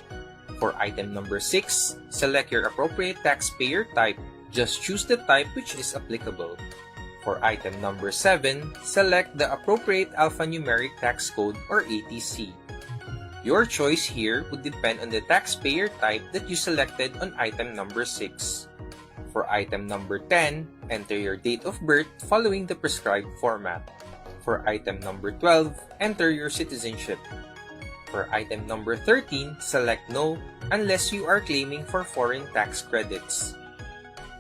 For item number 6, select your appropriate taxpayer type. Just choose the type which is applicable. For item number 7, select the appropriate alphanumeric tax code or ATC. Your choice here would depend on the taxpayer type that you selected on item number 6. For item number 10, enter your date of birth following the prescribed format. For item number 12, enter your citizenship. For item number 13, select No unless you are claiming for foreign tax credits.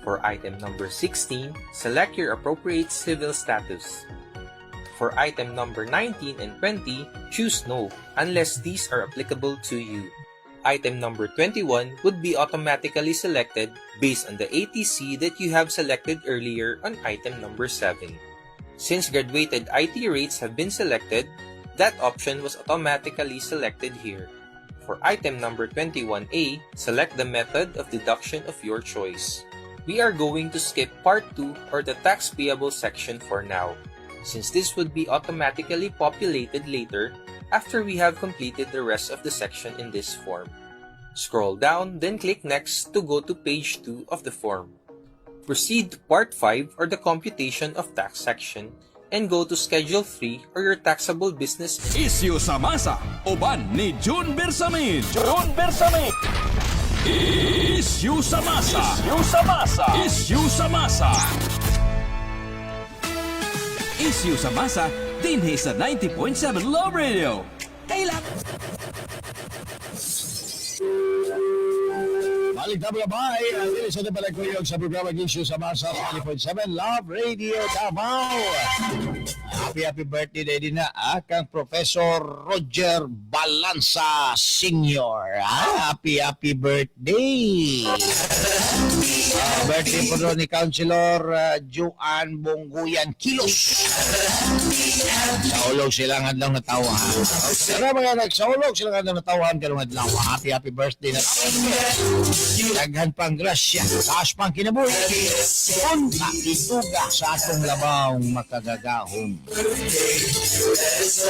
For item number 16, select your appropriate civil status. For item number 19 and 20, choose No unless these are applicable to you. Item number 21 would be automatically selected based on the ATC that you have selected earlier on item number 7. Since graduated IT rates have been selected, that option was automatically selected here. For item number 21A, select the method of deduction of your choice. We are going to skip part 2 or the tax payable section for now, since this would be automatically populated later after we have completed the rest of the section in this form. Scroll down, then click Next to go to page 2 of the form. Proceed to part 5 or the computation of tax section and go to Schedule 3 or your taxable business. Isyu sa Masa, uban ni June Bersamin. June Bersamin. Isyu sa Masa. Isyu sa Masa. Isyu sa Masa. Isyu sa Masa, dinhi sa 90.7 Love Radio. Kailangan. Balik na mga bay, ang dilis na palagkuyog sa programang Issue sa Masa sa 90.7 Love Radio Davao. Happy birthday na din na kang Professor Roger Balanza Sr. Happy birthday! Birthday po doon ni Councilor Joan Bongguyan Kilos. Saulog silang adlaw na tawa. Tara mga nagsaulog silang adlaw na tawa. Karong adlaw. Happy birthday na. Daghan pang grasya. Taas pang kinabuhi. Unta ituga sa atong labawng makagagahom.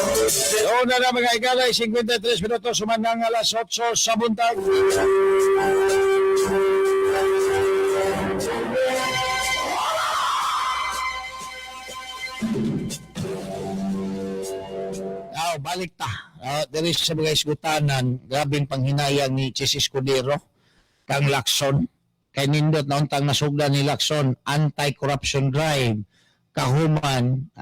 So na mga igalay, 53 minutos sumandang alas 8 sa buntag. Balik ta. There is sa mga isgutanan, grabing panghinayang ni Chis Escudero, kang Lacson. Kay nindot na untang nasugdan ni Lacson, anti-corruption drive, kahuman,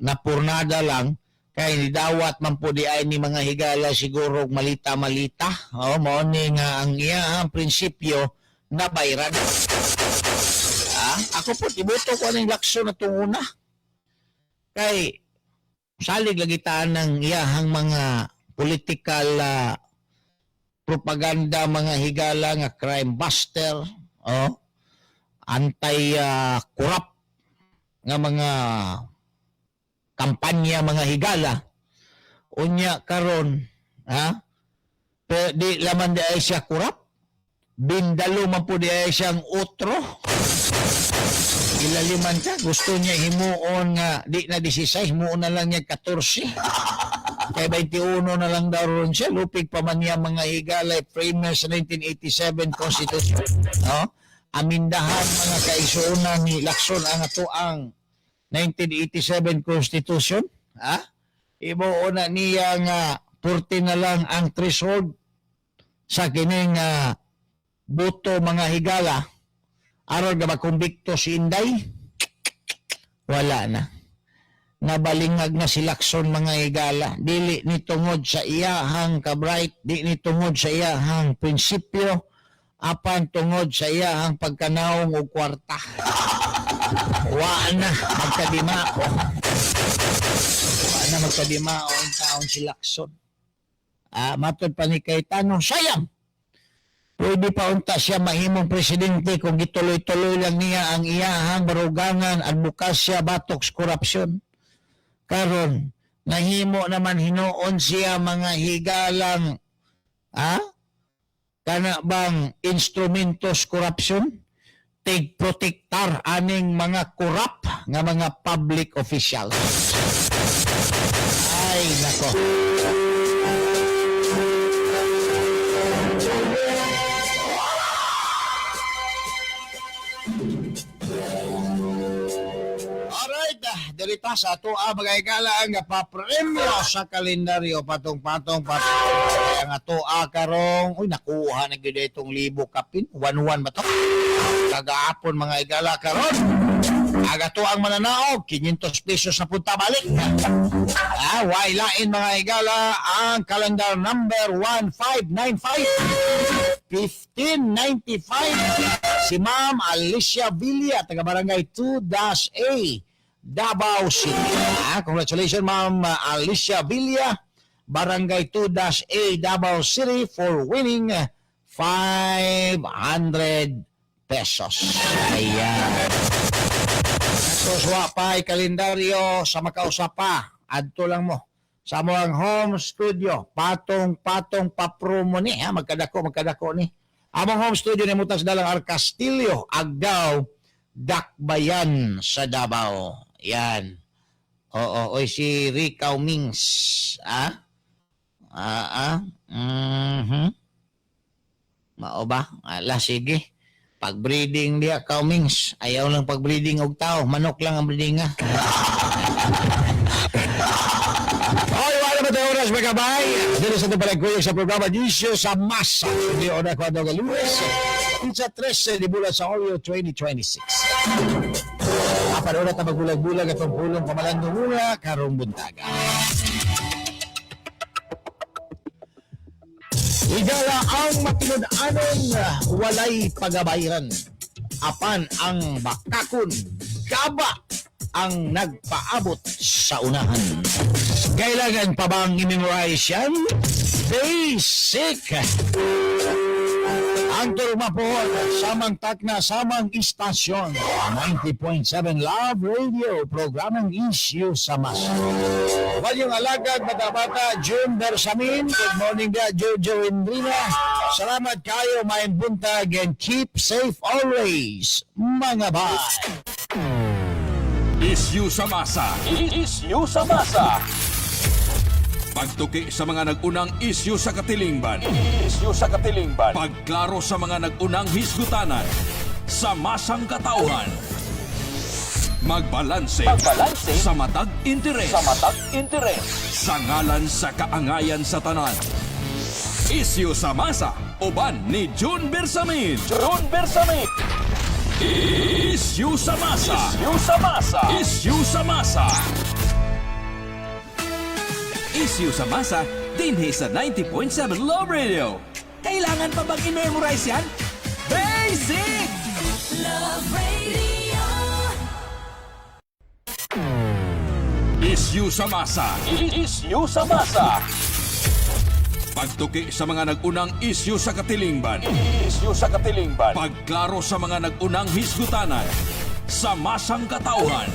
napurnada lang, kay nidawat man po di ay ni mga higala siguro malita-malita. Mao ni nga ang iya ang prinsipyo na bayran. Ako po, ibuto ko ng Lacson na tunguna. Kay salig lagi taan ng iyahang mga political propaganda, mga higala nga crime buster, anti-corrupt nga mga kampanya, mga higala. Unya karon, pero di laman di ay siya corrupt, bindalo man po di ay siyang utro. Ilaliman ka, gusto niya himuon nga, di na 16, himuon na lang niya 14. Kaya 21 na lang daw ron siya, lupig pa man niya mga higalay, framers sa 1987 Constitution. Amindahan mga kaisuunan ni Lacson ang atuang 1987 Constitution. Ibuo na niya nga 40 na lang ang threshold sa kining boto mga higala. Aron nga makumbikto si Inday, wala na. nga balingag na si Lacson mga higala. Dili ni tungod sa iyahang kabright, di ni tungod sa iyahang prinsipyo, apan tungod sa iyahang pagkanaong og kwarta. Wa na magkadimao. Wa na magkadimao ang taon si Lacson. Matod pa ni Cayetano, sayang. Pwede pa unta siya mahimong presidente kung gituloy-tuloy lang niya ang iyahang barugangan, advokasya, batoks, korupsyon. Karon, nahimo naman hinuon siya mga higalang, kana bang instrumentos korupsyon? Tig-protektar aning mga korap nga mga public officials. Ay, nako. Alright, dirita sa ato mga higala ang papremyo sa kalendaryo patong-patong ang ato karong nakuha na gyud itong libo kapin 1-1 ba to? Kagaapon mga higala karon. Aga to ang mananaog 500 pesos na punta balik. Why lain mga higala ang calendar number 1595 1595 si Ma'am Alicia Villa taga barangay 2-A Davao City. Congratulations Ma'am Alicia Villa, barangay 2-A Davao City for winning 500 pesos. Ayan. Suswa pa kalendaryo sa makausapa. Adto lang mo sa mga home studio. Patong-patong papromo ni. Magkadako ni. Among home studio ni Mutas Dalang Arcastillo, Agdao, Dakbayan sa Davao. Yan. Oo, si Ricaw Mings. Mao ba? Ala, sige. Pag-breeding diya, Kaumings. Ayaw lang pag-breeding og tao. Manok lang ang breeding nga. Okay, wala ba tayo oras, mga kabay? Dito sa ito sa programa Isyu sa Masa. Hindi o na kwado ka Luis. Pizza 13 di bulan sa Oreo 2026. Aparoon na magulag-bulag at pagpulong pamalandong muna karong buntaga. Higala ang matinod-anon walay pagabayaran. Apan ang bakakon, gaba ang nagpaabot sa unahan. Kailangan pa bang i-memorize yan? Basic! Ang turma po, samang takna, samang istasyon. 90.7 Love Radio, programang Isyu sa Masa. Walyong alagad, bata-bata, June Bersamin. Good morning da, Jojo Indrina. Salamat kayo, maayong buntag, and keep safe always, mga bay. Isyu sa Masa. Isyu sa Masa. Pagtuki sa mga nag-unang isyu sa katilingban. Isyu sa katilingban. Pagklaro sa mga nag-unang hisgutanan. Sa masang katauhan. Magbalanse. Sa matag interes. Sa ngalan sa kaangayan sa tanan. Isyu sa Masa. Uban ni June Bersamin. Isyu sa Masa. Isyu sa Masa. Isyu sa Masa, dinhi sa 90.7 Love Radio. Kailangan pa bang i-memorize yan? Basic! Love Radio! Isyu sa Masa. Isyu sa Masa. Pagtuki sa mga nag-unang isyu sa katilingban. Isyu sa katilingban. Pagklaro sa mga nag-unang hisgutanan. Sa masang katauhan.